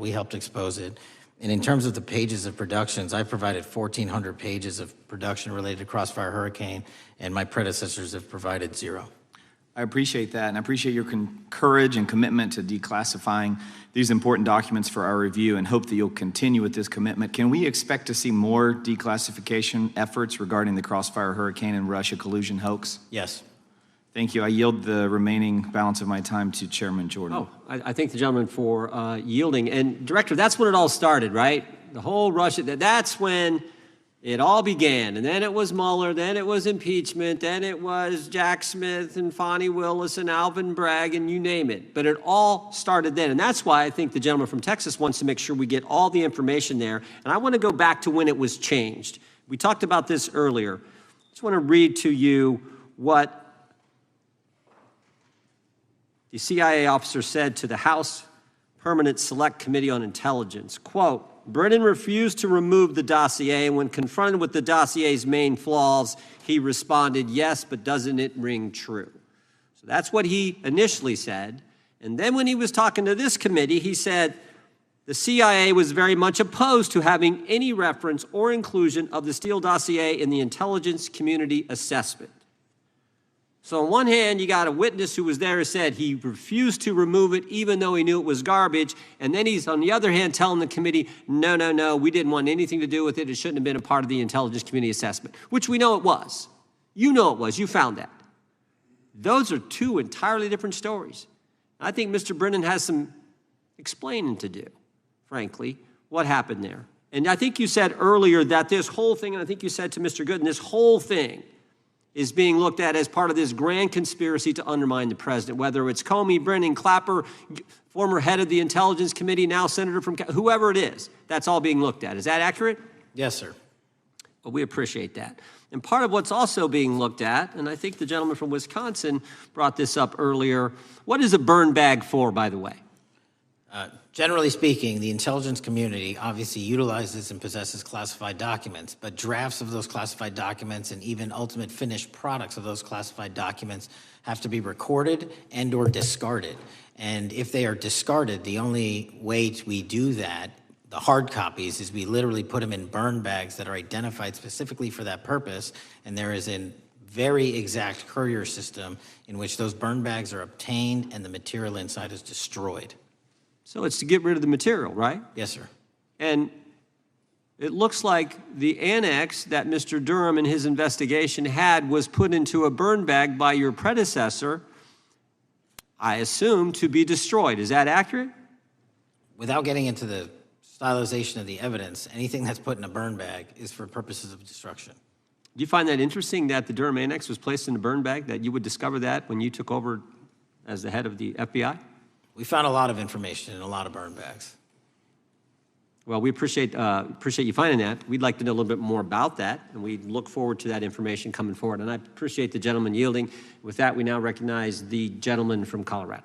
We helped expose it. And in terms of the pages of productions, I provided 1,400 pages of production related to Crossfire Hurricane, and my predecessors have provided 0. I appreciate that, and I appreciate your courage and commitment to declassifying these important documents for our review, and hope that you'll continue with this commitment. Can we expect to see more declassification efforts regarding the Crossfire Hurricane and Russia collusion hoax? Yes. Thank you. I yield the remaining balance of my time to Chairman Jordan. Oh, I thank the gentleman for yielding. And Director, that's when it all started, right? The whole Russia, that's when it all began. And then it was Mueller, then it was impeachment, then it was Jack Smith and Fonnie Willis and Alvin Bragg and you name it. But it all started then. And that's why I think the gentleman from Texas wants to make sure we get all the information there. And I want to go back to when it was changed. We talked about this earlier. I just want to read to you what the CIA officer said to the House Permanent Select Committee on Intelligence, quote, Brennan refused to remove the dossier, and when confronted with the dossier's main flaws, he responded, yes, but doesn't it ring true? So that's what he initially said. And then when he was talking to this committee, he said the CIA was very much opposed to having any reference or inclusion of the Steele dossier in the intelligence community assessment. So on one hand, you got a witness who was there who said he refused to remove it even though he knew it was garbage. And then he's, on the other hand, telling the committee, no, we didn't want anything to do with it. It shouldn't have been a part of the intelligence community assessment, which we know it was. You know it was. You found that. Those are two entirely different stories. I think Mr. Brennan has some explaining to do, frankly, what happened there. And I think you said earlier that this whole thing, and I think you said to Mr. Gooden, this whole thing is being looked at as part of this grand conspiracy to undermine the president, whether it's Comey, Brennan, Clapper, former head of the Intelligence Committee, now senator from, whoever it is, that's all being looked at. Is that accurate? Yes, sir. Well, we appreciate that. And part of what's also being looked at, and I think the gentleman from Wisconsin brought this up earlier, what is a burn bag for, by the way? Generally speaking, the intelligence community obviously utilizes and possesses classified documents, but drafts of those classified documents and even ultimate finished products of those classified documents have to be recorded and or discarded. And if they are discarded, the only way we do that, the hard copies, is we literally put them in burn bags that are identified specifically for that purpose, and there is a very exact courier system in which those burn bags are obtained and the material inside is destroyed. So it's to get rid of the material, right? Yes, sir. And it looks like the annex that Mr. Durham in his investigation had was put into a burn bag by your predecessor, I assume, to be destroyed. Is that accurate? Without getting into the stylization of the evidence, anything that's put in a burn bag is for purposes of destruction. Do you find that interesting that the Durham annex was placed in a burn bag, that you would discover that when you took over as the head of the FBI? We found a lot of information in a lot of burn bags. Well, we appreciate you finding that. We'd like to know a little bit more about that, and we look forward to that information coming forward. And I appreciate the gentleman yielding. With that, we now recognize the gentleman from Colorado.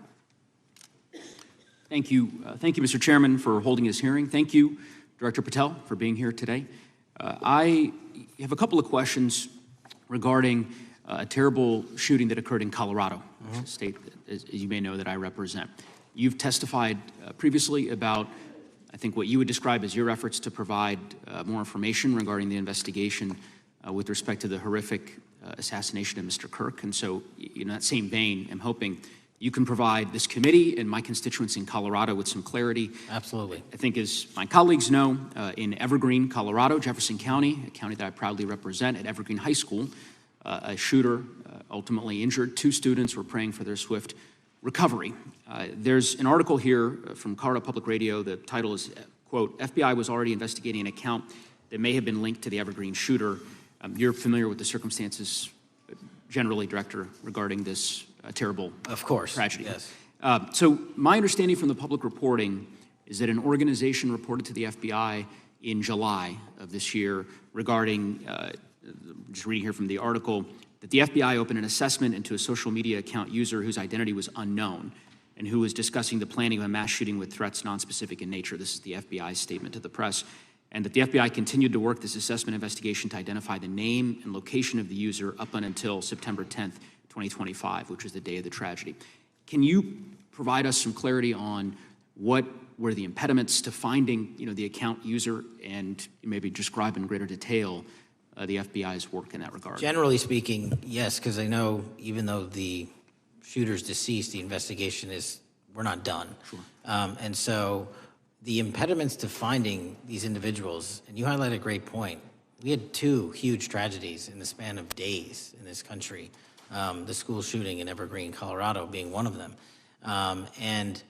Thank you, Mr. Chairman, for holding this hearing. Thank you, Director Patel, for being here today. I have a couple of questions regarding a terrible shooting that occurred in Colorado, a state, as you may know, that I represent. You've testified previously about, I think, what you would describe as your efforts to provide more information regarding the investigation with respect to the horrific assassination of Mr. Kirk. And so, in that same vein, I'm hoping you can provide this committee and my constituents in Colorado with some clarity. Absolutely. I think, as my colleagues know, in Evergreen, Colorado, Jefferson County, a county that I proudly represent, at Evergreen High School, a shooter ultimately injured. 2 students were praying for their swift recovery. There's an article here from Colorado Public Radio. The title is, quote, FBI was already investigating an account that may have been linked to the Evergreen shooter. You're familiar with the circumstances generally, Director, regarding this terrible tragedy. Yes. So my understanding from the public reporting is that an organization reported to the FBI in July of this year regarding, just reading here from the article, that the FBI opened an assessment into a social media account user whose identity was unknown and who was discussing the planning of a mass shooting with threats nonspecific in nature. This is the FBI's statement to the press. And that the FBI continued to work this assessment investigation to identify the name and location of the user up until September 10th, 2025, which was the day of the tragedy. Can you provide us some clarity on what were the impediments to finding, the account user, and maybe describe in greater detail the FBI's work in that regard? Generally speaking, yes, because I know even though the shooter's deceased, the investigation we're not done. Sure. And so the impediments to finding these individuals, and you highlight a great point. We had 2 huge tragedies in the span of days in this country, the school shooting in Evergreen, Colorado being one of them. And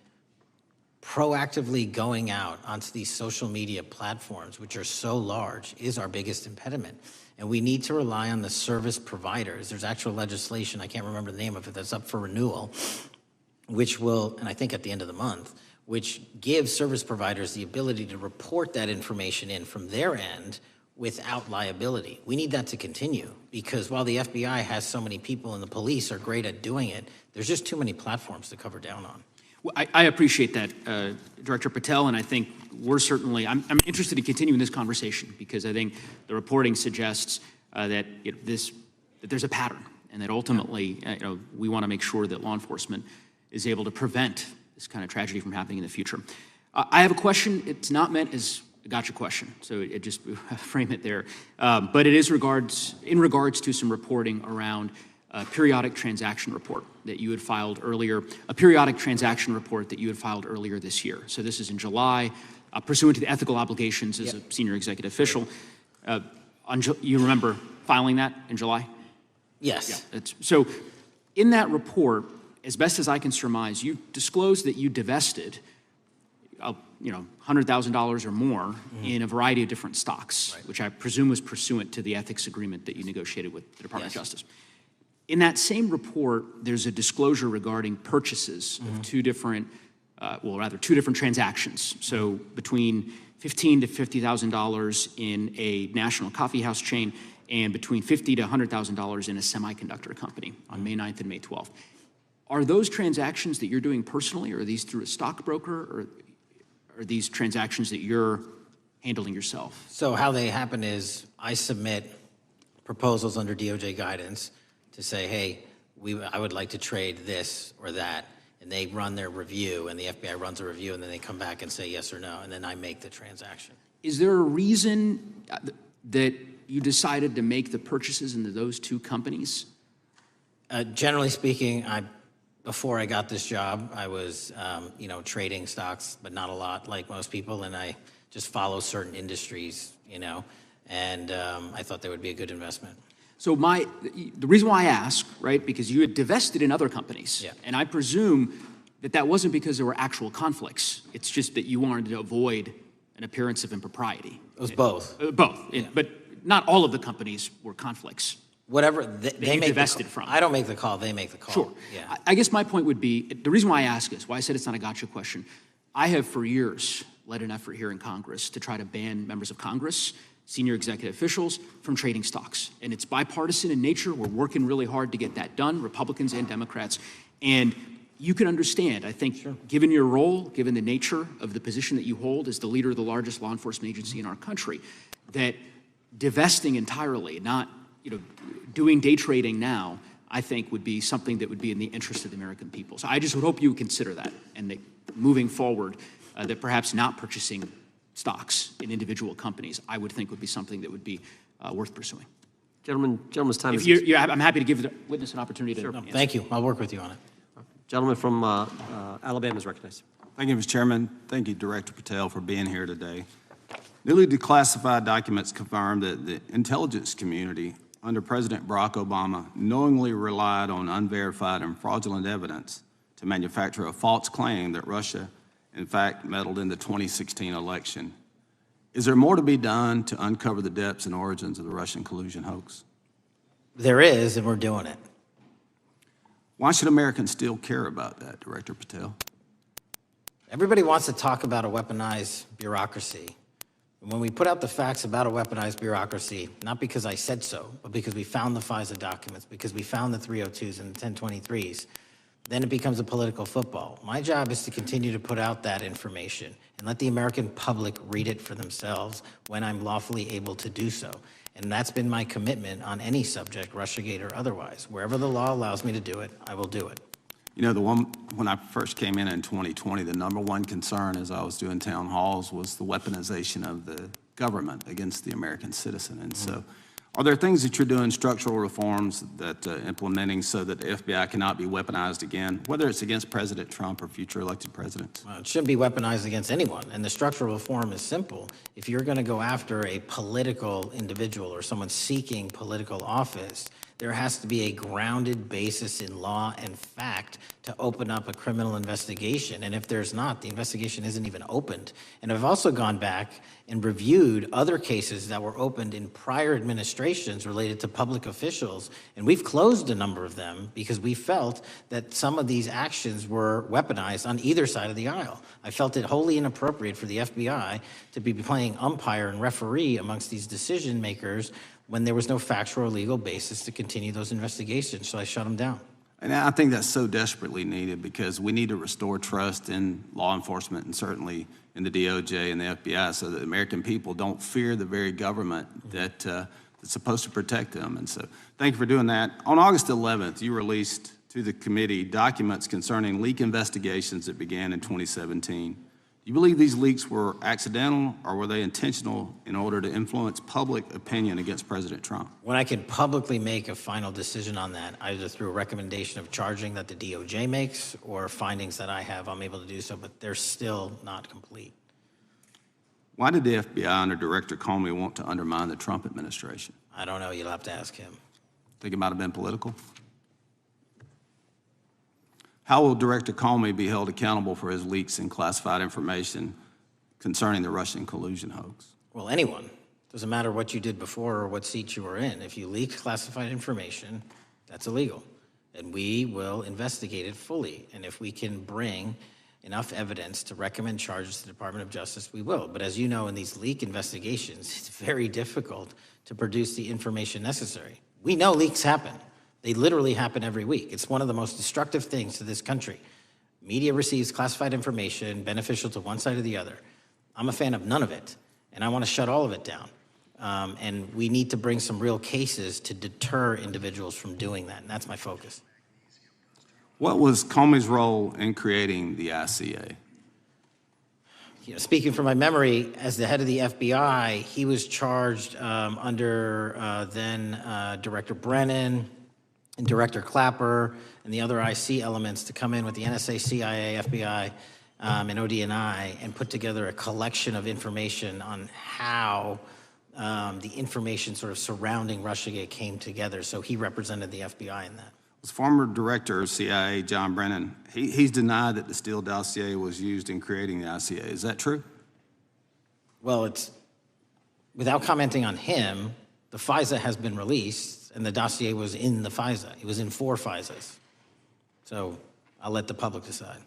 proactively going out onto these social media platforms, which are so large, is our biggest impediment. And we need to rely on the service providers. There's actual legislation, I can't remember the name of it, that's up for renewal, which will, and I think at the end of the month, which gives service providers the ability to report that information in from their end without liability. We need that to continue, because while the FBI has so many people and the police are great at doing it, there's just too many platforms to cover down on. Well, I appreciate that, Director Patel, and I think we're certainly, I'm interested in continuing this conversation, because I think the reporting suggests that there's a pattern, and that ultimately, we want to make sure that law enforcement is able to prevent this kind of tragedy from happening in the future. I have a question. It's not meant as a gotcha question, so it just frame it there. But it is in regards to some reporting around a periodic transaction report that you had filed earlier, this year. So this is in July, pursuant to the ethical obligations as a senior executive official. You remember filing that in July? Yes. Yeah. So in that report, as best as I can surmise, you disclosed that you divested $100,000 or more in a variety of different stocks, which I presume was pursuant to the ethics agreement that you negotiated with the Department of Justice. In that same report, there's a disclosure regarding purchases of two different transactions. So between $15,000 to $50,000 in a national coffee house chain, and between $50,000 to $100,000 in a semiconductor company on May 9th and May 12th. Are those transactions that you're doing personally, or are these through a stockbroker, or are these transactions that you're handling yourself? So how they happen is I submit proposals under DOJ guidance to say, hey, I would like to trade this or that, and they run their review, and the FBI runs a review, and then they come back and say yes or no, and then I make the transaction. Is there a reason that you decided to make the purchases into those two companies? Generally speaking, before I got this job, I was, trading stocks, but not a lot like most people, and I just follow certain industries, and I thought they would be a good investment. So the reason why I ask, right, because you had divested in other companies, and I presume that wasn't because there were actual conflicts. It's just that you wanted to avoid an appearance of impropriety. It was both. Both, but not all of the companies were conflicts. Whatever they make divested from. I don't make the call, they make the call. Sure. Yeah. I guess my point would be, the reason why I ask is, why I said it's not a gotcha question, I have for years led an effort here in Congress to try to ban members of Congress, senior executive officials, from trading stocks. And it's bipartisan in nature. We're working really hard to get that done, Republicans and Democrats. And you can understand, I think, given your role, given the nature of the position that you hold as the leader of the largest law enforcement agency in our country, that divesting entirely, not doing day trading now, I think would be something that would be in the interest of the American people. So I just would hope you would consider that, and that moving forward, that perhaps not purchasing stocks in individual companies, I would think would be something that would be worth pursuing. Gentleman's time is... I'm happy to give the witness an opportunity to answer. Thank you. I'll work with you on it. Gentleman from Alabama is recognized. Thank you, Mr. Chairman. Thank you, Director Patel, for being here today. Newly declassified documents confirm that the intelligence community under President Barack Obama knowingly relied on unverified and fraudulent evidence to manufacture a false claim that Russia, in fact, meddled in the 2016 election. Is there more to be done to uncover the depths and origins of the Russian collusion hoax? There is, and we're doing it. Why should Americans still care about that, Director Patel? Everybody wants to talk about a weaponized bureaucracy. And when we put out the facts about a weaponized bureaucracy, not because I said so, but because we found the FISA documents, because we found the 302s and the 1023s, then it becomes a political football. My job is to continue to put out that information and let the American public read it for themselves when I'm lawfully able to do so. And that's been my commitment on any subject, Russiagate or otherwise. Wherever the law allows me to do it, I will do it. You know, the one, when I first came in 2020, the number one concern as I was doing town halls was the weaponization of the government against the American citizen. And so, are there things that you're doing, structural reforms that implementing so that the FBI cannot be weaponized again, whether it's against President Trump or future elected presidents? Well, it shouldn't be weaponized against anyone, and the structural reform is simple. If you're going to go after a political individual or someone seeking political office, there has to be a grounded basis in law and fact to open up a criminal investigation. And if there's not, the investigation isn't even opened. And I've also gone back and reviewed other cases that were opened in prior administrations related to public officials, and we've closed a number of them because we felt that some of these actions were weaponized on either side of the aisle. I felt it wholly inappropriate for the FBI to be playing umpire and referee amongst these decision makers when there was no factual or legal basis to continue those investigations, so I shut them down. And I think that's so desperately needed because we need to restore trust in law enforcement and certainly in the DOJ and the FBI so that the American people don't fear the very government that's supposed to protect them. And so thank you for doing that. On August 11th, you released to the committee documents concerning leak investigations that began in 2017. Do you believe these leaks were accidental or were they intentional in order to influence public opinion against President Trump? When I can publicly make a final decision on that, either through a recommendation of charging that the DOJ makes or findings that I have, I'm able to do so, but they're still not complete. Why did the FBI under Director Comey want to undermine the Trump administration? I don't know, you'll have to ask him. Think it might have been political? How will Director Comey be held accountable for his leaks and classified information concerning the Russian collusion hoax? Well, anyone. Doesn't matter what you did before or what seat you were in. If you leak classified information, that's illegal. And we will investigate it fully. And if we can bring enough evidence to recommend charges to the Department of Justice, we will. But as you know, in these leak investigations, it's very difficult to produce the information necessary. We know leaks happen. They literally happen every week. It's one of the most destructive things to this country. Media receives classified information beneficial to one side or the other. I'm a fan of none of it, and I want to shut all of it down. And we need to bring some real cases to deter individuals from doing that, and that's my focus. What was Comey's role in creating the ICA? You know, speaking from my memory, as the head of the FBI, he was charged under then Director Brennan, and Director Clapper and the other IC elements to come in with the NSA, CIA, FBI, and ODNI and put together a collection of information on how the information sort of surrounding Russiagate came together. So he represented the FBI in that. Was former Director of CIA John Brennan, he's denied that the Steele dossier was used in creating the ICA. Is that true? Well, it's, without commenting on him, the FISA has been released, and the dossier was in the FISA. It was in 4 FISAs. So I'll let the public decide.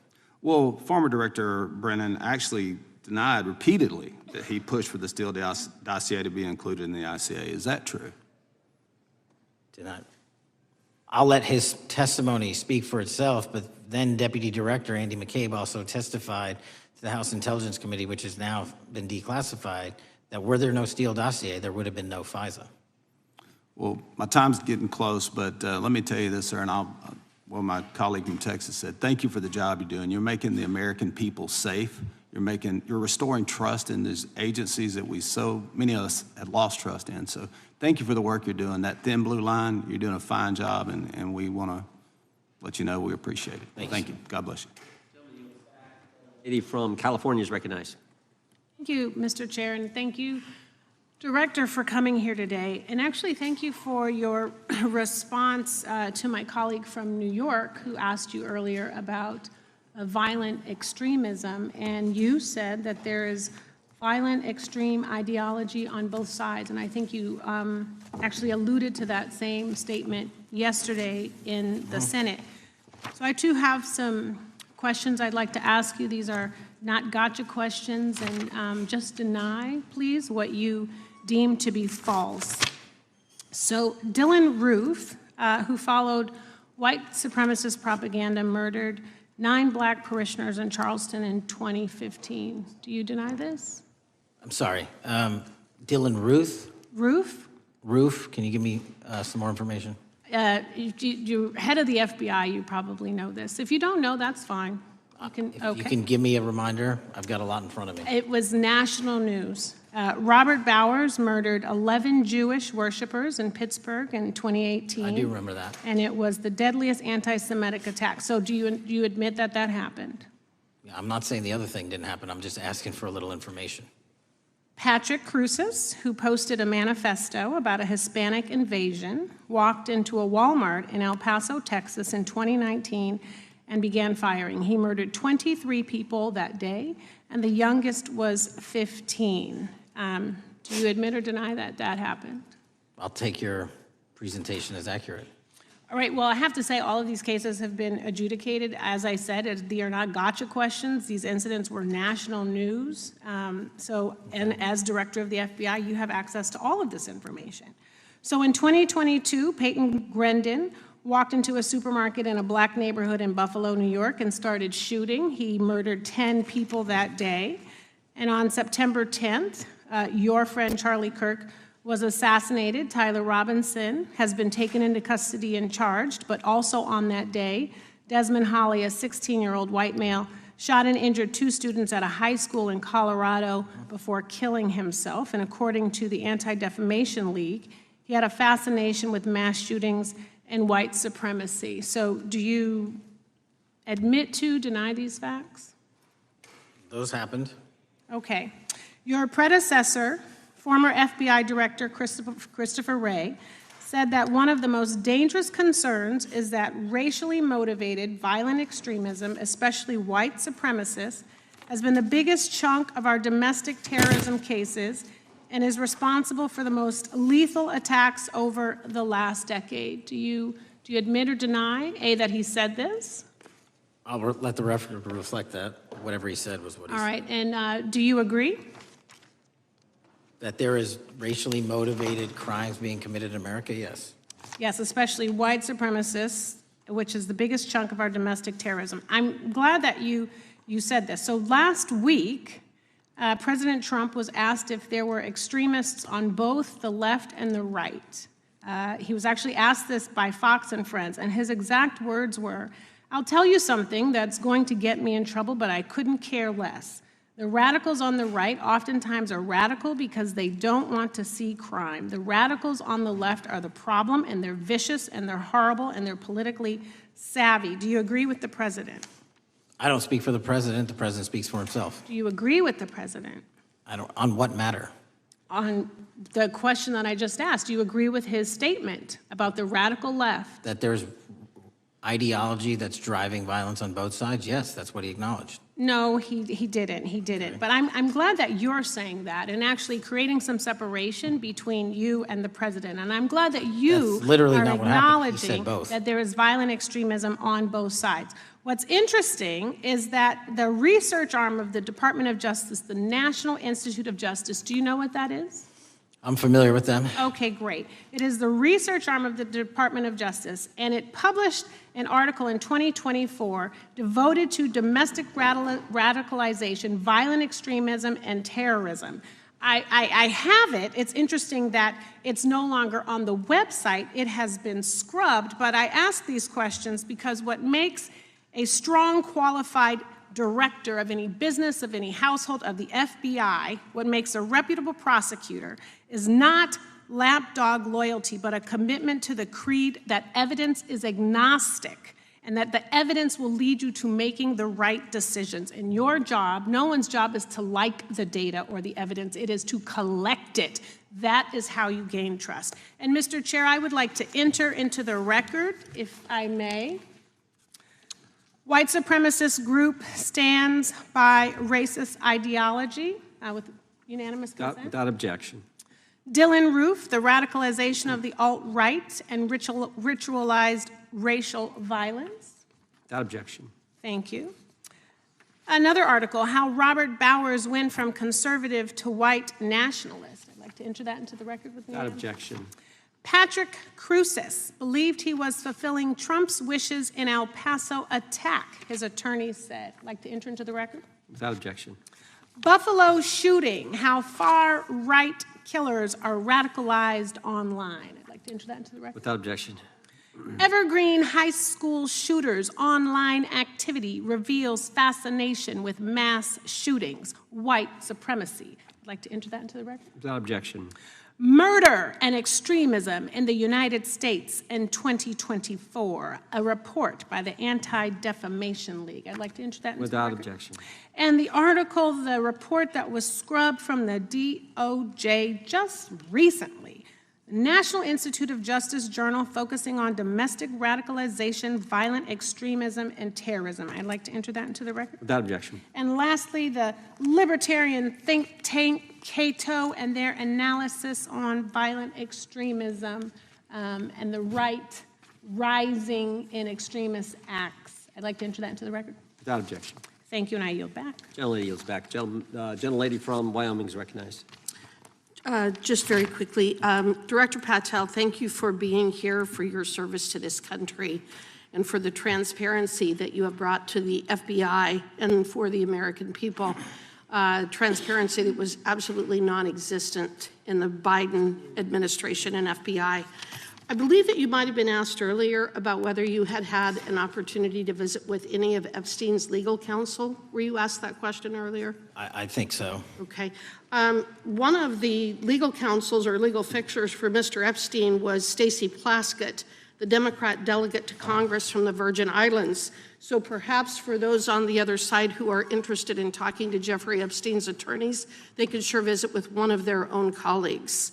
Well, former Director Brennan actually denied repeatedly that he pushed for the Steele dossier to be included in the ICA. Is that true? Did not. I'll let his testimony speak for itself, but then Deputy Director Andy McCabe also testified to the House Intelligence Committee, which has now been declassified, that were there no Steele dossier, there would have been no FISA. Well, my time's getting close, but let me tell you this, sir, and well, my colleague from Texas said, thank you for the job you're doing. You're making the American people safe. You're restoring trust in these agencies that so many of us had lost trust in. So thank you for the work you're doing. That thin blue line, you're doing a fine job, and we want to let you know we appreciate it. Thank you. God bless you. Lady from California is recognized. Thank you, Mr. Chair, and thank you, Director, for coming here today. And actually, thank you for your response to my colleague from New York who asked you earlier about violent extremism. And you said that there is violent extreme ideology on both sides. And I think you actually alluded to that same statement yesterday in the Senate. So I too have some questions I'd like to ask you. These are not gotcha questions, and just deny, please, what you deem to be false. So Dylan Roof, who followed white supremacist propaganda, murdered 9 black parishioners in Charleston in 2015. Do you deny this? I'm sorry. Dylan Ruth? Roof? Roof? Can you give me some more information? You're head of the FBI, you probably know this. If you don't know, that's fine. If you can give me a reminder, I've got a lot in front of me. It was national news. Robert Bowers murdered 11 Jewish worshipers in Pittsburgh in 2018. I do remember that. And it was the deadliest anti-Semitic attack. So do you admit that that happened? I'm not saying the other thing didn't happen. I'm just asking for a little information. Patrick Cruces, who posted a manifesto about a Hispanic invasion, walked into a Walmart in El Paso, Texas in 2019 and began firing. He murdered 23 people that day, and the youngest was 15. Do you admit or deny that that happened? I'll take your presentation as accurate. All right, well, I have to say all of these cases have been adjudicated. As I said, they are not gotcha questions. These incidents were national news. And as director of the FBI, you have access to all of this information. So in 2022, Peyton Grendon walked into a supermarket in a black neighborhood in Buffalo, New York, and started shooting. He murdered 10 people that day. And on September 10th, your friend Charlie Kirk was assassinated. Tyler Robinson has been taken into custody and charged, but also on that day, Desmond Holley, a 16-year-old white male, shot and injured 2 students at a high school in Colorado before killing himself. And according to the Anti-Defamation League, he had a fascination with mass shootings and white supremacy. So do you admit to, deny these facts? Those happened. Okay. Your predecessor, former FBI Director Christopher Wray, said that one of the most dangerous concerns is that racially motivated violent extremism, especially white supremacists, has been the biggest chunk of our domestic terrorism cases and is responsible for the most lethal attacks over the last decade. Do you admit or deny, A, that he said this? I'll let the record reflect that. Whatever he said was what he said. All right, and do you agree? That there is racially motivated crimes being committed in America, yes. Yes, especially white supremacists, which is the biggest chunk of our domestic terrorism. I'm glad that you said this. So last week, President Trump was asked if there were extremists on both the left and the right. He was actually asked this by Fox and Friends, and his exact words were, "I'll tell you something that's going to get me in trouble, but I couldn't care less. The radicals on the right oftentimes are radical because they don't want to see crime. The radicals on the left are the problem, and they're vicious, and they're horrible, and they're politically savvy." Do you agree with the president? I don't speak for the president. The president speaks for himself. Do you agree with the president? I don't. On what matter? On the question that I just asked, do you agree with his statement about the radical left? That there's ideology that's driving violence on both sides? Yes, that's what he acknowledged. No, he didn't. He didn't. But I'm glad that you're saying that and actually creating some separation between you and the president. And I'm glad that you That's literally are not what happened. He said acknowledging both. that there is violent extremism on both sides. What's interesting is that the research arm of the Department of Justice, the National Institute of Justice, do you know what that is? I'm familiar with them. Okay, great. It is the research arm of the Department of Justice, and it published an article in 2024 devoted to domestic radicalization, violent extremism, and terrorism. I have it. It's interesting that it's no longer on the website. It has been scrubbed, but I ask these questions because what makes a strong, qualified director of any business, of any household, of the FBI, what makes a reputable prosecutor is not lapdog loyalty, but a commitment to the creed that evidence is agnostic and that the evidence will lead you to making the right decisions. And your job, no one's job is to like the data or the evidence, it is to collect it. That is how you gain trust. And Mr. Chair, I would like to enter into the record, if I may. White supremacist group stands by racist ideology with unanimous consent. Without objection. Dylan Roof, the radicalization of the alt-right and ritualized racial violence. Without objection. Thank you. Another article, how Robert Bowers went from conservative to white nationalist. I'd like to enter that into the record with me. Without objection. Patrick Cruces believed he was fulfilling Trump's wishes in El Paso attack, his attorney said. I'd like to enter into the record. Without objection. Buffalo shooting, how far-right killers are radicalized online. I'd like to enter that into the record. Without objection. Evergreen High School shooters online activity reveals fascination with mass shootings, white supremacy. I'd like to enter that into the record. Without objection. Murder and extremism in the United States in 2024, a report by the Anti-Defamation League. I'd like to enter that into the Without record. objection. And the article, the report that was scrubbed from the DOJ just recently, National Institute of Justice Journal focusing on domestic radicalization, violent extremism, and terrorism. I'd like to enter that into the record. Without objection. And lastly, the libertarian think tank Cato and their analysis on violent extremism and the right rising in extremist acts. I'd like to enter that into the record. Without objection. Thank you, and I yield back. Gentlelady yields back. Gentlelady from Wyoming is recognized. Just very quickly, Director Patel, thank you for being here, for your service to this country, and for the transparency that you have brought to the FBI and for the American people. Transparency that was absolutely non-existent in the Biden administration and FBI. I believe that you might have been asked earlier about whether you had had an opportunity to visit with any of Epstein's legal counsel. Were you asked that question earlier? I think so. Okay. One of the legal counsels or legal fixers for Mr. Epstein was Stacey Plaskett, the Democrat delegate to Congress from the Virgin Islands. So perhaps for those on the other side who are interested in talking to Jeffrey Epstein's attorneys, they could sure visit with one of their own colleagues.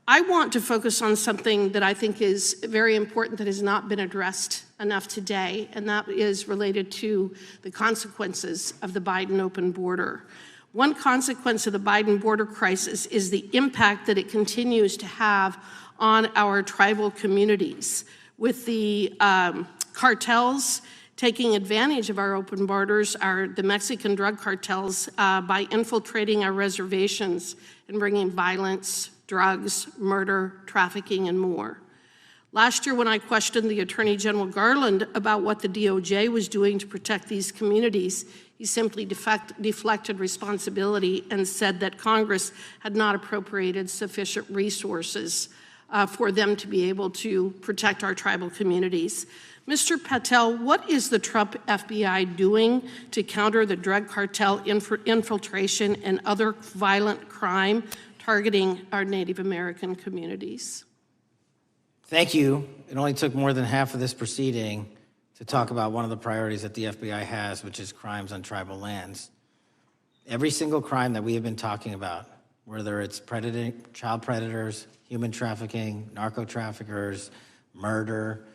I want to focus on something that I think is very important that has not been addressed enough today, and that is related to the consequences of the Biden open border. One consequence of the Biden border crisis is the impact that it continues to have on our tribal communities, with the cartels taking advantage of our open borders, the Mexican drug cartels, by infiltrating our reservations and bringing violence, drugs, murder, trafficking, and more. Last year, when I questioned the Attorney General Garland about what the DOJ was doing to protect these communities, he simply deflected responsibility and said that Congress had not appropriated sufficient resources for them to be able to protect our tribal communities. Mr. Patel, what is the Trump FBI doing to counter the drug cartel infiltration and other violent crime targeting our Native American communities? Thank you. It only took more than half of this proceeding to talk about one of the priorities that the FBI has, which is crimes on tribal lands. Every single crime that we have been talking about, whether it's child predators, human trafficking, narco traffickers, murder,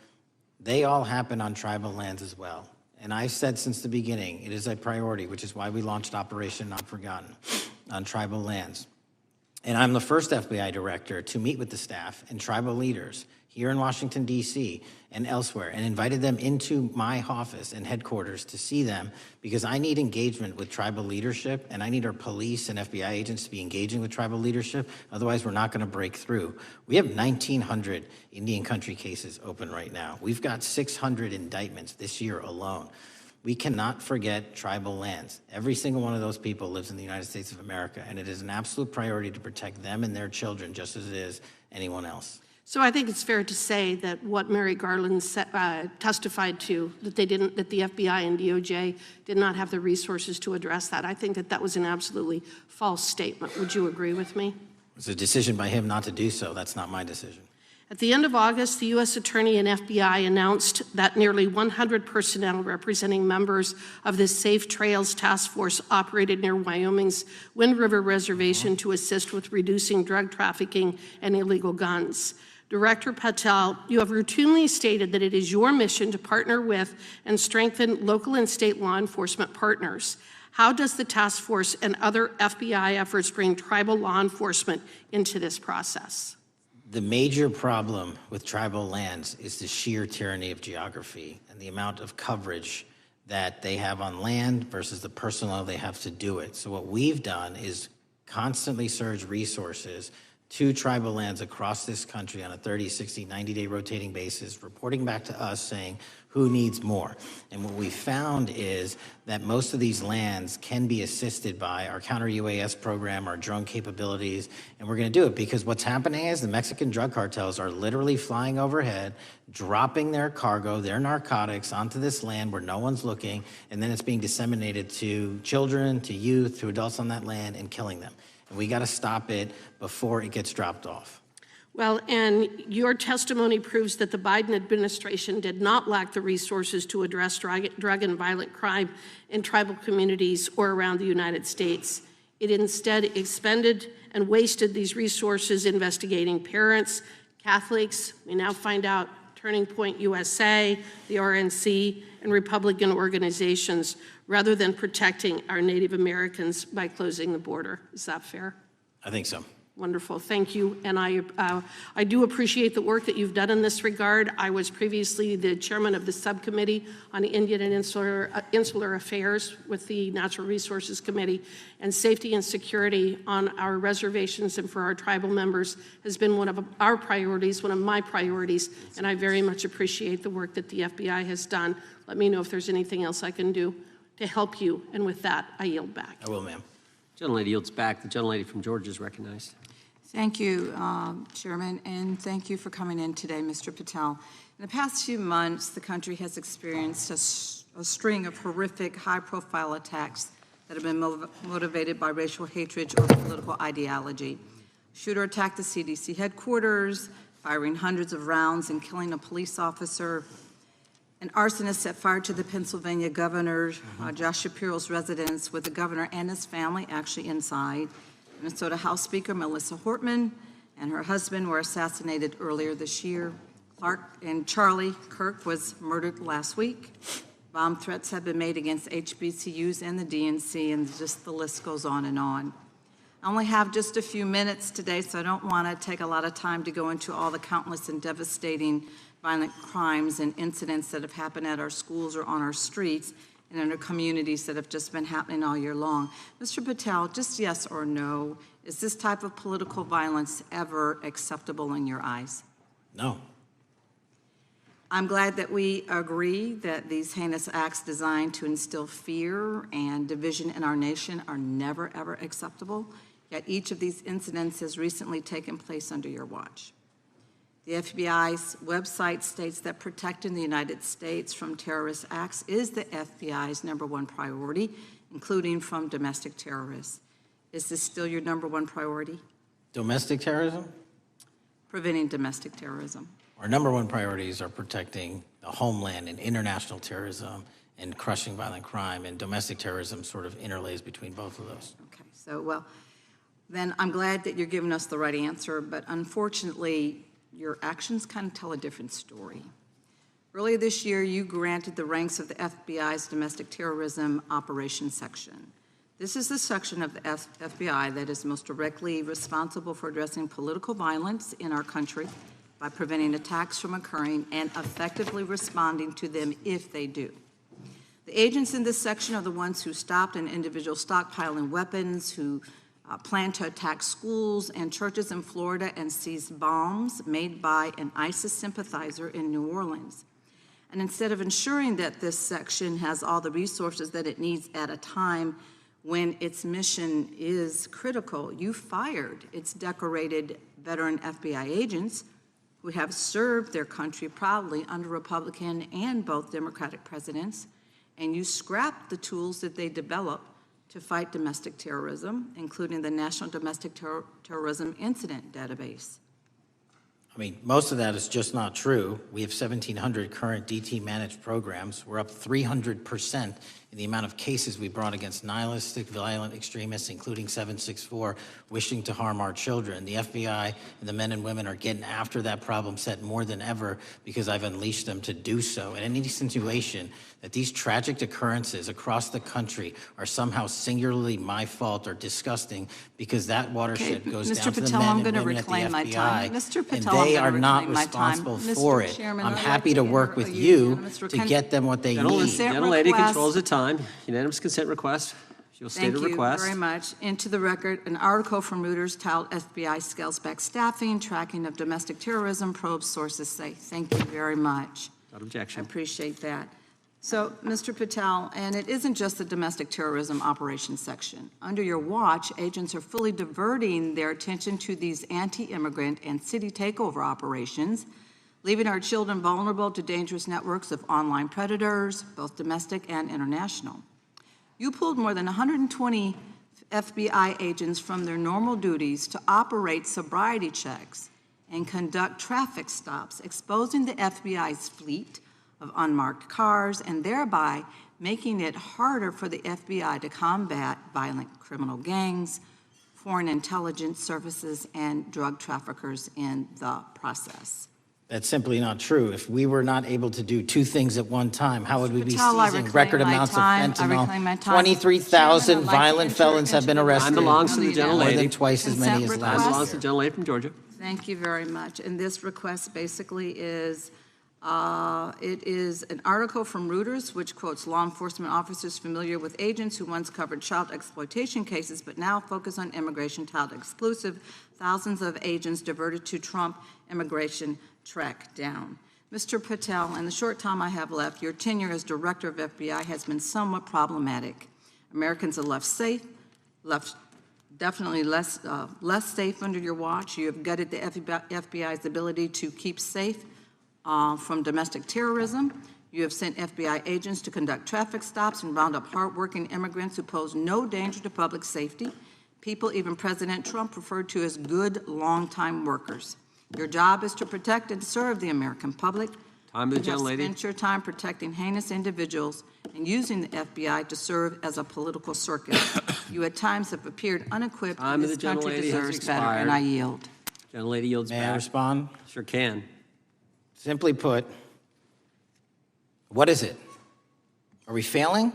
they all happen on tribal lands as well. And I've said since the beginning, it is a priority, which is why we launched Operation Not Forgotten on tribal lands. And I'm the first FBI director to meet with the staff and tribal leaders here in Washington, D.C. and elsewhere, and invited them into my office and headquarters to see them, because I need engagement with tribal leadership, and I need our police and FBI agents to be engaging with tribal leadership. Otherwise, we're not going to break through. We have 1,900 Indian country cases open right now. We've got 600 indictments this year alone. We cannot forget tribal lands. Every single one of those people lives in the United States of America, and it is an absolute priority to protect them and their children just as it is anyone else. So I think it's fair to say that what Mary Garland testified to, that the FBI and DOJ did not have the resources to address that. I think that was an absolutely false statement. Would you agree with me? It's a decision by him not to do so. That's not my decision. At the end of August, the U.S. Attorney and FBI announced that nearly 100 personnel representing members of the Safe Trails Task Force operated near Wyoming's Wind River Reservation to assist with reducing drug trafficking and illegal guns. Director Patel, you have routinely stated that it is your mission to partner with and strengthen local and state law enforcement partners. How does the task force and other FBI efforts bring tribal law enforcement into this process? The major problem with tribal lands is the sheer tyranny of geography and the amount of coverage that they have on land versus the personnel they have to do it. So what we've done is constantly surge resources to tribal lands across this country on a 30, 60, 90-day rotating basis, reporting back to us saying, Who needs more? And what we found is that most of these lands can be assisted by our counter-UAS program, our drone capabilities, and we're going to do it because what's happening is the Mexican drug cartels are literally flying overhead, dropping their cargo, their narcotics onto this land where no one's looking, and then it's being disseminated to children, to youth, to adults on that land, and killing them. And we got to stop it before it gets dropped off. Well, and your testimony proves that the Biden administration did not lack the resources to address drug and violent crime in tribal communities or around the United States. It instead expended and wasted these resources investigating parents, Catholics, we now find out Turning Point USA, the RNC, and Republican organizations, rather than protecting our Native Americans by closing the border. Is that fair? I think so. Wonderful, thank you. And I do appreciate the work that you've done in this regard. I was previously the chairman of the subcommittee on Indian and Insular Affairs with the Natural Resources Committee, and safety and security on our reservations and for our tribal members has been one of our priorities, one of my priorities, and I very much appreciate the work that the FBI has done. Let me know if there's anything else I can do to help you, and with that, I yield back. I will, ma'am. Gentlelady yields back. The gentlelady from Georgia is recognized. Thank you, Chairman, and thank you for coming in today, Mr. Patel. In the past few months, the country has experienced a string of horrific, high-profile attacks that have been motivated by racial hatred or political ideology. Shooter attacked the CDC headquarters, firing hundreds of rounds and killing a police officer. An arsonist set fire to the Pennsylvania governor, Josh Shapiro's residence, with the governor and his family actually inside. Minnesota House Speaker Melissa Hortman and her husband were assassinated earlier this year. Clark and Charlie Kirk was murdered last week. Bomb threats have been made against HBCUs and the DNC, and just the list goes on and on. I only have just a few minutes today, so I don't want to take a lot of time to go into all the countless and devastating violent crimes and incidents that have happened at our schools or on our streets and in our communities that have just been happening all year long. Mr. Patel, just yes or no, is this type of political violence ever acceptable in your eyes? No. I'm glad that we agree that these heinous acts designed to instill fear and division in our nation are never, ever acceptable, yet each of these incidents has recently taken place under your watch. The FBI's website states that protecting the United States from terrorist acts is the FBI's #1 priority, including from domestic terrorists. Is this still your #1 priority? Domestic terrorism? Preventing domestic terrorism. Our #1 priorities are protecting the homeland and international terrorism and crushing violent crime, and domestic terrorism sort of interlays between both of those. Okay, so, well, then I'm glad that you're giving us the right answer, but unfortunately, your actions kind of tell a different story. Earlier this year, you granted the ranks of the FBI's Domestic Terrorism Operations Section. This is the section of the FBI that is most directly responsible for addressing political violence in our country by preventing attacks from occurring and effectively responding to them if they do. The agents in this section are the ones who stopped an individual stockpiling weapons, who planned to attack schools and churches in Florida and seized bombs made by an ISIS sympathizer in New Orleans. And instead of ensuring that this section has all the resources that it needs at a time when its mission is critical, you fired its decorated veteran FBI agents who have served their country proudly under Republican and both Democratic presidents, and you scrapped the tools that they developed to fight domestic terrorism, including the National Domestic Terrorism Incident Database. I mean, most of that is just not true. We have 1,700 current DT managed programs. We're up 300% in the amount of cases we brought against nihilistic, violent extremists, including 764, wishing to harm our children. The FBI and the men and women are getting after that problem set more than ever because I've unleashed them to do so. And any insinuation that these tragic occurrences across the country are somehow singularly my fault or disgusting because that watershed goes Mr. down to the Patel, men I'm and gonna women at the reclaim my FBI, time. Mr. and Patel, they I'm are gonna not reclaim my time. responsible Mr. for it. Chairman, I'm I'd happy like to to work enter with a you unanimous to consent- get them what they Consent need. Gentlelady request. controls the time. Unanimous consent request. She'll state a request. Thank you very much. Into the record, an article from Reuters titled FBI Scales Back Staffing, Tracking of Domestic Terrorism, Probes Sources Say. Thank you very much. Without I objection. appreciate that. So, Mr. Patel, and it isn't just the domestic terrorism operations section. Under your watch, agents are fully diverting their attention to these anti-immigrant and city takeover operations, leaving our children vulnerable to dangerous networks of online predators, both domestic and international. You pulled more than 120 FBI agents from their normal duties to operate sobriety checks and conduct traffic stops, exposing the FBI's fleet of unmarked cars and thereby making it harder for the FBI to combat violent criminal gangs, foreign intelligence services, and drug traffickers in the process. That's simply not true. If we were not able to do two things at one time, how would we be Patel, I seizing reclaim record my amounts of time. I reclaim my fentanyl? time. 23,000 Chairman, I'd like to violent enter felons have into been the arrested. Time belongs to the gentlelady. More than twice as many as Consent last Time request. belongs to the gentlelady from Georgia. Thank you very much. And this request basically is, it is an article from Reuters, which quotes law enforcement officers familiar with agents who once covered child exploitation cases, but now focus on immigration child exclusive. Thousands of agents diverted to Trump immigration track down. Mr. Patel, in the short time I have left, your tenure as director of FBI has been somewhat problematic. Americans are left safe, definitely less safe under your watch. You have gutted the FBI's ability to keep safe from domestic terrorism. You have sent FBI agents to conduct traffic stops and round up hardworking immigrants who pose no danger to public safety. People even President Trump referred to as good, long-time workers. Your job is to protect and serve the American public. Time to the You have gentlelady. spent your time protecting heinous individuals and using the FBI to serve as a political circus. You at times have appeared unequipped, Time and of this the country gentlelady has deserves better, expired. and I yield. Gentlelady yields May I back. respond? Sure can. Simply put, what is it? Are we failing?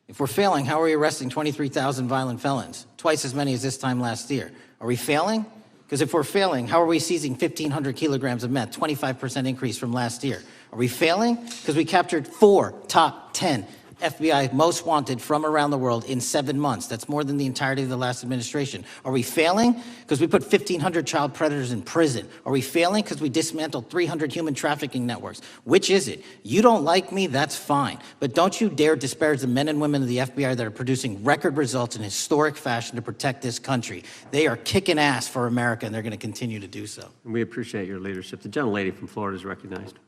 If we're failing, how are we arresting 23,000 violent felons? Twice as many as this time last year. Are we failing? Because if we're failing, how are we seizing 1,500 kilograms of meth, 25% increase from last year? Are we failing? Because we captured 4 top 10 FBI most wanted from around the world in 7 months. That's more than the entirety of the last administration. Are we failing? Because we put 1,500 child predators in prison. Are we failing? Because we dismantled 300 human trafficking networks. Which is it? You don't like me, that's fine. But don't you dare disparage the men and women of the FBI that are producing record results in historic fashion to protect this country. They are kicking ass for America, and they're going to continue to do so. And we appreciate your leadership. The gentlelady from Florida is recognized.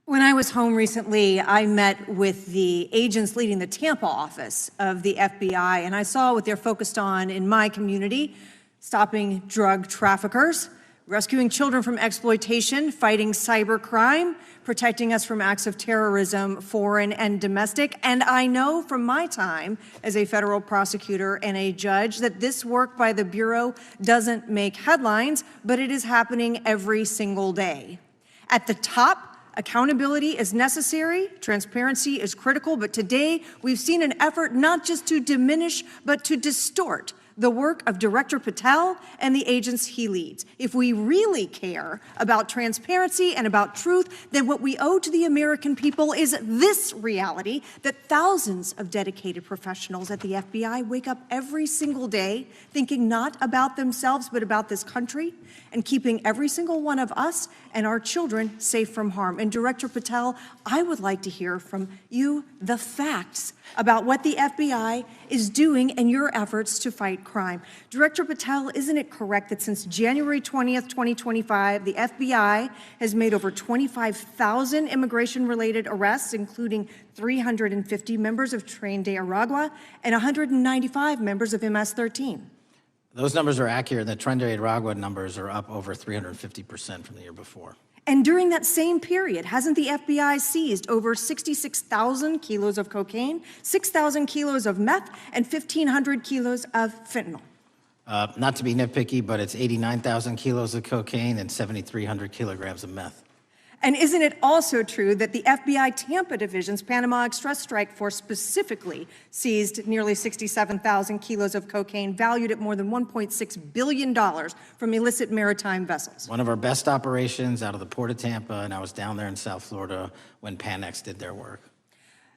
When I was home recently, I met with the agents leading the Tampa office of the FBI, and I saw what they're focused on in my community: stopping drug traffickers, rescuing children from exploitation, fighting cybercrime, protecting us from acts of terrorism, foreign and domestic. And I know from my time as a federal prosecutor and a judge that this work by the Bureau doesn't make headlines, but it is happening every single day. At the top, accountability is necessary, transparency is critical, but today we've seen an effort not just to diminish, but to distort the work of Director Patel and the agents he leads. If we really care about transparency and about truth, then what we owe to the American people is this reality: that thousands of dedicated professionals at the FBI wake up every single day thinking not about themselves, but about this country, and keeping every single one of us and our children safe from harm. And Director Patel, I would like to hear from you the facts about what the FBI is doing and your efforts to fight crime. Director Patel, isn't it correct that since January 20th, 2025, the FBI has made over 25,000 immigration-related arrests, including 350 members of Tren de Aragua and 195 members of MS-13? Those numbers are accurate. The Tren de Aragua numbers are up over 350% from the year before. And during that same period, hasn't the FBI seized over 66,000 kilos of cocaine, 6,000 kilos of meth, and 1,500 kilos of fentanyl? Not to be nitpicky, but it's 89,000 kilos of cocaine and 7,300 kilograms of meth. And isn't it also true that the FBI Tampa Division's Panama Express Strike Force specifically seized nearly 67,000 kilos of cocaine valued at more than $1.6 billion from illicit maritime vessels? One of our best operations out of the Port of Tampa, and I was down there in South Florida when Panex did their work.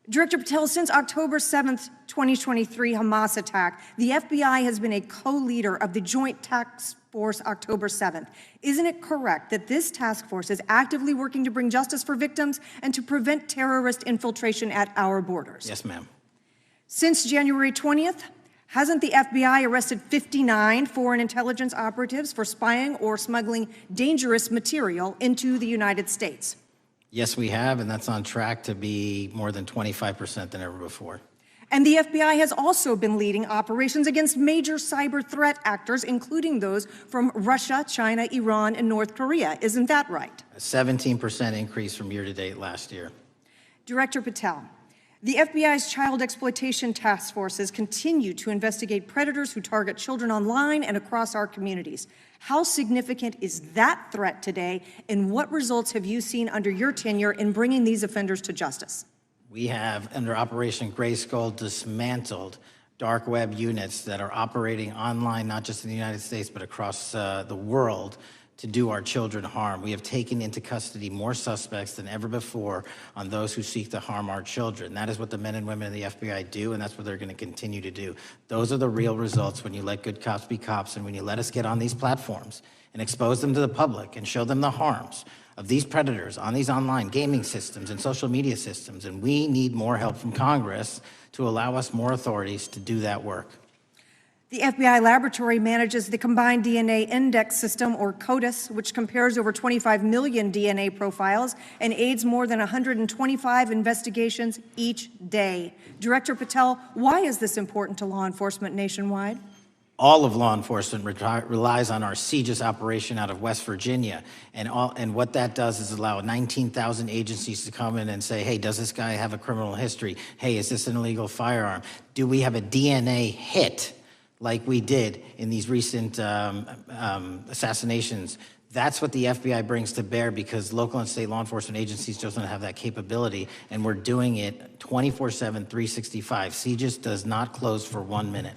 Director Patel, since October 7th, 2023 Hamas attack, the FBI has been a co-leader of the Joint Task Force October 7th. Isn't it correct that this task force is actively working to bring justice for victims and to prevent terrorist infiltration at our borders? Yes, ma'am. Since January 20th, hasn't the FBI arrested 59 foreign intelligence operatives for spying or smuggling dangerous material into the United States? Yes, we have, and that's on track to be more than 25% than ever before. And the FBI has also been leading operations against major cyber threat actors, including those from Russia, China, Iran, and North Korea. Isn't that right? A 17% increase from year to date last year. Director Patel, the FBI's child exploitation task forces continue to investigate predators who target children online and across our communities. How significant is that threat today, and what results have you seen under your tenure in bringing these offenders to justice? We have, under Operation Grayskull, dismantled dark web units that are operating online, not just in the United States, but across the world, to do our children harm. We have taken into custody more suspects than ever before on those who seek to harm our children. That is what the men and women of the FBI do, and that's what they're going to continue to do. Those are the real results when you let good cops be cops, and when you let us get on these platforms and expose them to the public and show them the harms of these predators on these online gaming systems and social media systems. And we need more help from Congress to allow us more authorities to do that work. The FBI laboratory manages the Combined DNA Index System, or CODIS, which compares over 25 million DNA profiles and aids more than 125 investigations each day. Director Patel, why is this important to law enforcement nationwide? All of law enforcement relies on our CJIS operation out of West Virginia. And what that does is allow 19,000 agencies to come in and say, hey, does this guy have a criminal history? Hey, is this an illegal firearm? Do we have a DNA hit like we did in these recent assassinations? That's what the FBI brings to bear, because local and state law enforcement agencies just don't have that capability, and we're doing it 24/7, 365. CJIS does not close for 1 minute.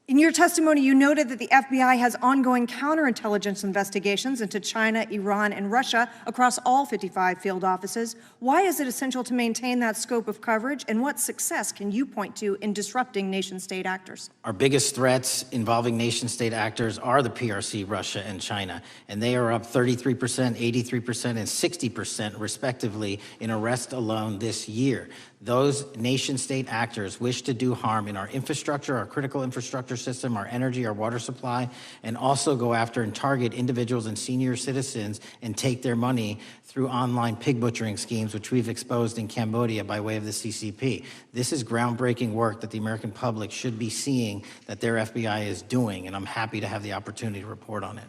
In your testimony, you noted that the FBI has ongoing counterintelligence investigations into China, Iran, and Russia across all 55 field offices. Why is it essential to maintain that scope of coverage, and what success can you point to in disrupting nation-state actors? Our biggest threats involving nation-state actors are the PRC, Russia, and China, and they are up 33%, 83%, and 60% respectively in arrest alone this year. Those nation-state actors wish to do harm in our infrastructure, our critical infrastructure system, our energy, our water supply, and also go after and target individuals and senior citizens and take their money through online pig butchering schemes, which we've exposed in Cambodia by way of the CCP. This is groundbreaking work that the American public should be seeing that their FBI is doing, and I'm happy to have the opportunity to report on it.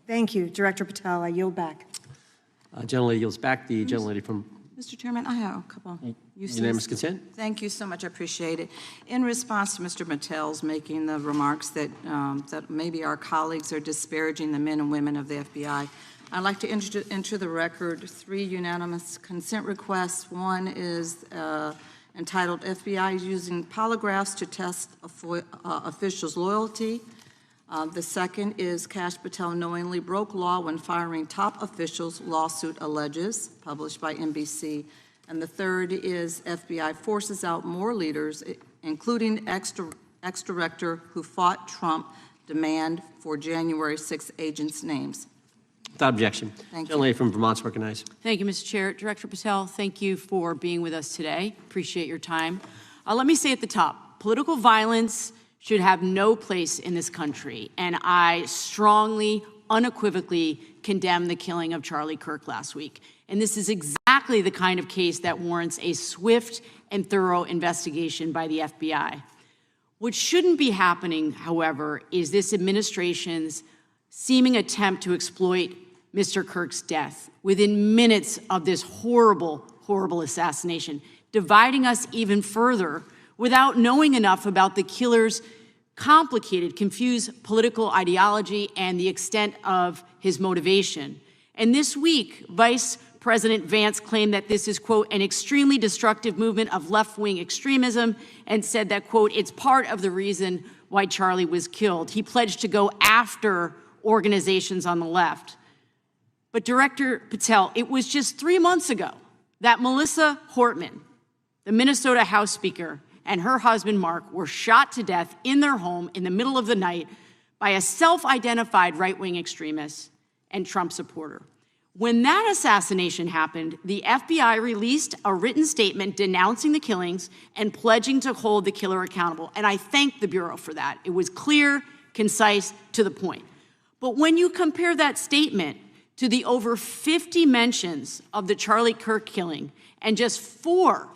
Thank you, Director Patel. I yield back. Gentlelady yields back. The gentlelady from Mr. Chairman, I have a couple. Unanimous consent. Thank you so much. I appreciate it. In response to Mr. Patel's making the remarks that that maybe our colleagues are disparaging the men and women of the FBI, I'd like to enter the record 3 unanimous consent requests. One is entitled FBI using polygraphs to test officials' loyalty. The second is Kash Patel knowingly broke law when firing top officials, lawsuit alleges, published by NBC. And the third is FBI forces out more leaders, including ex-director who fought Trump, demand for January 6 agents' names. Without objection. Thank you. Gentlelady from Vermont's recognized. Thank you, Mr. Chair. Director Patel, thank you for being with us today. Appreciate your time. Let me say at the top, political violence should have no place in this country, and I strongly, unequivocally condemn the killing of Charlie Kirk last week. And this is exactly the kind of case that warrants a swift and thorough investigation by the FBI. What shouldn't be happening, however, is this administration's seeming attempt to exploit Mr. Kirk's death within minutes of this horrible, horrible assassination, dividing us even further without knowing enough about the killer's complicated, confused political ideology and the extent of his motivation. And this week, Vice President Vance claimed that this is, quote, an extremely destructive movement of left-wing extremism, and said that, quote, it's part of the reason why Charlie was killed. He pledged to go after organizations on the left. But Director Patel, it was just 3 months ago that Melissa Hortman, the Minnesota House Speaker, and her husband, Mark, were shot to death in their home in the middle of the night by a self-identified right-wing extremist and Trump supporter. When that assassination happened, the FBI released a written statement denouncing the killings and pledging to hold the killer accountable. And I thank the Bureau for that. It was clear, concise, to the point. But when you compare that statement to the over 50 mentions of the Charlie Kirk killing and just 4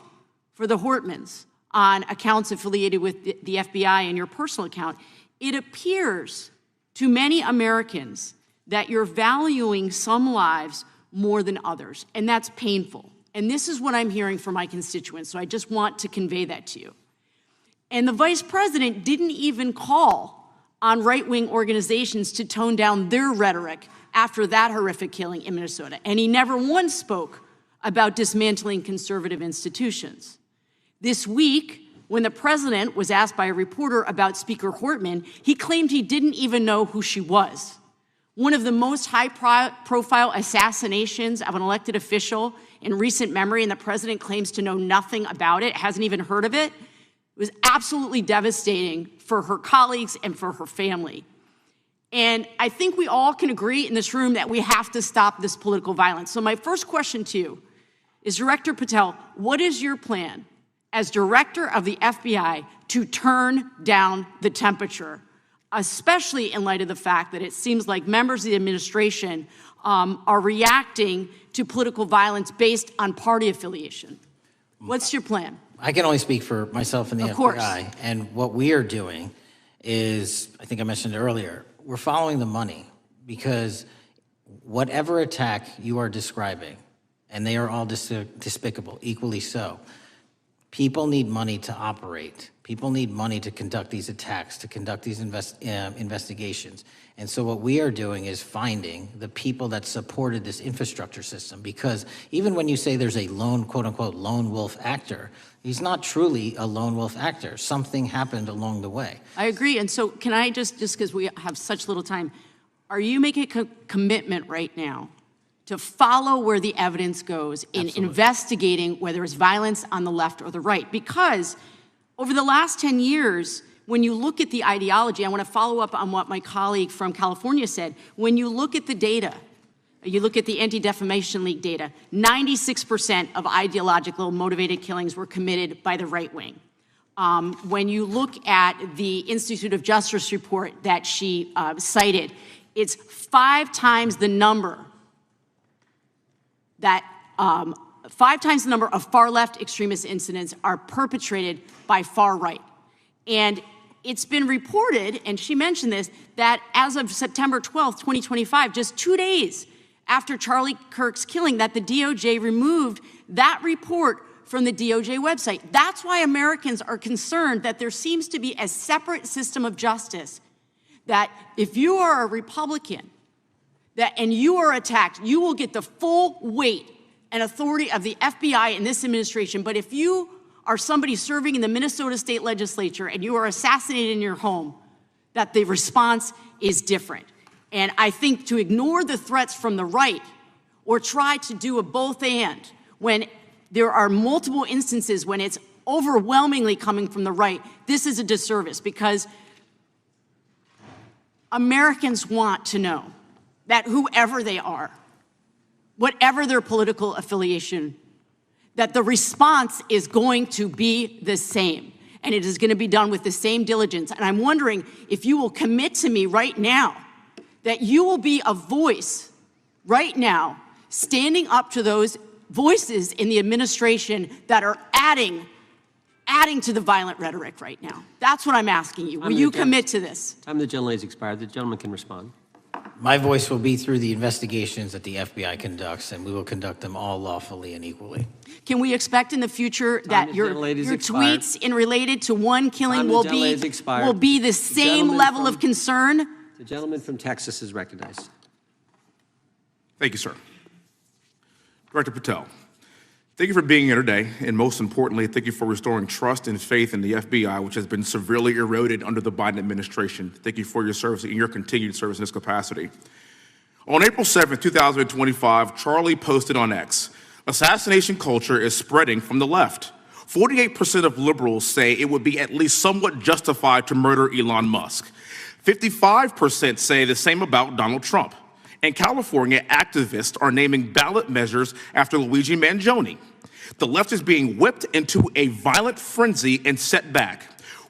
for the Hortmans on accounts affiliated with the FBI and your personal account, it appears to many Americans that you're valuing some lives more than others, and that's painful. And this is what I'm hearing from my constituents, so I just want to convey that to you. And the vice president didn't even call on right-wing organizations to tone down their rhetoric after that horrific killing in Minnesota, and he never once spoke about dismantling conservative institutions. This week, when the president was asked by a reporter about Speaker Hortman, he claimed he didn't even know who she was. One of the most high-profile assassinations of an elected official in recent memory, and the president claims to know nothing about it, hasn't even heard of it. It was absolutely devastating for her colleagues and for her family. And I think we all can agree in this room that we have to stop this political violence. So my first question to you is, Director Patel, what is your plan as director of the FBI to turn down the temperature, especially in light of the fact that it seems like members of the administration are reacting to political violence based on party affiliation? What's your plan? I can only speak for myself and the Of course. FBI. And what we are doing is, I think I mentioned it earlier, we're following the money, because whatever attack you are describing, and they are all despicable, equally so, people need money to operate. People need money to conduct these attacks, to conduct these investigations. And so what we are doing is finding the people that supported this infrastructure system, because even when you say there's a lone, quote unquote, lone wolf actor, he's not truly a lone wolf actor. Something happened along the way. I agree. And so can I just because we have such little time, are you making a commitment right now to follow where the evidence goes in investigating whether it's violence on the left or the right? Because over the last 10 years, when you look at the ideology, I want to follow up on what my colleague from California said. When you look at the data, you look at the Anti-Defamation League data, 96% of ideological motivated killings were committed by the right wing. When you look at the Institute of Justice report that she cited, it's 5 times the number that 5 times the number of far-left extremist incidents are perpetrated by far right. And it's been reported, and she mentioned this, that as of September 12th, 2025, just 2 days after Charlie Kirk's killing, that the DOJ removed that report from the DOJ website. That's why Americans are concerned that there seems to be a separate system of justice, that if you are a Republican and you are attacked, you will get the full weight and authority of the FBI in this administration. But if you are somebody serving in the Minnesota State Legislature and you are assassinated in your home, that the response is different. And I think to ignore the threats from the right or try to do a both and when there are multiple instances when it's overwhelmingly coming from the right, this is a disservice, because Americans want to know that whoever they are, whatever their political affiliation, that the response is going to be the same, and it is going to be done with the same diligence. And I'm wondering if you will commit to me right now that you will be a voice right now standing up to those voices in the administration that are adding to the violent rhetoric right now. That's what I'm asking you. Will you commit to this? Time of the gentlelady's expired. The gentleman can respond. My voice will be through the investigations that the FBI conducts, and we will conduct them all lawfully and equally. Can we expect in the future that your expired. tweets in related to one killing Time, will the be gentlelady's expired. will be the same gentleman level from- of concern? The gentleman from Texas is recognized. Thank you, sir. Director Patel, thank you for being here today, and most importantly, thank you for restoring trust and faith in the FBI, which has been severely eroded under the Biden administration. Thank you for your service and your continued service in this capacity. On April 7th, 2025, Charlie posted on X, "Assassination culture is spreading from the left. 48% of liberals say it would be at least somewhat justified to murder Elon Musk. 55% say the same about Donald Trump. In California, activists are naming ballot measures after Luigi Mangione. The left is being whipped into a violent frenzy and set back.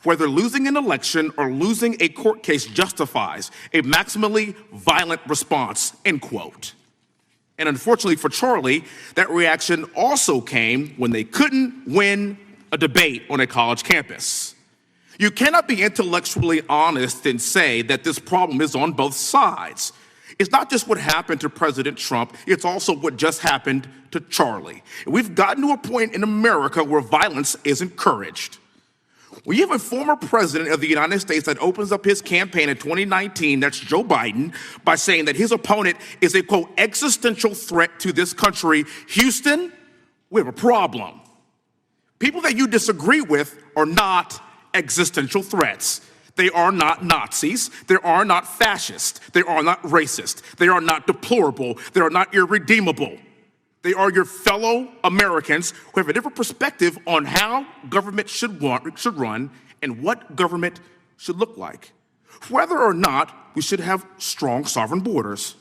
Whether losing an election or losing a court case justifies a maximally violent response, end quote. And unfortunately for Charlie, that reaction also came when they couldn't win a debate on a college campus. You cannot be intellectually honest and say that this problem is on both sides. It's not just what happened to President Trump, it's also what just happened to Charlie. And we've gotten to a point in America where violence is encouraged. When you have a former president of the United States that opens up his campaign in 2019, that's Joe Biden, by saying that his opponent is a, quote, existential threat to this country, Houston, we have a problem. People that you disagree with are not existential threats. They are not Nazis. They are not fascist. They are not racist. They are not deplorable. They are not irredeemable. They are your fellow Americans who have a different perspective on how government should run and what government should look like. Whether or not we should have strong sovereign borders,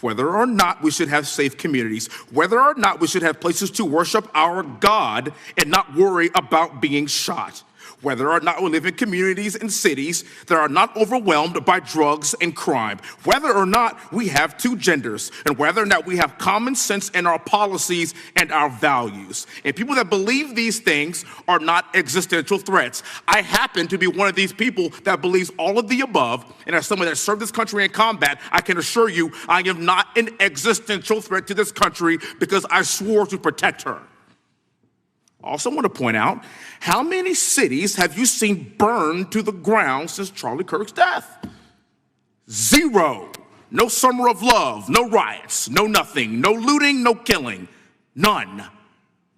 whether or not we should have safe communities, whether or not we should have places to worship our God and not worry about being shot, whether or not we live in communities and cities that are not overwhelmed by drugs and crime, whether or not we have two genders, and whether or not we have common sense in our policies and our values. And people that believe these things are not existential threats. I happen to be one of these people that believes all of the above, and as someone that served this country in combat, I can assure you I am not an existential threat to this country because I swore to protect her. I also want to point out, how many cities have you seen burned to the ground since Charlie Kirk's death? 0. No summer of love, no riots, no nothing, no looting, no killing, none.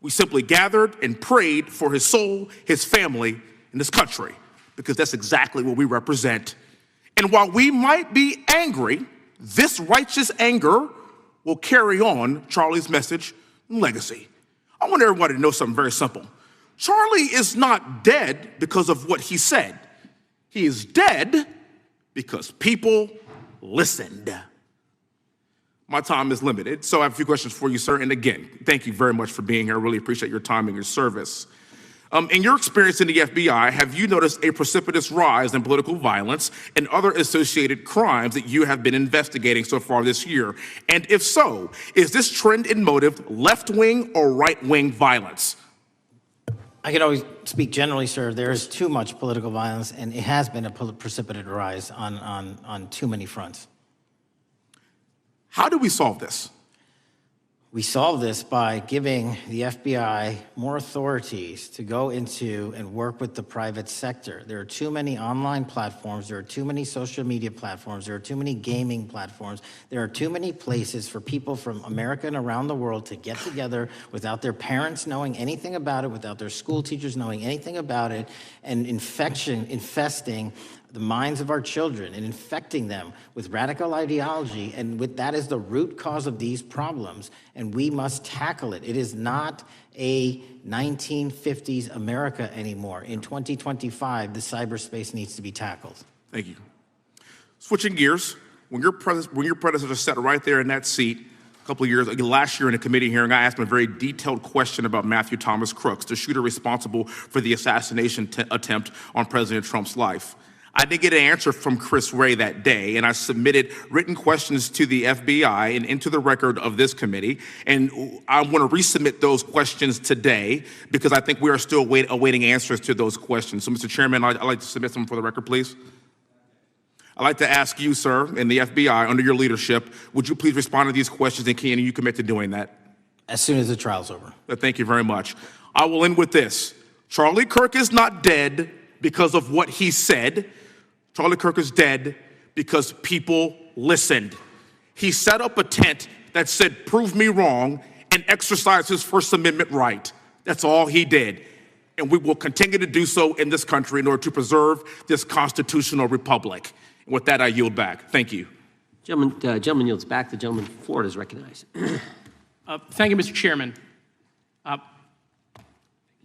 We simply gathered and prayed for his soul, his family, and this country, because that's exactly what we represent. And while we might be angry, this righteous anger will carry on Charlie's message and legacy. I want everybody to know something very simple. Charlie is not dead because of what he said. He is dead because people listened. My time is limited, so I have a few questions for you, sir. And again, thank you very much for being here. I really appreciate your time and your service. In your experience in the FBI, have you noticed a precipitous rise in political violence and other associated crimes that you have been investigating so far this year? And if so, is this trend in motive left-wing or right-wing violence? I can always speak generally, sir. There is too much political violence, and it has been a precipitous rise on too many fronts. How do we solve this? We solve this by giving the FBI more authorities to go into and work with the private sector. There are too many online platforms. There are too many social media platforms. There are too many gaming platforms. There are too many places for people from America and around the world to get together without their parents knowing anything about it, without their school teachers knowing anything about it, and infesting the minds of our children and infecting them with radical ideology, and that is the root cause of these problems, and we must tackle it. It is not a 1950s America anymore. In 2025, the cyberspace needs to be tackled. Thank you. Switching gears, when your predecessor sat right there in that seat a couple of years, last year in a committee hearing, I asked him a very detailed question about Matthew Thomas Crooks, the shooter responsible for the assassination attempt on President Trump's life. I did get an answer from Chris Wray that day, and I submitted written questions to the FBI and into the record of this committee, and I want to resubmit those questions today because I think we are still awaiting answers to those questions. So, Mr. Chairman, I'd like to submit them for the record, please. I'd like to ask you, sir, and the FBI, under your leadership, would you please respond to these questions, and can you commit to doing that? As soon as the trial's over. Thank you very much. I will end with this. Charlie Kirk is not dead because of what he said. Charlie Kirk is dead because people listened. He set up a tent that said, "Prove me wrong," and exercised his First Amendment right. That's all he did. And we will continue to do so in this country in order to preserve this constitutional republic. And with that, I yield back. Thank you. Gentleman yields back. The gentleman from Florida is recognized. Thank you, Mr. Chairman.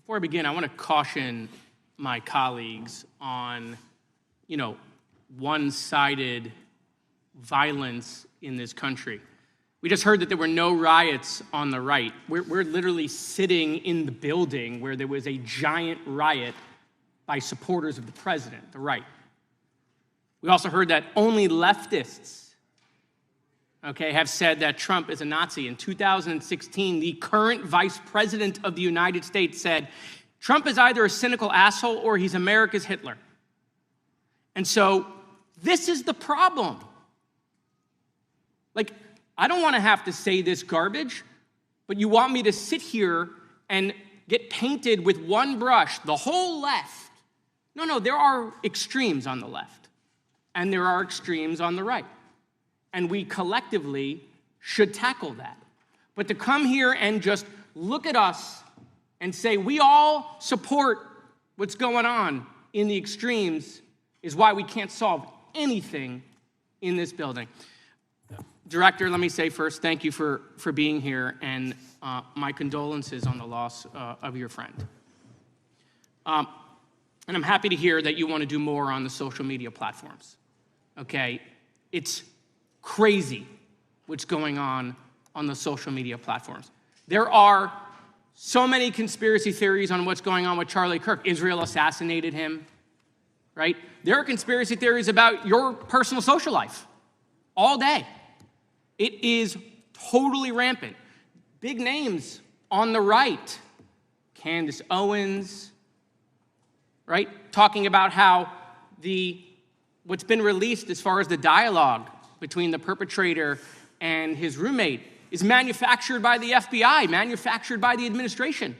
Before I begin, I want to caution my colleagues on, one-sided violence in this country. We just heard that there were no riots on the right. We're literally sitting in the building where there was a giant riot by supporters of the president, the right. We also heard that only leftists, have said that Trump is a Nazi. In 2016, the current vice president of the United States said, Trump is either a cynical asshole or he's America's Hitler. And so this is the problem. I don't want to have to say this garbage, but you want me to sit here and get painted with one brush, the whole left. No, there are extremes on the left, and there are extremes on the right. And we collectively should tackle that. But to come here and just look at us and say we all support what's going on in the extremes is why we can't solve anything in this building. Director, let me say first, thank you for being here, and my condolences on the loss of your friend. And I'm happy to hear that you want to do more on the social media platforms. It's crazy what's going on the social media platforms. There are so many conspiracy theories on what's going on with Charlie Kirk. Israel assassinated him, right? There are conspiracy theories about your personal social life all day. It is totally rampant. Big names on the right, Candace Owens, right? Talking about how what's been released as far as the dialogue between the perpetrator and his roommate is manufactured by the FBI, manufactured by the administration.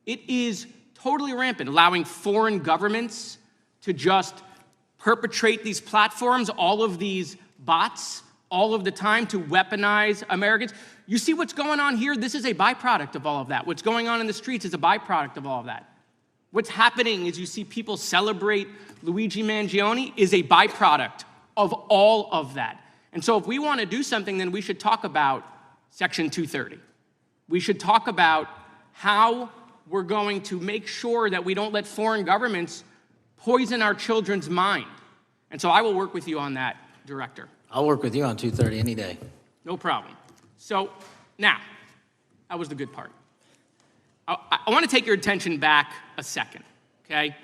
It is totally rampant, allowing foreign governments to just perpetrate these platforms, all of these bots, all of the time to weaponize Americans. You see what's going on here? This is a byproduct of all of that. What's going on in the streets is a byproduct of all of that. What's happening is you see people celebrate Luigi Mangione is a byproduct of all of that. And so if we want to do something, then we should talk about Section 230. We should talk about how we're going to make sure that we don't let foreign governments poison our children's mind. And so I will work with you on that, Director. I'll work with you on 230 any day. No problem. So now, that was the good part. I want to take your attention back a second, okay?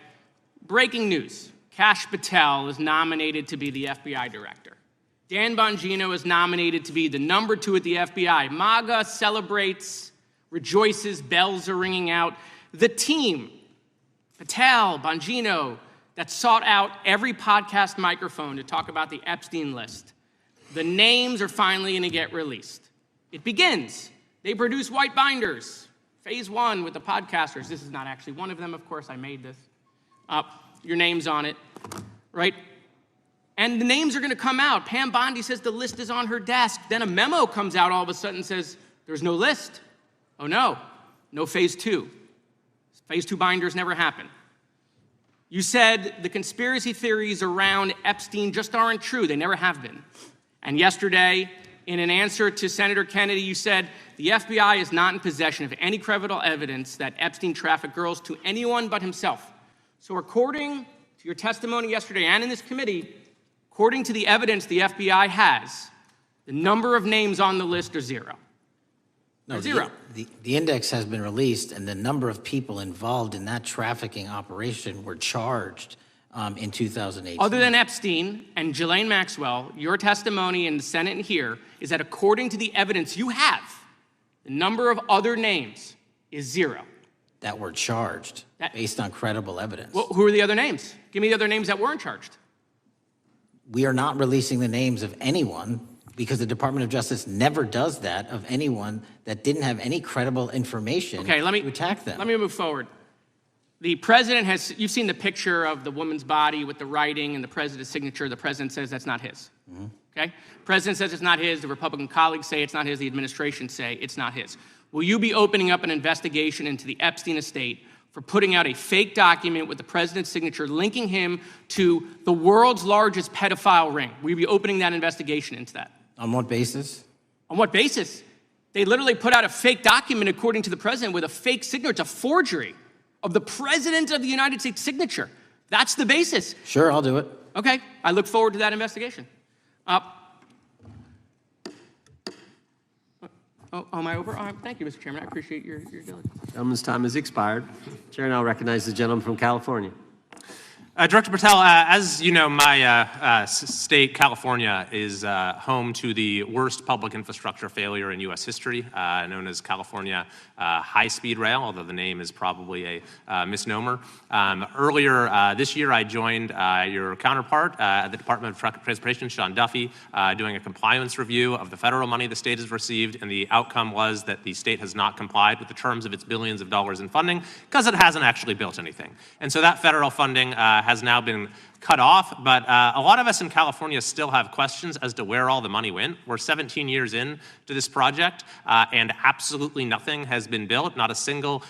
Breaking news. Kash Patel is nominated to be the FBI director. Dan Bongino is nominated to be the number 2 at the FBI. MAGA celebrates, rejoices, bells are ringing out. The team, Patel, Bongino, that sought out every podcast microphone to talk about the Epstein list. The names are finally going to get released. It begins. They produce white binders. Phase 1 with the podcasters. This is not actually one of them, of course. I made this. Your name's on it, right? And the names are going to come out. Pam Bondi says the list is on her desk. Then a memo comes out all of a sudden and says, there's no list. Oh, no phase 2. Phase 2 binders never happen. You said the conspiracy theories around Epstein just aren't true. They never have been. And yesterday, in an answer to Senator Kennedy, you said the FBI is not in possession of any credible evidence that Epstein trafficked girls to anyone but himself. So according to your testimony yesterday and in this committee, according to the evidence the FBI has, the number of names on the list are 0. No, zero. The index has been released, and the number of people involved in that trafficking operation were charged in 2018. Other than Epstein and Ghislaine Maxwell, your testimony in the Senate and here is that according to the evidence you have, the number of other names is 0. That were charged based on credible evidence. Well, who are the other names? Give me the other names that weren't charged. We are not releasing the names of anyone because the Department of Justice never does that of anyone that didn't have any credible information to attack them. Let me move forward. The president has, you've seen the picture of the woman's body with the writing and the president's signature. The president says that's not his, okay? President says it's not his. The Republican colleagues say it's not his. The administration say it's not his. Will you be opening up an investigation into the Epstein estate for putting out a fake document with the president's signature linking him to the world's largest pedophile ring? Will you be opening that investigation into that? On what basis? On what basis? They literally put out a fake document according to the president with a fake signature. It's a forgery. of the President of the United States signature. That's the basis. Sure, I'll do it. Okay, I look forward to that investigation. Am I over? Thank you, Mr. Chairman. I appreciate your diligence. Gentleman's time has expired. Chair now recognizes the gentleman from California. Director Patel, as you know, my state, California, is home to the worst public infrastructure failure in U.S. history, known as California High-Speed Rail, although the name is probably a misnomer. Earlier this year, I joined your counterpart at the Department of Transportation, Sean Duffy, doing a compliance review of the federal money the state has received, and the outcome was that the state has not complied with the terms of its billions of dollars in funding because it hasn't actually built anything. And so that federal funding has now been cut off, but a lot of us in California still have questions as to where all the money went. We're 17 years in to this project, and absolutely nothing has been built. Not a single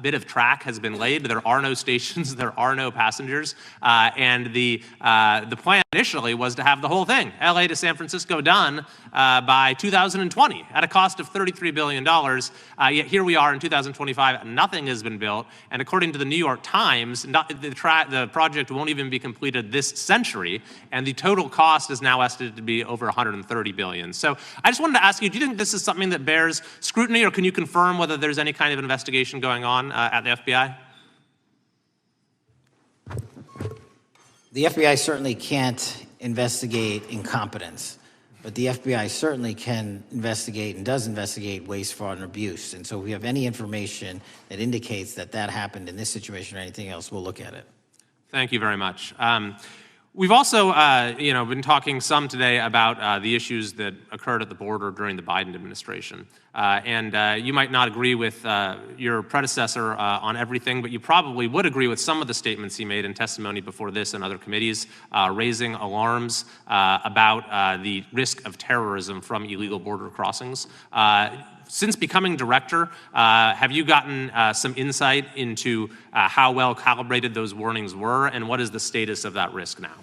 bit of track has been laid. There are no stations. There are no passengers. And the plan initially was to have the whole thing, LA to San Francisco, done by 2020 at a cost of $33 billion. Yet here we are in 2025, nothing has been built. And according to the New York Times, the project won't even be completed this century, and the total cost is now estimated to be over $130 billion. So I just wanted to ask you, do you think this is something that bears scrutiny, or can you confirm whether there's any kind of investigation going on at the FBI? The FBI certainly can't investigate incompetence, but the FBI certainly can investigate and does investigate waste, fraud, and abuse. And so if we have any information that indicates that that happened in this situation or anything else, we'll look at it. Thank you very much. We've also, been talking some today about the issues that occurred at the border during the Biden administration. And you might not agree with your predecessor on everything, but you probably would agree with some of the statements he made in testimony before this and other committees, raising alarms about the risk of terrorism from illegal border crossings. Since becoming director, have you gotten some insight into how well calibrated those warnings were, and what is the status of that risk now?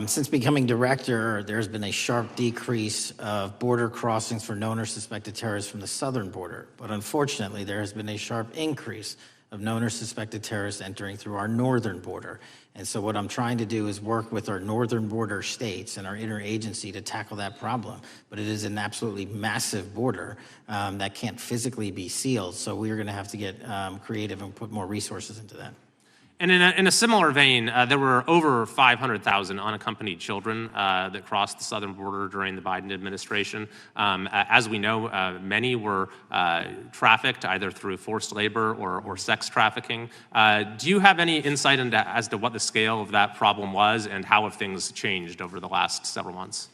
Since becoming director, there's been a sharp decrease of border crossings for known or suspected terrorists from the southern border. But unfortunately, there has been a sharp increase of known or suspected terrorists entering through our northern border. And so what I'm trying to do is work with our northern border states and our interagency to tackle that problem. But it is an absolutely massive border that can't physically be sealed. So we're going to have to get creative and put more resources into that. And in a similar vein, there were over 500,000 unaccompanied children that crossed the southern border during the Biden administration. As we know, many were trafficked either through forced labor or sex trafficking. Do you have any insight as to what the scale of that problem was and how have things changed over the last several months?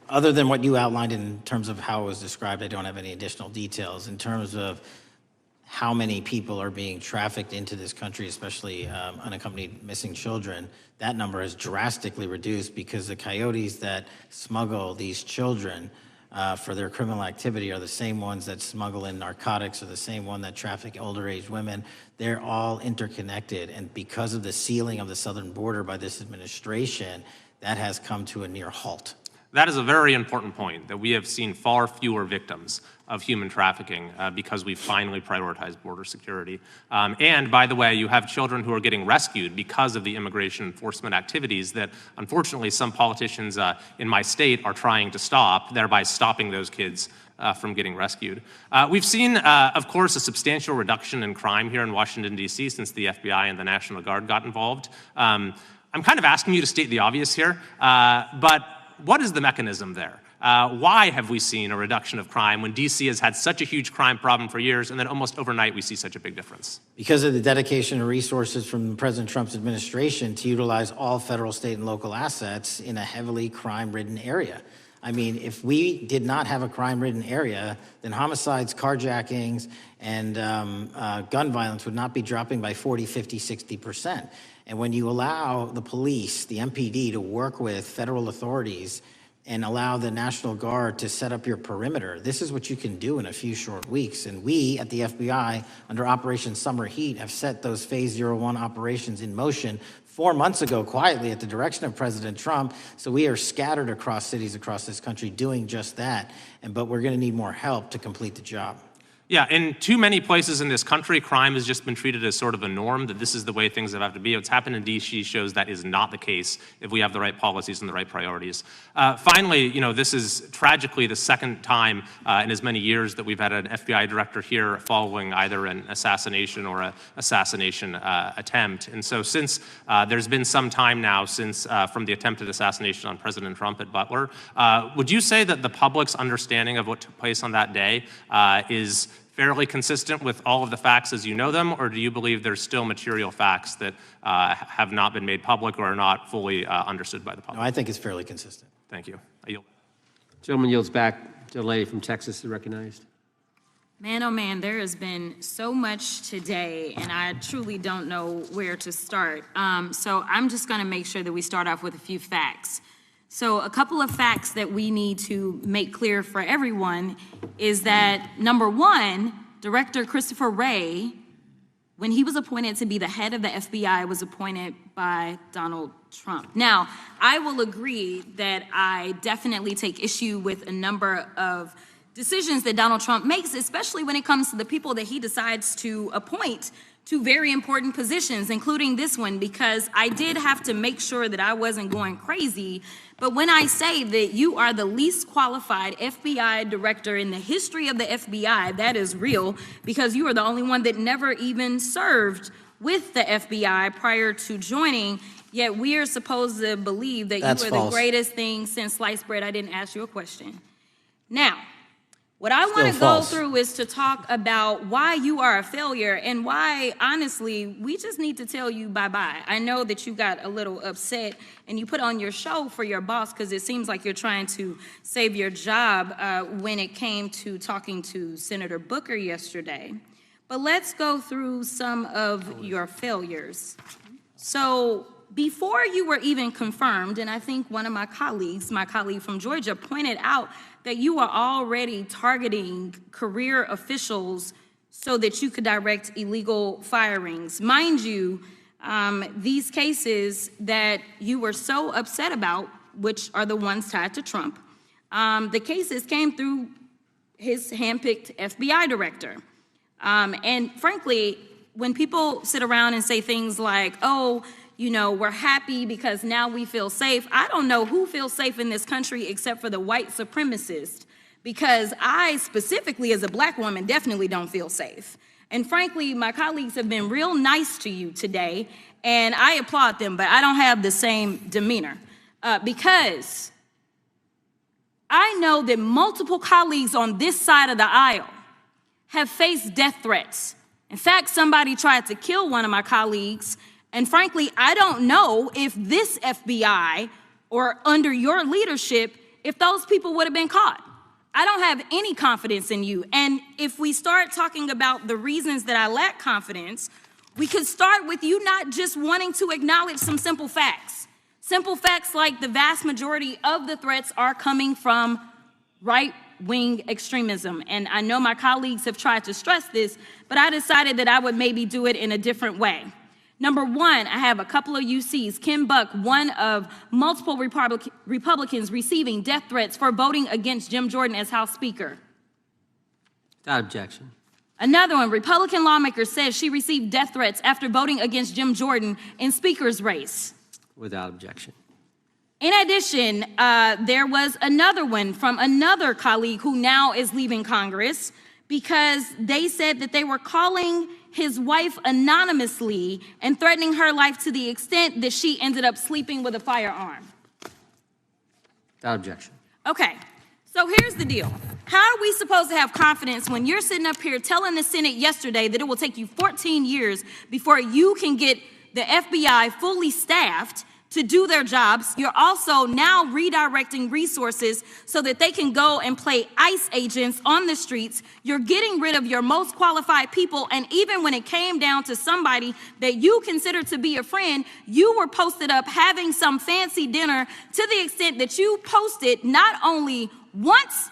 Other than what you outlined in terms of how it was described, I don't have any additional details. In terms of how many people are being trafficked into this country, especially unaccompanied missing children, that number has drastically reduced because the coyotes that smuggle these children for their criminal activity are the same ones that smuggle in narcotics, or the same one that traffic older age women. They're all interconnected, and because of the sealing of the southern border by this administration, that has come to a near halt. That is a very important point, that we have seen far fewer victims of human trafficking because we've finally prioritized border security. And by the way, you have children who are getting rescued because of the immigration enforcement activities that unfortunately some politicians in my state are trying to stop, thereby stopping those kids from getting rescued. We've seen, of course, a substantial reduction in crime here in Washington, D.C. since the FBI and the National Guard got involved. I'm kind of asking you to state the obvious here, but what is the mechanism there? Why have we seen a reduction of crime when D.C. has had such a huge crime problem for years, and then almost overnight we see such a big difference? Because of the dedication and resources from President Trump's administration to utilize all federal, state, and local assets in a heavily crime-ridden area. I mean, if we did not have a crime-ridden area, then homicides, carjackings, and gun violence would not be dropping by 40, 50, 60%. And when you allow the police, the MPD, to work with federal authorities and allow the National Guard to set up your perimeter, this is what you can do in a few short weeks. And we at the FBI, under Operation Summer Heat, have set those Phase 01 operations in motion 4 months ago, quietly at the direction of President Trump. So we are scattered across cities across this country doing just that. But we're going to need more help to complete the job. Yeah, in too many places in this country, crime has just been treated as sort of a norm, that this is the way things have to be. What's happened in D.C. shows that is not the case if we have the right policies and the right priorities. Finally, this is tragically the second time in as many years that we've had an FBI director here following either an assassination or an assassination attempt. And so since there's been some time now since from the attempted assassination on President Trump at Butler, would you say that the public's understanding of what took place on that day is fairly consistent with all of the facts as you know them, or do you believe there's still material facts that have not been made public or are not fully understood by the public? No, I think it's fairly consistent. Thank you. I yield. Gentleman yields back. The lady from Texas is recognized. Man, oh man, there has been so much today, and I truly don't know where to start. So I'm just going to make sure that we start off with a few facts. So a couple of facts that we need to make clear for everyone is that, number one, Director Christopher Wray, when he was appointed to be the head of the FBI, was appointed by Donald Trump. Now, I will agree that I definitely take issue with a number of decisions that Donald Trump makes, especially when it comes to the people that he decides to appoint to very important positions, including this one, because I did have to make sure that I wasn't going crazy. But when I say that you are the least qualified FBI director in the history of the FBI, that is real, because you are the only one that never even served with the FBI prior to joining, yet we are supposed to believe that That's you are false. the greatest thing since sliced bread. I didn't ask you a question. Now, what I want to go false. through is to talk about why you are a failure and why, honestly, we just need to tell you bye-bye. I know that you got a little upset and you put on your show for your boss because it seems like you're trying to save your job when it came to talking to Senator Booker yesterday. But let's go through some of your failures. So before you were even confirmed, and I think one of my colleague from Georgia, pointed out that you are already targeting career officials so that you could direct illegal firings. Mind you, these cases that you were so upset about, which are the ones tied to Trump, the cases came through his handpicked FBI director. And frankly, when people sit around and say things like, oh, we're happy because now we feel safe. I don't know who feels safe in this country except for the white supremacists, because I specifically as a black woman definitely don't feel safe. And frankly, my colleagues have been real nice to you today, and I applaud them, but I don't have the same demeanor because I know that multiple colleagues on this side of the aisle have faced death threats. In fact, somebody tried to kill one of my colleagues. And frankly, I don't know if this FBI or under your leadership, if those people would have been caught. I don't have any confidence in you. And if we start talking about the reasons that I lack confidence, we could start with you not just wanting to acknowledge some simple facts. Simple facts like the vast majority of the threats are coming from right-wing extremism. And I know my colleagues have tried to stress this, but I decided that I would maybe do it in a different way. Number one, I have a couple of UCs. Kim Buck, one of multiple Republicans receiving death threats for voting against Jim Jordan as House Speaker. Without objection. Another one, Republican lawmaker says she received death threats after voting against Jim Jordan in Speaker's race. Without objection. In addition, there was another one from another colleague who now is leaving Congress because they said that they were calling his wife anonymously and threatening her life to the extent that she ended up sleeping with a firearm. Without objection. Okay, so here's the deal. How are we supposed to have confidence when you're sitting up here telling the Senate yesterday that it will take you 14 years before you can get the FBI fully staffed to do their jobs? You're also now redirecting resources so that they can go and play ICE agents on the streets. You're getting rid of your most qualified people, and even when it came down to somebody that you consider to be a friend, you were posted up having some fancy dinner to the extent that you posted not only once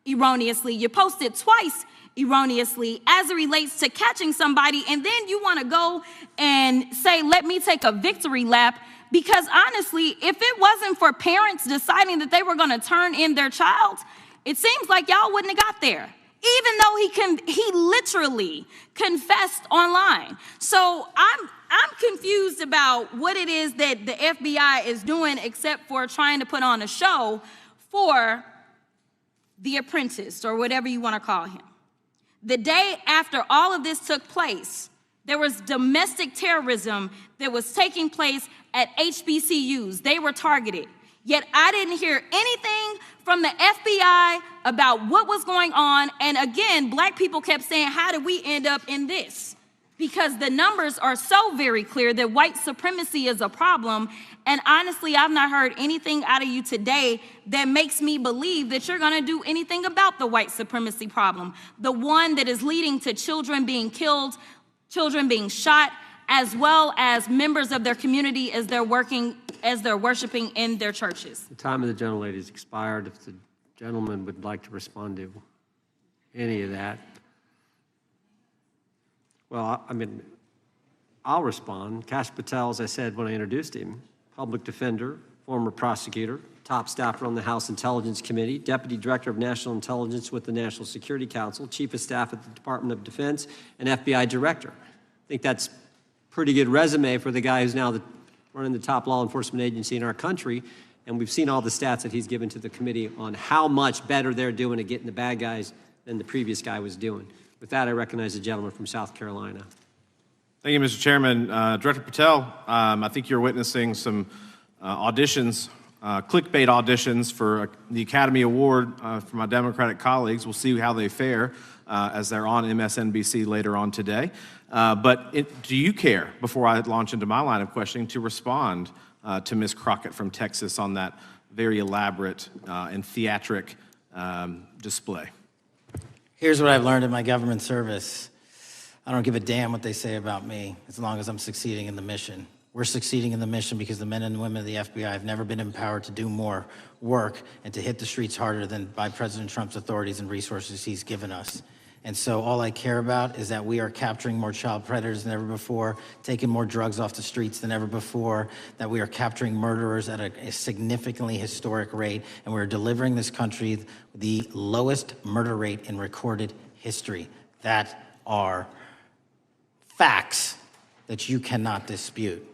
erroneously, you posted twice erroneously as it relates to catching somebody, and then you want to go and say, let me take a victory lap. Because honestly, if it wasn't for parents deciding that they were going to turn in their child, it seems like y'all wouldn't have got there. even though he literally confessed online. So I'm confused about what it is that the FBI is doing except for trying to put on a show for the apprentice or whatever you want to call him. The day after all of this took place, there was domestic terrorism that was taking place at HBCUs. They were targeted. Yet I didn't hear anything from the FBI about what was going on. And again, black people kept saying, how did we end up in this? Because the numbers are so very clear that white supremacy is a problem. And honestly, I've not heard anything out of you today that makes me believe that you're gonna do anything about the white supremacy problem. The one that is leading to children being killed, children being shot, as well as members of their community as they're worshiping in their churches. The time of the gentlelady has expired. If the gentleman would like to respond to any of that. Well, I mean, I'll respond. Kash Patel, as I said when I introduced him, public defender, former prosecutor, top staffer on the House Intelligence Committee, Deputy Director of National Intelligence with the National Security Council, Chief of Staff at the Department of Defense, and FBI Director. I think that's pretty good resume for the guy who's now running the top law enforcement agency in our country. And we've seen all the stats that he's given to the committee on how much better they're doing at getting the bad guys than the previous guy was doing. With that, I recognize the gentleman from South Carolina. Thank you, Mr. Chairman. Director Patel, I think you're witnessing some auditions, clickbait auditions for the Academy Award for my Democratic colleagues. We'll see how they fare as they're on MSNBC later on today. But do you care, before I launch into my line of questioning, to respond to Ms. Crockett from Texas on that very elaborate and theatric display? Here's what I've learned in my government service. I don't give a damn what they say about me as long as I'm succeeding in the mission. We're succeeding in the mission because the men and women of the FBI have never been empowered to do more work and to hit the streets harder than by President Trump's authorities and resources he's given us. And so all I care about is that we are capturing more child predators than ever before, taking more drugs off the streets than ever before, that we are capturing murderers at a significantly historic rate, and we're delivering this country the lowest murder rate in recorded history. That are facts that you cannot dispute.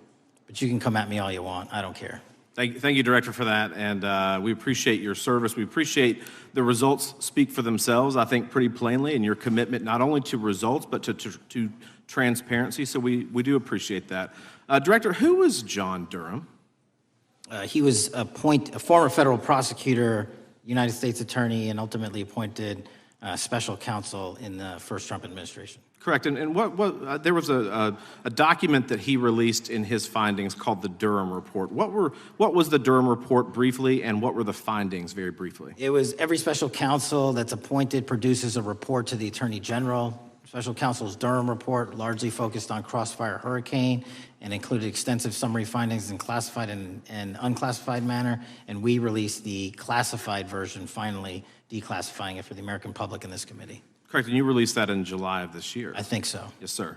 But you can come at me all you want. I don't care. Thank you, Director, for that, and we appreciate your service. We appreciate the results speak for themselves, I think, pretty plainly, and your commitment not only to results, but to transparency, so we do appreciate that. Director, who was John Durham? He was a former federal prosecutor, United States attorney, and ultimately appointed special counsel in the first Trump administration. Correct, and there was a document that he released in his findings called the Durham Report. What was the Durham Report briefly, and what were the findings very briefly? It was every special counsel that's appointed produces a report to the Attorney General. Special counsel's Durham Report largely focused on Crossfire Hurricane and included extensive summary findings in classified and unclassified manner, and we released the classified version, finally declassifying it for the American public in this committee. Correct, and you released that in July of this year. I think so. Yes, sir.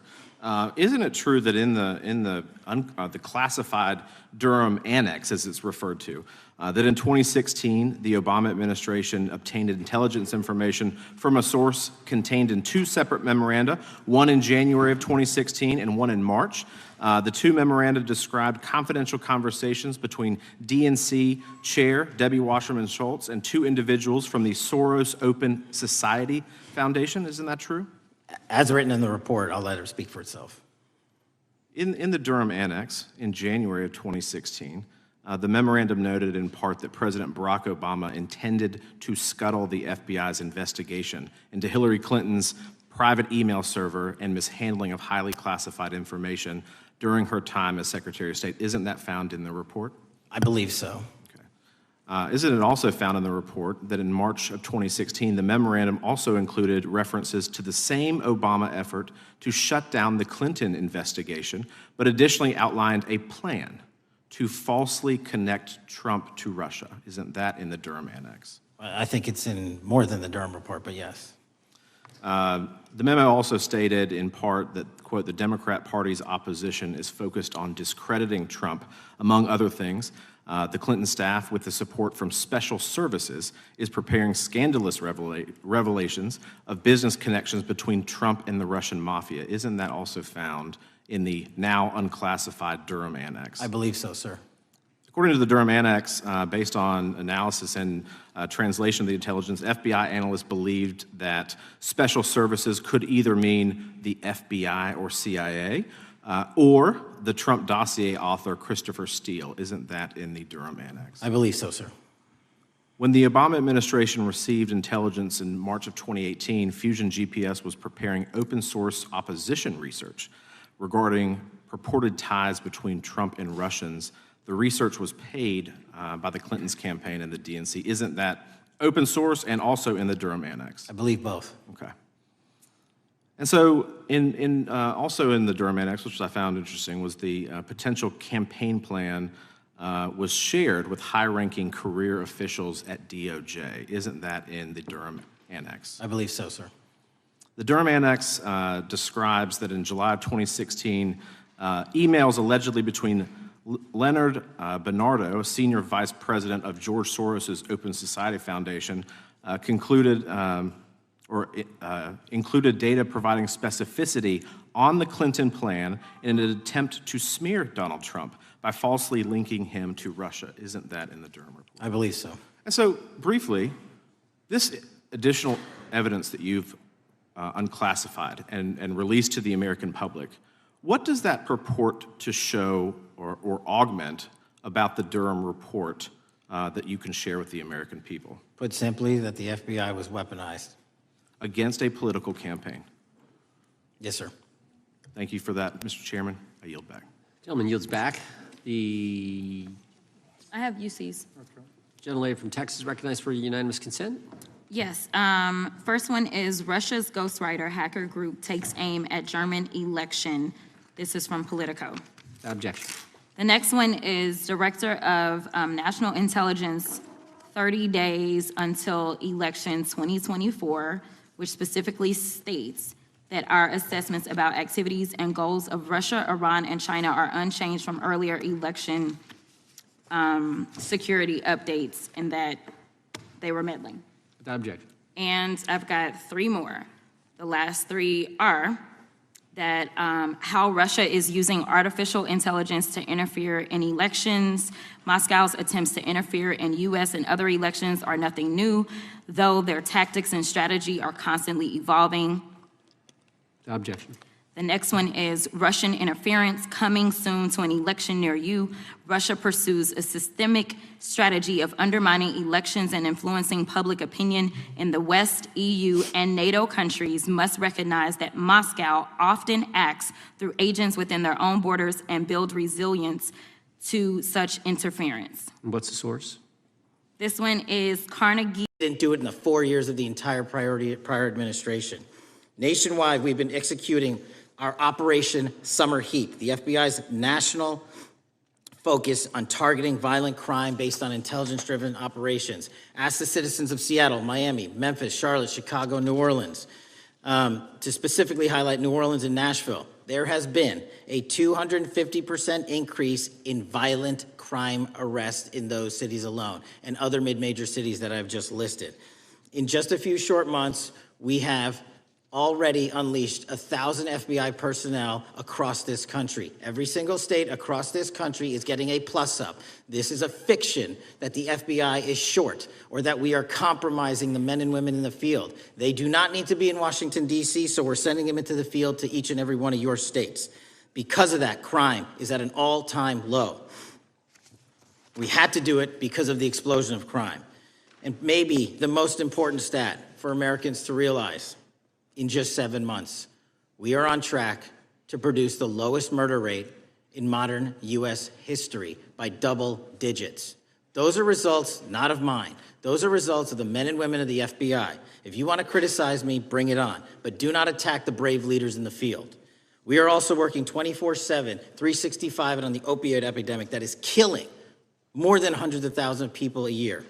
Isn't it true that in the classified Durham Annex, as it's referred to, that in 2016 the Obama administration obtained intelligence information from a source contained in two separate memoranda, one in January of 2016 and one in March? The two memoranda described confidential conversations between DNC Chair Debbie Wasserman Schultz and two individuals from the Soros Open Society Foundation. Isn't that true? As written in the report, I'll let it speak for itself. In the Durham Annex in January of 2016, the memorandum noted in part that President Barack Obama intended to scuttle the FBI's investigation into Hillary Clinton's private email server and mishandling of highly classified information during her time as Secretary of State. Isn't that found in the report? I believe so. Isn't it also found in the report that in March of 2016, the memorandum also included references to the same Obama effort to shut down the Clinton investigation, but additionally outlined a plan to falsely connect Trump to Russia? Isn't that in the Durham Annex? I think it's in more than the Durham Report, but yes. The memo also stated in part that, quote, the Democrat Party's opposition is focused on discrediting Trump, among other things. The Clinton staff, with the support from special services, is preparing scandalous revelations of business connections between Trump and the Russian mafia. Isn't that also found in the now unclassified Durham Annex? I believe so, sir. According to the Durham Annex, based on analysis and translation of the intelligence, FBI analysts believed that special services could either mean the FBI or CIA, or the Trump dossier author Christopher Steele. Isn't that in the Durham Annex? I believe so, sir. When the Obama administration received intelligence in March of 2018, Fusion GPS was preparing open source opposition research regarding purported ties between Trump and Russians. The research was paid by the Clintons campaign and the DNC. Isn't that open source and also in the Durham Annex? I believe both. Okay. And so also in the Durham Annex, which I found interesting, was the potential campaign plan was shared with high-ranking career officials at DOJ. Isn't that in the Durham Annex? I believe so, sir. The Durham Annex describes that in July of 2016, emails allegedly between Leonard Bernardo, a senior vice president of George Soros's Open Society Foundation, included data providing specificity on the Clinton plan in an attempt to smear Donald Trump by falsely linking him to Russia. Isn't that in the Durham report? I believe so. And so, briefly, this additional evidence that you've unclassified and released to the American public, what does that purport to show or augment about the Durham report that you can share with the American people? Put simply, that the FBI was weaponized. Against a political campaign. Yes, sir. Thank you for that, Mr. Chairman. I yield back. Gentleman yields back. The I have UCs. gentlelady from Texas recognized for unanimous consent. Yes. First one is Russia's ghostwriter hacker group takes aim at German election. This is from Politico. Objection. The next one is Director of National Intelligence, 30 days until election 2024, which specifically states that our assessments about activities and goals of Russia, Iran, and China are unchanged from earlier election security updates, and that they were meddling. Without objection. And I've got three more. The last three are that how Russia is using artificial intelligence to interfere in elections. Moscow's attempts to interfere in U.S. and other elections are nothing new, though their tactics and strategy are constantly evolving. Without objection. The next one is Russian interference coming soon to an election near you. Russia pursues a systemic strategy of undermining elections and influencing public opinion in the West. EU and NATO countries must recognize that Moscow often acts through agents within their own borders and build resilience to such interference. And what's the source? This one is Carnegie. Didn't do it in the 4 years of the entire prior administration. Nationwide, we've been executing our Operation Summer Heat, the FBI's national focus on targeting violent crime based on intelligence-driven operations. Ask the citizens of Seattle, Miami, Memphis, Charlotte, Chicago, New Orleans, to specifically highlight New Orleans and Nashville. There has been a 250% increase in violent crime arrests in those cities alone, and other mid-major cities that I've just listed. In just a few short months, we have already unleashed 1,000 FBI personnel across this country. Every single state across this country is getting a plus up. This is a fiction that the FBI is short or that we are compromising the men and women in the field. They do not need to be in Washington, D.C., so we're sending them into the field to each and every one of your states. Because of that, crime is at an all-time low. We had to do it because of the explosion of crime. And maybe the most important stat for Americans to realize: in just 7 months, we are on track to produce the lowest murder rate in modern U.S. history by double digits. Those are results not of mine. Those are results of the men and women of the FBI. If you want to criticize me, bring it on, but do not attack the brave leaders in the field. We are also working 24/7, 365 on the opioid epidemic that is killing more than hundreds of thousands of people a year.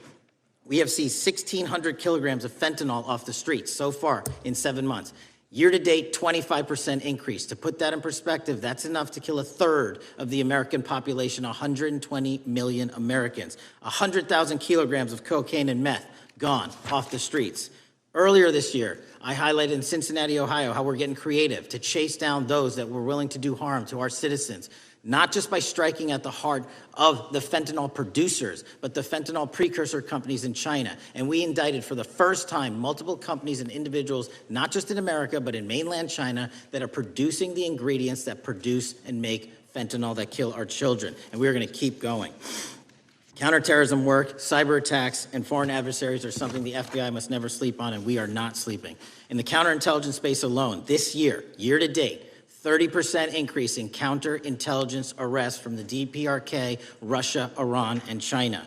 We have seized 1,600 kilograms of fentanyl off the streets so far in 7 months. Year-to-date, 25% increase. To put that in perspective, that's enough to kill a third of the American population, 120 million Americans. 100,000 kilograms of cocaine and meth gone off the streets. Earlier this year, I highlighted in Cincinnati, Ohio, how we're getting creative to chase down those that were willing to do harm to our citizens, not just by striking at the heart of the fentanyl producers, but the fentanyl precursor companies in China. And we indicted for the first time multiple companies and individuals, not just in America, but in mainland China, that are producing the ingredients that produce and make fentanyl that kill our children. And we're going to keep going. Counterterrorism work, cyber attacks, and foreign adversaries are something the FBI must never sleep on, and we are not sleeping. In the counterintelligence space alone, this year, year-to-date, 30% increase in counterintelligence arrests from the DPRK, Russia, Iran, and China.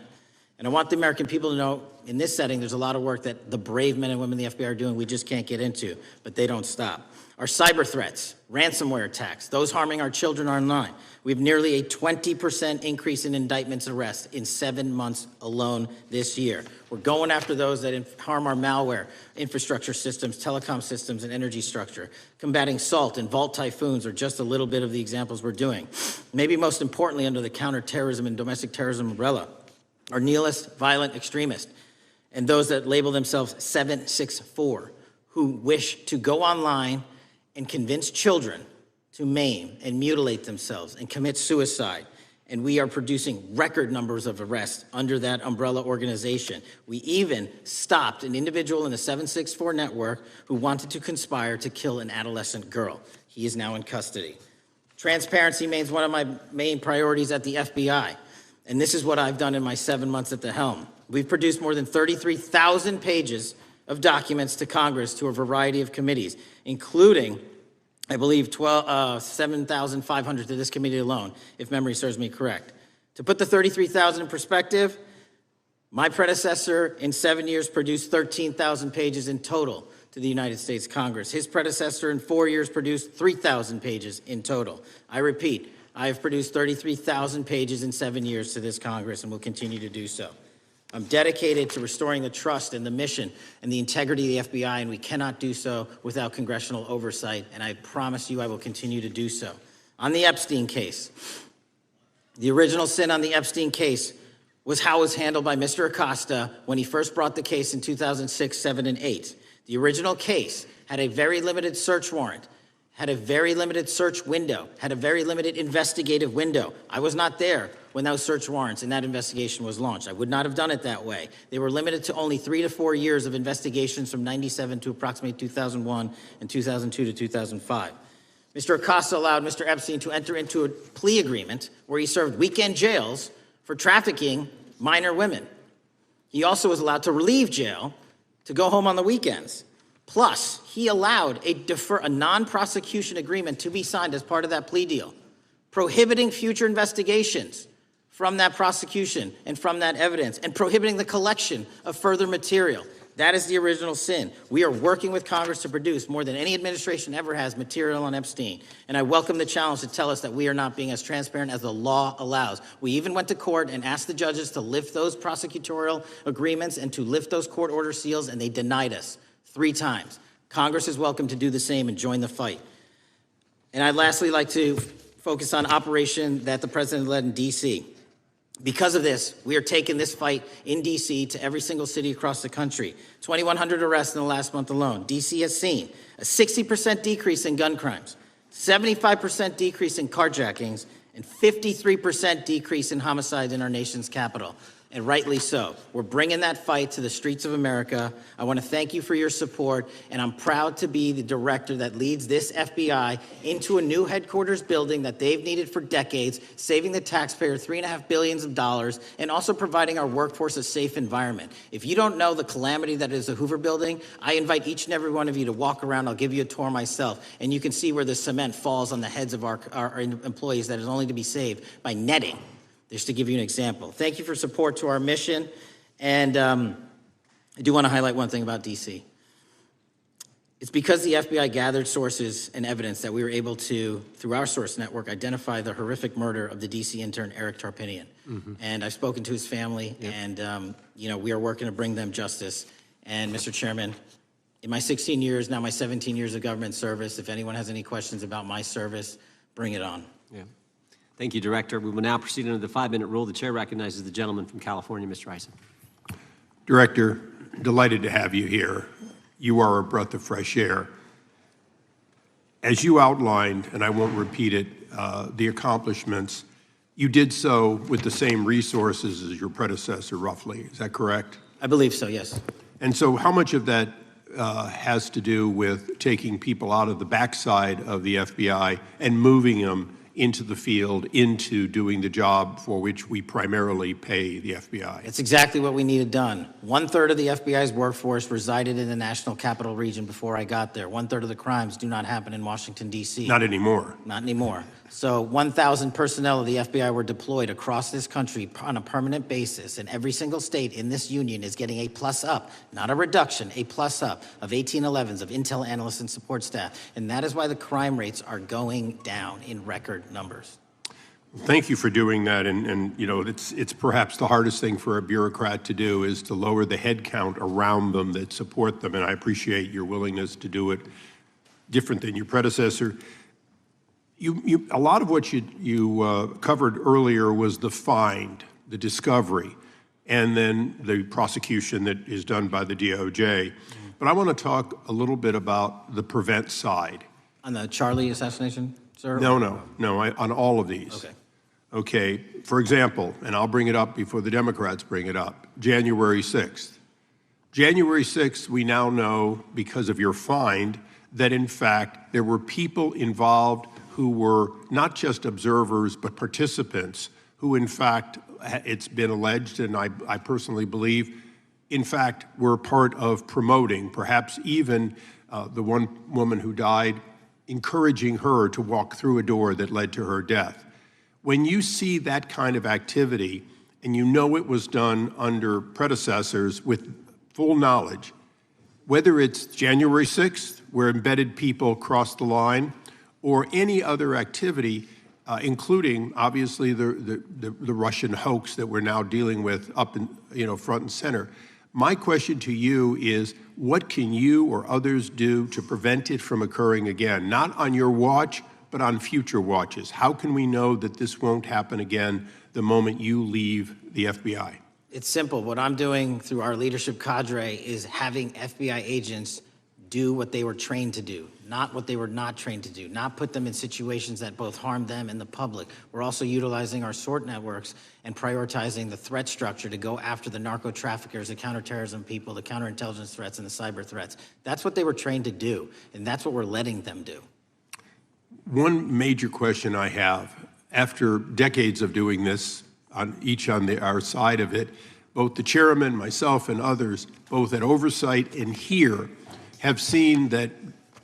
And I want the American people to know, in this setting, there's a lot of work that the brave men and women in the FBI are doing we just can't get into, but they don't stop. Our cyber threats, ransomware attacks, those harming our children online. We have nearly a 20% increase in indictments and arrests in 7 months alone this year. We're going after those that harm our malware, infrastructure systems, telecom systems, and energy structure. Combating SALT and Vault typhoons are just a little bit of the examples we're doing. Maybe most importantly, under the counterterrorism and domestic terrorism umbrella, are nihilist, violent extremists, and those that label themselves 764, who wish to go online and convince children to maim and mutilate themselves and commit suicide. And we are producing record numbers of arrests under that umbrella organization. We even stopped an individual in the 764 network who wanted to conspire to kill an adolescent girl. He is now in custody. Transparency remains one of my main priorities at the FBI. And this is what I've done in my 7 months at the helm. We've produced more than 33,000 pages of documents to Congress to a variety of committees, including, I believe, 7,500 to this committee alone, if memory serves me correct. To put the 33,000 in perspective, my predecessor in 7 years produced 13,000 pages in total to the United States Congress. His predecessor in 4 years produced 3,000 pages in total. I repeat, I have produced 33,000 pages in 7 years to this Congress and will continue to do so. I'm dedicated to restoring the trust and the mission and the integrity of the FBI, and we cannot do so without congressional oversight, and I promise you I will continue to do so. On the Epstein case, the original sin on the Epstein case was how it was handled by Mr. Acosta when he first brought the case in 2006, 7, and 8. The original case had a very limited search warrant, had a very limited search window, had a very limited investigative window. I was not there when those search warrants and that investigation was launched. I would not have done it that way. They were limited to only 3 to 4 years of investigations from 97 to approximately 2001 and 2002 to 2005. Mr. Acosta allowed Mr. Epstein to enter into a plea agreement where he served weekend jails for trafficking minor women. He also was allowed to leave jail to go home on the weekends. Plus, he allowed a non-prosecution agreement to be signed as part of that plea deal, prohibiting future investigations from that prosecution and from that evidence, and prohibiting the collection of further material. That is the original sin. We are working with Congress to produce more than any administration ever has material on Epstein. And I welcome the challenge to tell us that we are not being as transparent as the law allows. We even went to court and asked the judges to lift those prosecutorial agreements and to lift those court order seals, and they denied us 3 times. Congress is welcome to do the same and join the fight. And I'd lastly like to focus on operation that the president led in D.C. Because of this, we are taking this fight in D.C. to every single city across the country. 2,100 arrests in the last month alone. D.C. has seen a 60% decrease in gun crimes, 75% decrease in carjackings, and 53% decrease in homicides in our nation's capital. And rightly so. We're bringing that fight to the streets of America. I want to thank you for your support, and I'm proud to be the director that leads this FBI into a new headquarters building that they've needed for decades, saving the taxpayer $3.5 billion, and also providing our workforce a safe environment. If you don't know the calamity that is the Hoover Building, I invite each and every one of you to walk around. I'll give you a tour myself, and you can see where the cement falls on the heads of our employees that is only to be saved by netting. Just to give you an example. Thank you for support to our mission. And I do want to highlight one thing about D.C. It's because the FBI gathered sources and evidence that we were able to, through our source network, identify the horrific murder of the D.C. intern, Eric Tarpinian. Mm-hmm. And I've spoken to his family, and we are working to bring them justice. And Mr. Chairman, In my 16 years, now my 17 years of government service, if anyone has any questions about my service, bring it on. Yeah. Thank you, Director. We will now proceed under the 5-minute rule. The chair recognizes the gentleman from California, Mr. Ison. Director, delighted to have you here. You are a breath of fresh air. As you outlined, and I won't repeat it, the accomplishments, you did so with the same resources as your predecessor, roughly. Is that correct? I believe so, yes. And so how much of that has to do with taking people out of the backside of the FBI and moving them into the field, into doing the job for which we primarily pay the FBI? It's exactly what we needed done. 1/3 of the FBI's workforce resided in the National Capital Region before I got there. 1/3 of the crimes do not happen in Washington, D.C. Not anymore. Not anymore. So 1,000 personnel of the FBI were deployed across this country on a permanent basis, and every single state in this union is getting a plus up, not a reduction, a plus up of 1811s of intel analysts and support staff. And that is why the crime rates are going down in record numbers. Thank you for doing that, and you know, it's perhaps the hardest thing for a bureaucrat to do is to lower the head count around them that support them, and I appreciate your willingness to do it different than your predecessor. A lot of what you covered earlier was the find, the discovery, and then the prosecution that is done by the DOJ. But I want to talk a little bit about the prevent side. On the Charlie assassination, sir? No, on all of these. Okay. Okay, for example, and I'll bring it up before the Democrats bring it up, January 6th. January 6th, we now know, because of your find, that in fact there were people involved who were not just observers but participants who in fact, it's been alleged, and I personally believe, in fact, were part of promoting, perhaps even the one woman who died, encouraging her to walk through a door that led to her death. When you see that kind of activity, and you know it was done under predecessors with full knowledge, whether it's January 6th, where embedded people crossed the line, or any other activity, including obviously the Russian hoax that we're now dealing with up in, front and center. My question to you is, what can you or others do to prevent it from occurring again? Not on your watch, but on future watches. How can we know that this won't happen again the moment you leave the FBI? It's simple. What I'm doing through our leadership cadre is having FBI agents do what they were trained to do, not what they were not trained to do, not put them in situations that both harm them and the public. We're also utilizing our SORT networks and prioritizing the threat structure to go after the narco traffickers, the counterterrorism people, the counterintelligence threats, and the cyber threats. That's what they were trained to do, and that's what we're letting them do. One major question I have, after decades of doing this, on our side of it, both the chairman, myself, and others, both at oversight and here, have seen that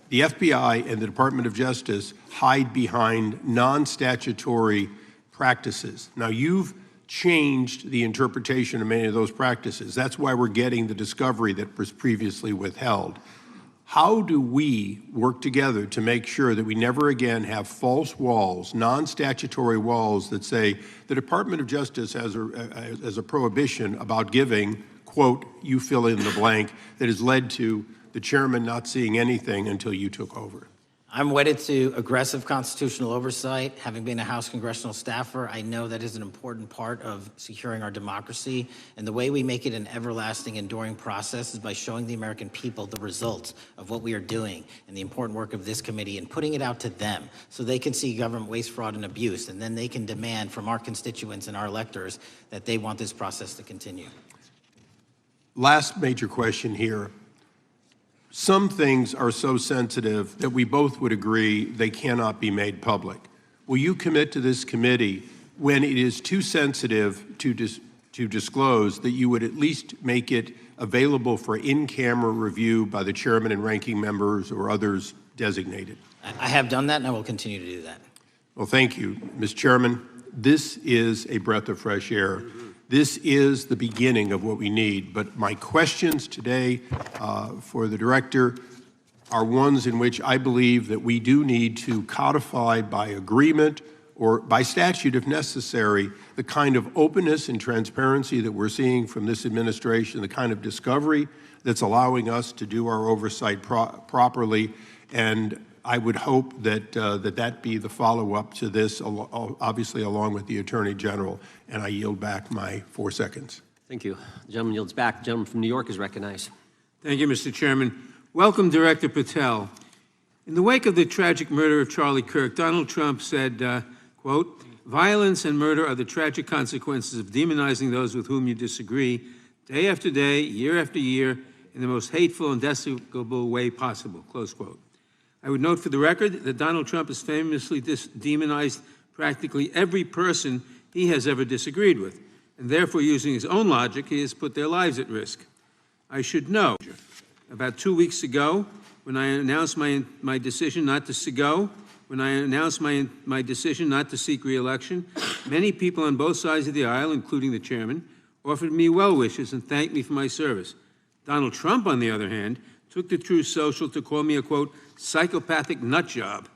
the FBI and the Department of Justice hide behind non-statutory practices. Now, you've changed the interpretation of many of those practices. That's why we're getting the discovery that was previously withheld. How do we work together to make sure that we never again have false walls, non-statutory walls that say the Department of Justice has a prohibition about giving, quote, you fill in the blank, that has led to the chairman not seeing anything until you took over? I'm wedded to aggressive constitutional oversight. Having been a House congressional staffer, I know that is an important part of securing our democracy. And the way we make it an everlasting, enduring process is by showing the American people the results of what we are doing and the important work of this committee and putting it out to them so they can see government waste, fraud, and abuse. And then they can demand from our constituents and our electors that they want this process to continue. Last major question here. Some things are so sensitive that we both would agree they cannot be made public. Will you commit to this committee, when it is too sensitive to disclose, that you would at least make it available for in-camera review by the chairman and ranking members or others designated? I have done that, and I will continue to do that. Well, thank you, Mr. Chairman. This is a breath of fresh air. This is the beginning of what we need. But my questions today for the director are ones in which I believe that we do need to codify by agreement or by statute if necessary, the kind of openness and transparency that we're seeing from this administration, the kind of discovery that's allowing us to do our oversight properly. And I would hope that that be the follow-up to this, obviously along with the Attorney General. And I yield back my 4 seconds. Thank you. The gentleman yields back. The gentleman from New York is recognized. Thank you, Mr. Chairman. Welcome, Director Patel. In the wake of the tragic murder of Charlie Kirk, Donald Trump said, quote, "Violence and murder are the tragic consequences of demonizing those with whom you disagree, day after day, year after year, in the most hateful and despicable way possible," close quote. I would note for the record that Donald Trump has famously demonized practically every person he has ever disagreed with, and therefore, using his own logic, he has put their lives at risk. I should know, about 2 weeks ago, when I announced my decision not to my decision not to seek re-election, many people on both sides of the aisle, including the chairman, offered me well wishes and thanked me for my service. Donald Trump, on the other hand, took to Truth Social to call me a, quote, "psychopathic nut job,"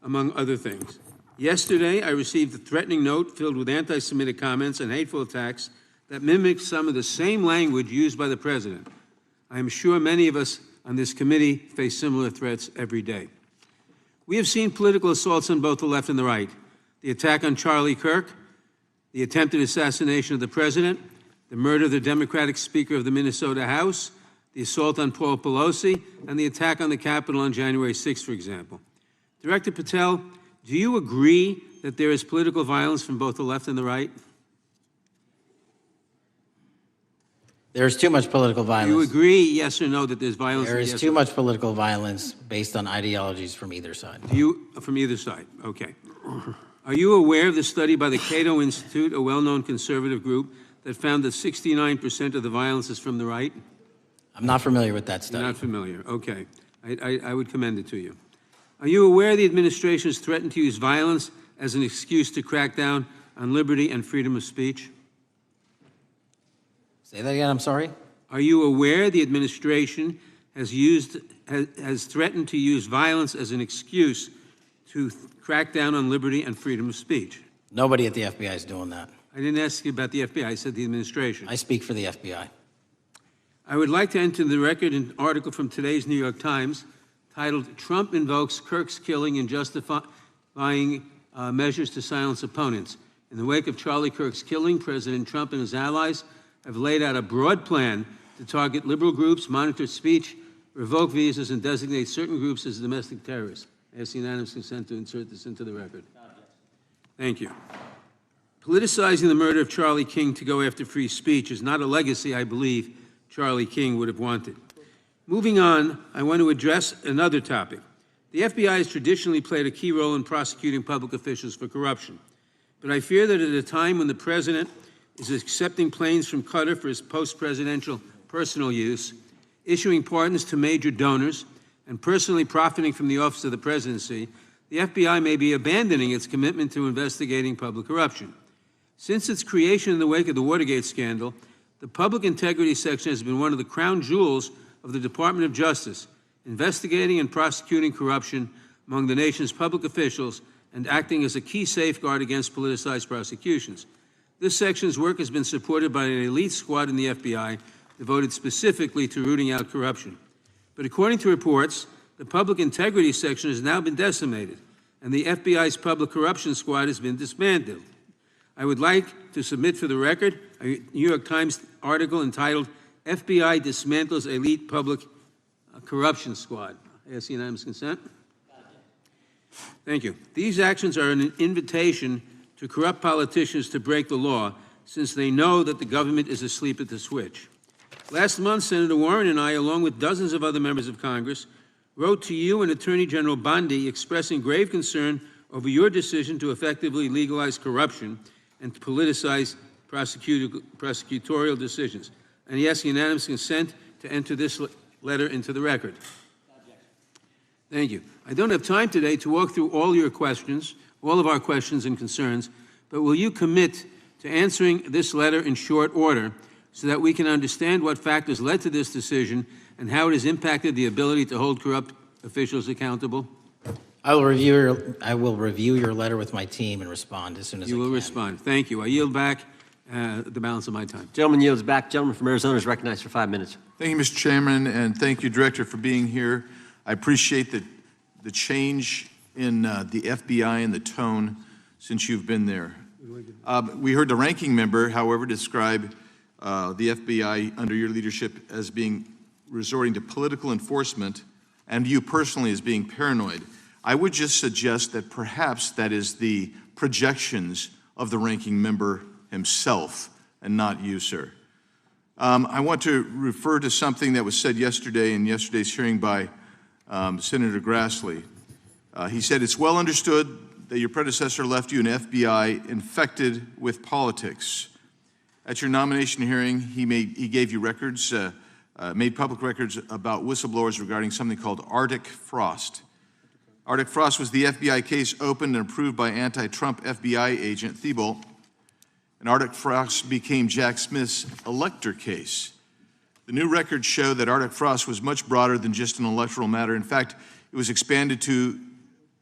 among other things. Yesterday, I received a threatening note filled with anti-Semitic comments and hateful attacks that mimicked some of the same language used by the president. I am sure many of us on this committee face similar threats every day. We have seen political assaults on both the left and the right. The attack on Charlie Kirk, the attempted assassination of the president, the murder of the Democratic Speaker of the Minnesota House, the assault on Paul Pelosi, and the attack on the Capitol on January 6th, for example. Director Patel, do you agree that there is political violence from both the left and the right? There's too much political violence. Do you agree, yes or no, that there's violence? There is too much political violence based on ideologies from either side. From either side, okay. Are you aware of the study by the Cato Institute, a well-known conservative group, that found that 69% of the violence is from the right? I'm not familiar with that study. You're not familiar, okay. I would commend it to you. Are you aware the administration has threatened to use violence as an excuse to crack down on liberty and freedom of speech? Say that again, I'm sorry? Are you aware the administration has threatened to use violence as an excuse to crack down on liberty and freedom of speech? Nobody at the FBI is doing that. I didn't ask you about the FBI, I said the administration. I speak for the FBI. I would like to enter the record an article from today's New York Times titled, "Trump Invokes Kirk's Killing in Justifying Measures to Silence Opponents." In the wake of Charlie Kirk's killing, President Trump and his allies have laid out a broad plan to target liberal groups, monitor speech, revoke visas, and designate certain groups as domestic terrorists. I ask unanimous consent to insert this into the record. Thank you. Politicizing the murder of Charlie King to go after free speech is not a legacy I believe Charlie King would have wanted. Moving on, I want to address another topic. The FBI has traditionally played a key role in prosecuting public officials for corruption. But I fear that at a time when the president is accepting planes from Qatar for his post-presidential personal use, issuing pardons to major donors, and personally profiting from the office of the presidency, the FBI may be abandoning its commitment to investigating public corruption. Since its creation in the wake of the Watergate scandal, the Public Integrity Section has been one of the crown jewels of the Department of Justice, investigating and prosecuting corruption among the nation's public officials and acting as a key safeguard against politicized prosecutions. This section's work has been supported by an elite squad in the FBI devoted specifically to rooting out corruption. But according to reports, the Public Integrity Section has now been decimated, and the FBI's Public Corruption Squad has been dismantled. I would like to submit for the record a New York Times article entitled, "FBI Dismantles Elite Public Corruption Squad." I ask unanimous consent. Thank you. These actions are an invitation to corrupt politicians to break the law, since they know that the government is asleep at the switch. Last month, Senator Warren and I, along with dozens of other members of Congress, wrote to you and Attorney General Bondi expressing grave concern over your decision to effectively legalize corruption and to politicize prosecutorial decisions. And he asks unanimous consent to enter this letter into the record. Thank you. I don't have time today to walk through all your questions, all of our questions and concerns, but will you commit to answering this letter in short order so that we can understand what factors led to this decision and how it has impacted the ability to hold corrupt officials accountable? I will review your letter with my team and respond as soon as I You can. will respond. Thank you. I yield back the balance of my time. Gentleman yields back. Gentleman from Arizona is recognized for 5 minutes. Thank you, Mr. Chairman, and thank you, Director, for being here. I appreciate the change in the FBI and the tone since you've been there. We heard the ranking member, however, describe the FBI under your leadership as being resorting to political enforcement and you personally as being paranoid. I would just suggest that perhaps that is the projections of the ranking member himself and not you, sir. I want to refer to something that was said yesterday in yesterday's hearing by Senator Grassley. He said, it's well understood that your predecessor left you an FBI infected with politics. At your nomination hearing, he gave you records, made public records about whistleblowers regarding something called Arctic Frost. Arctic Frost was the FBI case opened and approved by anti-Trump FBI agent Thibault, and Arctic Frost became Jack Smith's elector case. The new records show that Arctic Frost was much broader than just an electoral matter. In fact, it was expanded to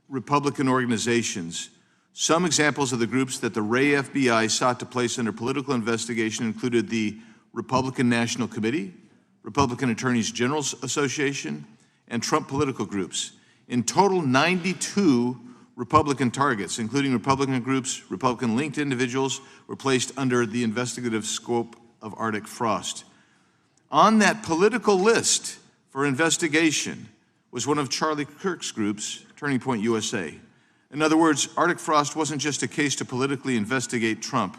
Republican organizations. Some examples of the groups that the Ray FBI sought to place under political investigation included the Republican National Committee, Republican Attorneys General's Association, and Trump political groups. In total, 92 Republican targets, including Republican groups, Republican-linked individuals, were placed under the investigative scope of Arctic Frost. On that political list for investigation was one of Charlie Kirk's groups, Turning Point USA. In other words, Arctic Frost wasn't just a case to politically investigate Trump.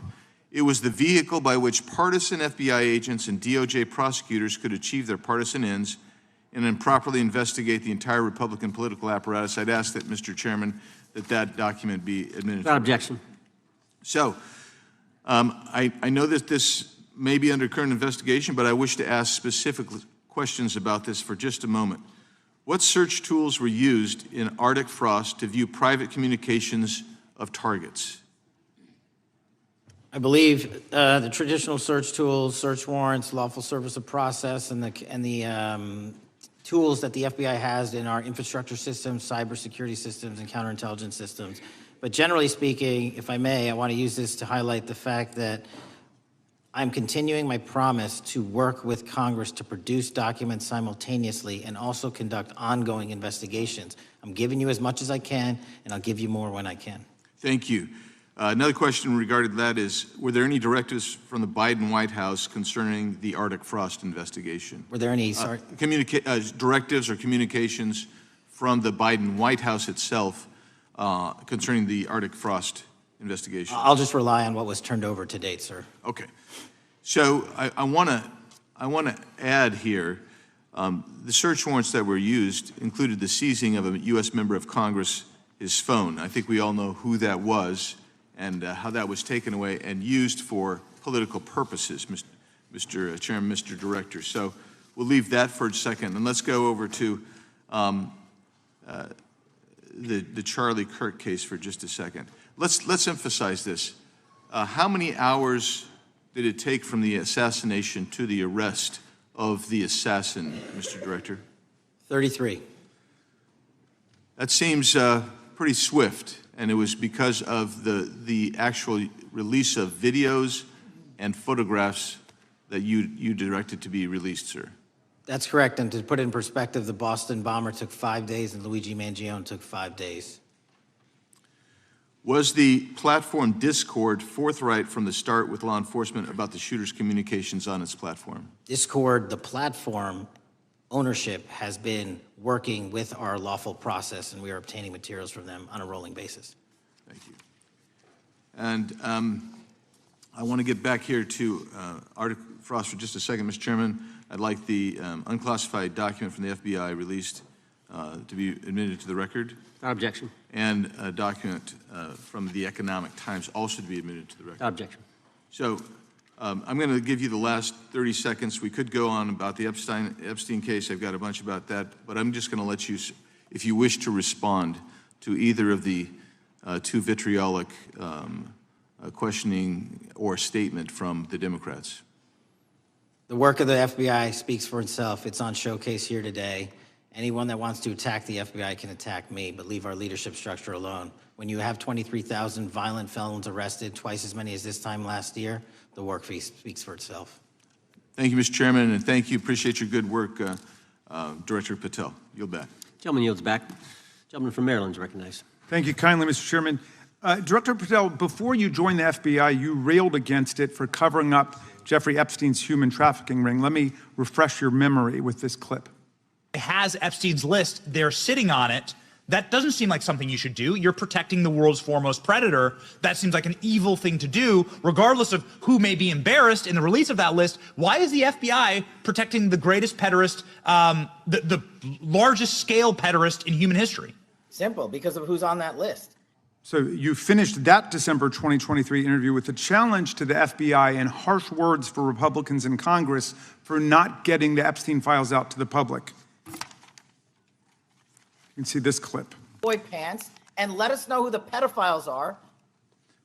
It was the vehicle by which partisan FBI agents and DOJ prosecutors could achieve their partisan ends and improperly investigate the entire Republican political apparatus. I'd ask that, Mr. Chairman, that document be administered. Without objection. So, I know that this may be under current investigation, but I wish to ask specific questions about this for just a moment. What search tools were used in Arctic Frost to view private communications of targets? I believe the traditional search tools, search warrants, lawful service of process, and the tools that the FBI has in our infrastructure systems, cybersecurity systems, and counterintelligence systems. But generally speaking, if I may, I want to use this to highlight the fact that I'm continuing my promise to work with Congress to produce documents simultaneously and also conduct ongoing investigations. I'm giving you as much as I can, and I'll give you more when I can. Thank you. Another question regarding that is, were there any directives from the Biden White House concerning the Arctic Frost investigation? Were there any directives or communications from the Biden White House itself concerning the Arctic Frost investigation? I'll just rely on what was turned over to date, sir. Okay. So I want to add here, the search warrants that were used included the seizing of a U.S. member of Congress, his phone. I think we all know who that was and how that was taken away and used for political purposes, Mr. Chairman, Mr. Director. So we'll leave that for a second, and let's go over to the Charlie Kirk case for just a second. Let's emphasize this. How many hours did it take from the assassination to the arrest of the assassin, Mr. Director? 33. That seems pretty swift, and it was because of the actual release of videos and photographs that you directed to be released, sir. That's correct, and to put it in perspective, the Boston bomber took 5 days and Luigi Mangione took 5 days. Was the platform Discord forthright from the start with law enforcement about the shooter's communications on its platform? Discord, the platform ownership, has been working with our lawful process, and we are obtaining materials from them on a rolling basis. Thank you. And I want to get back here to Arctic Frost for just a second, Mr. Chairman. I'd like the unclassified document from the FBI released to be admitted to the record. Without objection. And a document from the Economic Times also to be admitted to the record. Without objection. So I'm going to give you the last 30 seconds. We could go on about the Epstein case. I've got a bunch about that, but I'm just going to let you, if you wish to respond to either of the two vitriolic questioning or statement from the Democrats. The work of the FBI speaks for itself. It's on showcase here today. Anyone that wants to attack the FBI can attack me, but leave our leadership structure alone. When you have 23,000 violent felons arrested, twice as many as this time last year, the work speaks for itself. Thank you, Mr. Chairman, and thank you. Appreciate your good work, Director Patel. Yield back. Gentleman yields back. Gentleman from Maryland is recognized. Thank you kindly, Mr. Chairman. Director Patel, before you joined the FBI, you railed against it for covering up Jeffrey Epstein's human trafficking ring. Let me refresh your memory with this clip. Has Epstein's list, they're sitting on it. That doesn't seem like something you should do. You're protecting the world's foremost predator. That seems like an evil thing to do, regardless of who may be embarrassed in the release of that list. Why is the FBI protecting the greatest pederast, the largest scale pederast in human history? Simple, because of who's on that list. So you finished that December 2023 interview with a challenge to the FBI and harsh words for Republicans in Congress for not getting the Epstein files out to the public. You can see this clip. Boy pants and let us know who the pedophiles are.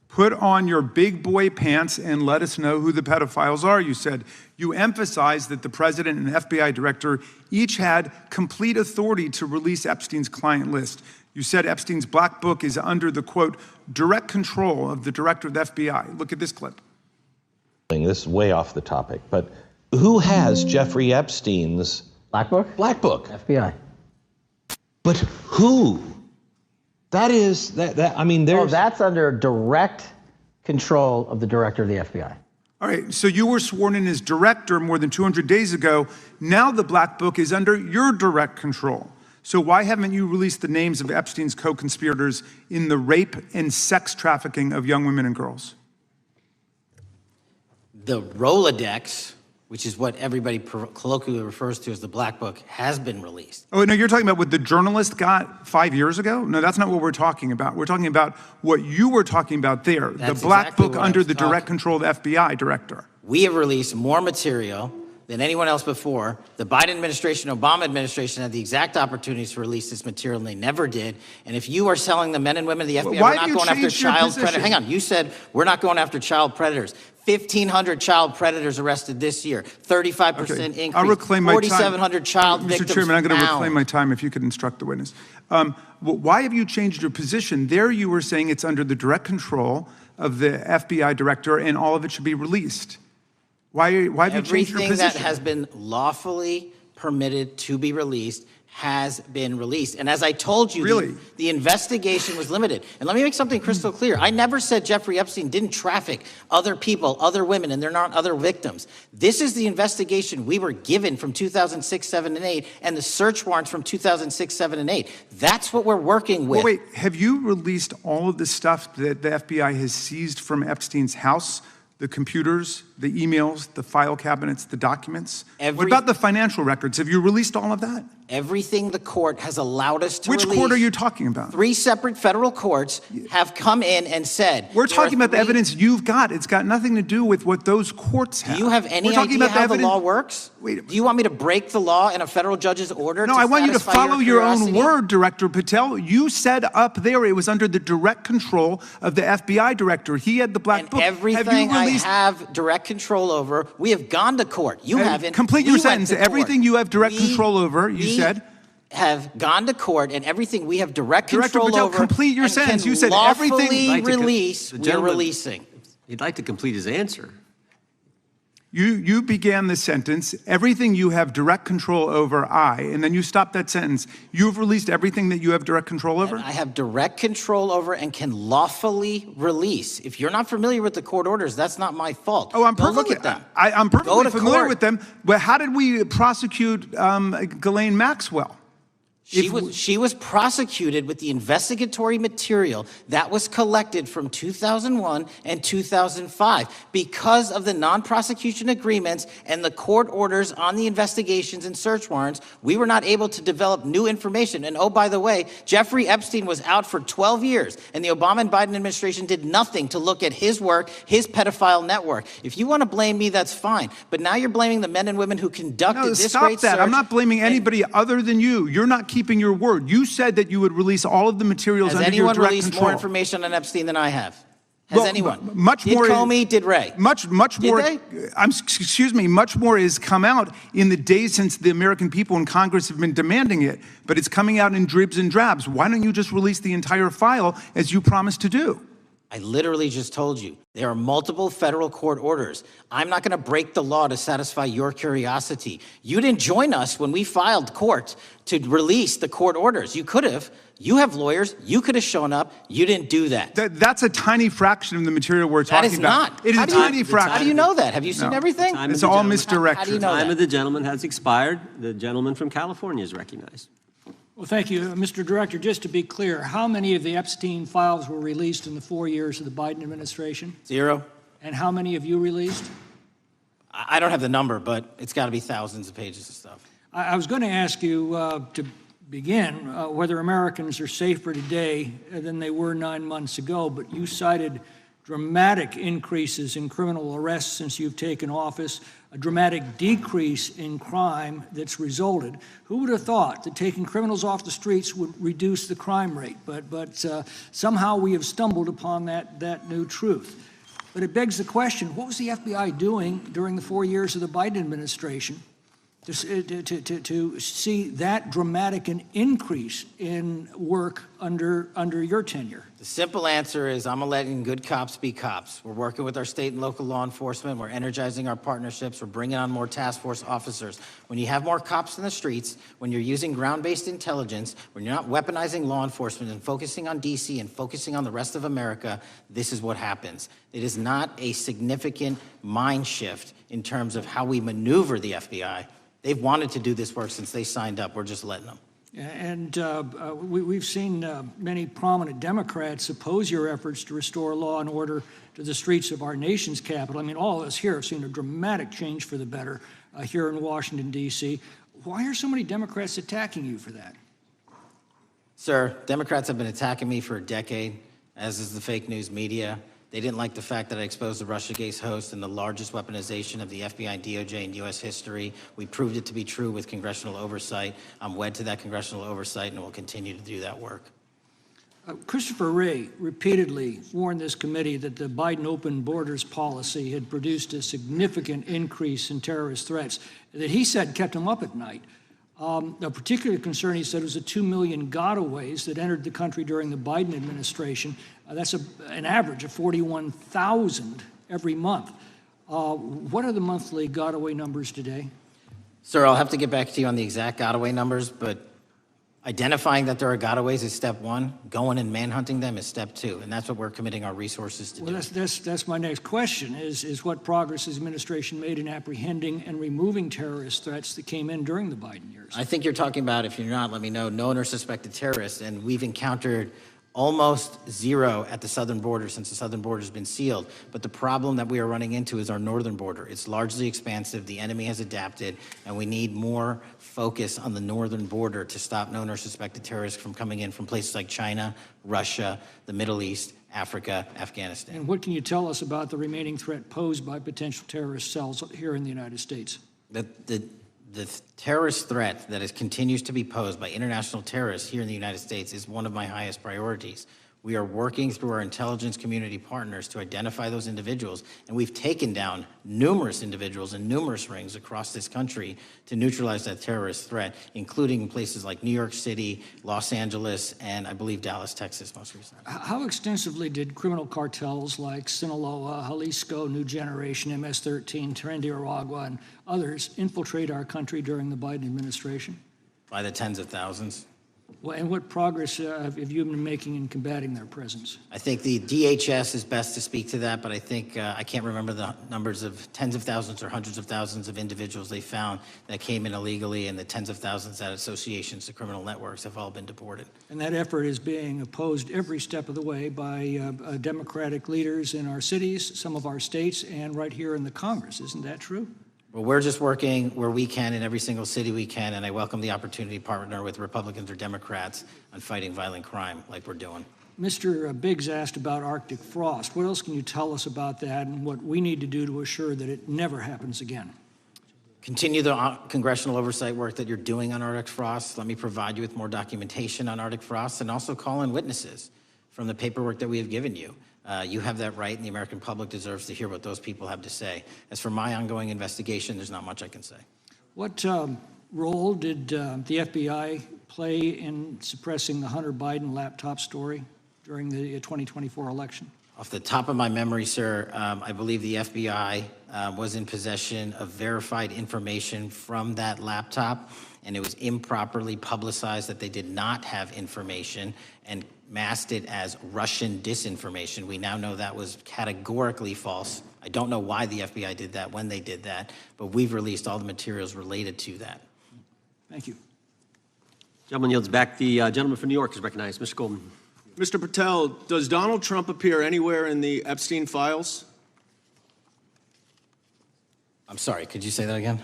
Put on your big boy pants and let us know who the pedophiles are, you said. You emphasized that the president and FBI director each had complete authority to release Epstein's client list. You said Epstein's black book is under the, quote, direct control of the director of the FBI. Look at this clip. This is way off the topic, but who has Jeffrey Epstein's black book? Black book. FBI. But who? That is, I mean, there's... Oh, that's under direct control of the director of the FBI. All right, so you were sworn in as director more than 200 days ago. Now the black book is under your direct control. So why haven't you released the names of Epstein's co-conspirators in the rape and sex trafficking of young women and girls? The Rolodex, which is what everybody colloquially refers to as the Black Book, has been released. Oh, no, you're talking about what the journalist got 5 years ago? No, that's not what we're talking about. We're talking about what you were talking about there, That's the Black exactly Book what I under was the direct control of the FBI director. We have released more material than anyone else before. The Biden administration, Obama administration had the exact opportunities to release this material, and they never did. And if you are selling the men and women of the FBI, Why we're have not you going after changed your child position? predators. Hang on, you said we're not going after child predators. 1,500 child predators arrested this year, 35% increase, I'll reclaim my time. 4,700 child victims Mr. Chairman, I'm going to found. reclaim my time if you could instruct the witness. Why have you changed your position? There you were saying it's under the direct control of the FBI director and all of it should be released. Why have you changed your Everything position? that has been lawfully permitted to be released has been released. And as I told you, the investigation was limited. And let me make something crystal clear. I never said Jeffrey Epstein didn't traffic other people, other women, and they're not other victims. This is the investigation we were given from 2006, 7, and 8, and the search warrants from 2006, 7, and 8. That's what we're working with. Well, wait, have you released all of the stuff that the FBI has seized from Epstein's house? The computers, the emails, the file cabinets, the documents? What about the financial records? Have you released all of that? Everything the court has allowed us to release. Which court are you talking about? 3 separate federal courts have come in and said... We're talking about the evidence you've got. It's got nothing to do with what those courts have. Do you have any idea how the law works? Do you want me to break the law in a federal judge's order? No, I want you to follow your own word, Director Patel. You said up there it was under the direct control of the FBI director. He had the black book. Everything I have direct control over, we have gone to court. You haven't. Complete your sentence. Everything you have direct control over, you said. Have gone to court, and everything we have direct control Patel, over. complete your and sentence. can You said lawfully everything. Release. The We're gentleman- releasing. He'd like to complete his answer. You began the sentence, everything you have direct control over, and then you stopped that sentence. You've released everything that you have direct control over? And I have direct control over and can lawfully release. If you're not familiar with the court orders, that's not my fault. Oh, I'm Go perfectly, look at them. I'm Go perfectly to familiar court. with them, but how did we prosecute Ghislaine Maxwell? She was prosecuted with the investigatory material that was collected from 2001 and 2005. Because of the non-prosecution agreements and the court orders on the investigations and search warrants, we were not able to develop new information. And oh, by the way, Jeffrey Epstein was out for 12 years, and the Obama and Biden administration did nothing to look at his work, his pedophile network. If you want to blame me, that's fine. But now you're blaming the men and women who conducted this Stop great that. search. I'm not blaming anybody other than you. You're not keeping your word. You said that you would release all of the materials Has under your anyone direct released control. more information on Epstein than I have? Has Well, anyone? much did more. Comey, did Wray? Much more. they? Excuse me. Much more has come out in the days since the American people and Congress have been demanding it, but it's coming out in dribs and drabs. Why don't you just release the entire file as you promised to do? I literally just told you, there are multiple federal court orders. I'm not going to break the law to satisfy your curiosity. You didn't join us when we filed court to release the court orders. You could have. You have lawyers. You could have shown up. You didn't do that. That's a tiny fraction of the material we're That talking is about. not. It is How a do you- tiny fraction. How do you know that? Have you seen No. everything? Time It's of the all gentleman- misdirection. How do you know Time that? of the gentleman has expired. The gentleman from California is recognized. Well, thank you. Mr. Director, just to be clear, how many of the Epstein files were released in the 4 years of the Biden administration? 0. And how many have you released? I don't have the number, but it's got to be thousands of pages of stuff. I was going to ask you to begin whether Americans are safer today than they were 9 months ago, but you cited dramatic increases in criminal arrests since you've taken office, a dramatic decrease in crime that's resulted. Who would have thought that taking criminals off the streets would reduce the crime rate? But somehow we have stumbled upon that new truth. But it begs the question, what was the FBI doing during the 4 years of the Biden administration to see that dramatic an increase in work under your tenure? The simple answer is I'm letting good cops be cops. We're working with our state and local law enforcement. We're energizing our partnerships. We're bringing on more task force officers. When you have more cops in the streets, when you're using ground-based intelligence, when you're not weaponizing law enforcement and focusing on DC and focusing on the rest of America, this is what happens. It is not a significant mind shift in terms of how we maneuver the FBI. They've wanted to do this work since they signed up. We're just letting them. And we've seen many prominent Democrats oppose your efforts to restore law and order to the streets of our nation's capital. I mean, all of us here have seen a dramatic change for the better here in Washington, D.C. Why are so many Democrats attacking you for that? Sir, Democrats have been attacking me for a decade, as is the fake news media. They didn't like the fact that I exposed the Russiagate host and the largest weaponization of the FBI and DOJ in U.S. history. We proved it to be true with congressional oversight. I'm wed to that congressional oversight and will continue to do that work. Christopher Wray repeatedly warned this committee that the Biden open borders policy had produced a significant increase in terrorist threats that he said kept him up at night. A particular concern, he said, was the 2 million gotaways that entered the country during the Biden administration. That's an average of 41,000 every month. What are the monthly gotaway numbers today? Sir, I'll have to get back to you on the exact gotaway numbers, but identifying that there are gotaways is step one. Going and manhunting them is step two, and that's what we're committing our resources to do. Well, that's my next question, is what progress has the administration made in apprehending and removing terrorist threats that came in during the Biden years? I think you're talking about, if you're not, let me know, known or suspected terrorists, and we've encountered almost zero at the southern border since the southern border has been sealed. But the problem that we are running into is our northern border. It's largely expansive. The enemy has adapted, and we need more focus on the northern border to stop known or suspected terrorists from coming in from places like China, Russia, the Middle East, Africa, Afghanistan. And what can you tell us about the remaining threat posed by potential terrorist cells here in the United States? The terrorist threat that continues to be posed by international terrorists here in the United States is one of my highest priorities. We are working through our intelligence community partners to identify those individuals, and we've taken down numerous individuals in numerous rings across this country to neutralize that terrorist threat, including in places like New York City, Los Angeles, and I believe Dallas, Texas most recently. How extensively did criminal cartels like Sinaloa, Jalisco, New Generation, MS-13, Tren de Aragua, and others infiltrate our country during the Biden administration? By the tens of thousands. Well, and what progress have you been making in combating their presence? I think the DHS is best to speak to that, but I think I can't remember the numbers of tens of thousands or hundreds of thousands of individuals they found that came in illegally, and the tens of thousands that associations to criminal networks have all been deported. And that effort is being opposed every step of the way by Democratic leaders in our cities, some of our states, and right here in the Congress. Isn't that true? Well, we're just working where we can in every single city we can, and I welcome the opportunity to partner with Republicans or Democrats on fighting violent crime like we're doing. Mr. Biggs asked about Arctic frost. What else can you tell us about that and what we need to do to assure that it never happens again? Continue the congressional oversight work that you're doing on Arctic frost. Let me provide you with more documentation on Arctic frost, and also call in witnesses from the paperwork that we have given you. You have that right, and the American public deserves to hear what those people have to say. As for my ongoing investigation, there's not much I can say. What role did the FBI play in suppressing the Hunter Biden laptop story during the 2024 election? Off the top of my memory, sir, I believe the FBI was in possession of verified information from that laptop, and it was improperly publicized that they did not have information and masked it as Russian disinformation. We now know that was categorically false. I don't know why the FBI did that, when they did that, but we've released all the materials related to that. Thank you. Gentleman yields back. The gentleman from New York is recognized. Mr. Goldman. Mr. Patel, does Donald Trump appear anywhere in the Epstein files? I'm sorry, could you say that again?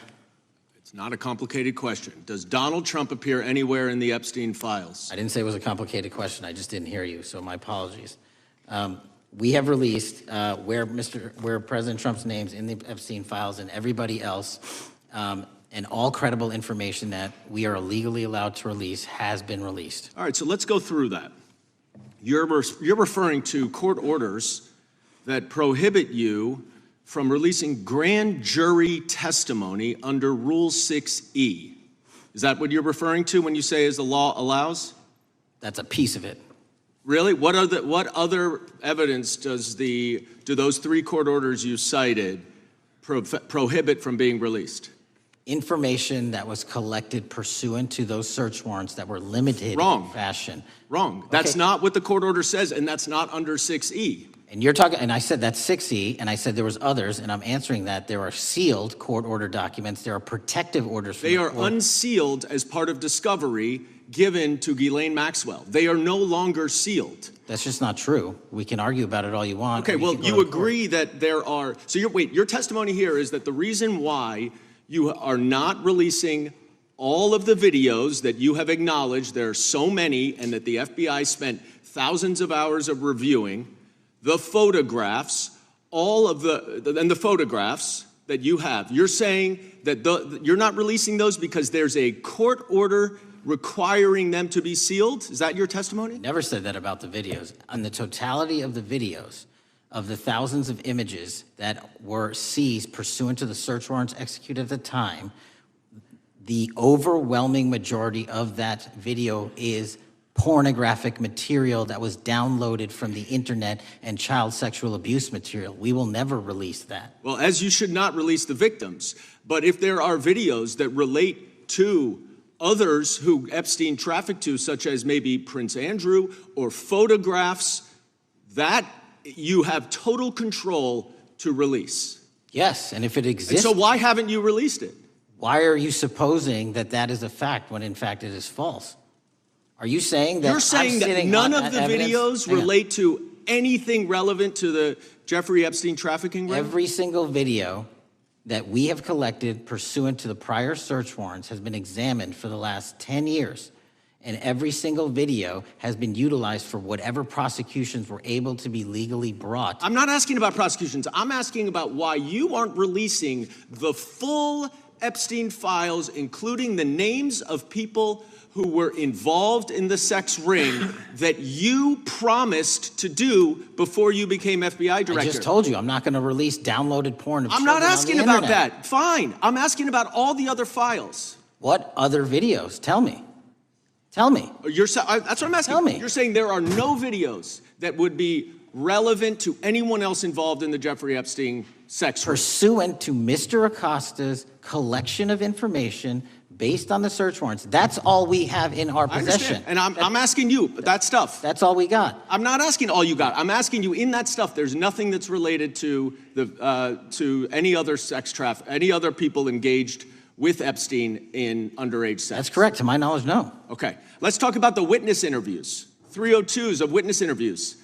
It's not a complicated question. Does Donald Trump appear anywhere in the Epstein files? I didn't say it was a complicated question. I just didn't hear you, so my apologies. We have released where President Trump's name's in the Epstein files and everybody else, and all credible information that we are legally allowed to release has been released. All right, so let's go through that. You're referring to court orders that prohibit you from releasing grand jury testimony under Rule 6E. Is that what you're referring to when you say as the law allows? That's a piece of it. Really? What other evidence do those three court orders you cited prohibit from being released? Information that was collected pursuant to those search warrants that were limited Wrong. in fashion. Wrong. That's not what the court order says, and that's not under 6E. And you're talking, and I said that's 6E, and I said there was others, and I'm answering that there are sealed court order documents. There are protective orders. They are unsealed as part of discovery given to Ghislaine Maxwell. They are no longer sealed. That's just not true. We can argue about it all you want. Okay, well, you agree that there are, so your testimony here is that the reason why you are not releasing all of the videos that you have acknowledged, there are so many, and that the FBI spent thousands of hours of reviewing, the photographs, the photographs that you have. You're saying that you're not releasing those because there's a court order requiring them to be sealed? Is that your testimony? Never said that about the videos. On the totality of the videos, of the thousands of images that were seized pursuant to the search warrants executed at the time, the overwhelming majority of that video is pornographic material that was downloaded from the internet and child sexual abuse material. We will never release that. Well, as you should not release the victims, but if there are videos that relate to others who Epstein trafficked to, such as maybe Prince Andrew, or photographs, that you have total control to release. Yes, and if it exists... And so why haven't you released it? Why are you supposing that that is a fact when in fact it is false? Are you saying that You're saying that none of the videos relate to anything relevant to the Jeffrey Epstein trafficking ring? Every single video that we have collected pursuant to the prior search warrants has been examined for the last 10 years. And every single video has been utilized for whatever prosecutions were able to be legally brought. I'm not asking about prosecutions. I'm asking about why you aren't releasing the full Epstein files, including the names of people who were involved in the sex ring that you promised to do before you became FBI director. I just told you, I'm not going to release downloaded porn of I'm children not asking on the about internet. that. Fine. I'm asking about all the other files. What other videos? Tell me. Tell me. That's what I'm asking. Tell me. You're saying there are no videos that would be relevant to anyone else involved in the Jeffrey Epstein sex ring. Pursuant to Mr. Acosta's collection of information based on the search warrants. That's all we have in our possession. And I'm asking you, that stuff. That's all we got. I'm not asking all you got. I'm asking you, in that stuff, there's nothing that's related to any other any other people engaged with Epstein in underage sex. That's correct. To my knowledge, no. Okay. Let's talk about the witness interviews. 302s of witness interviews.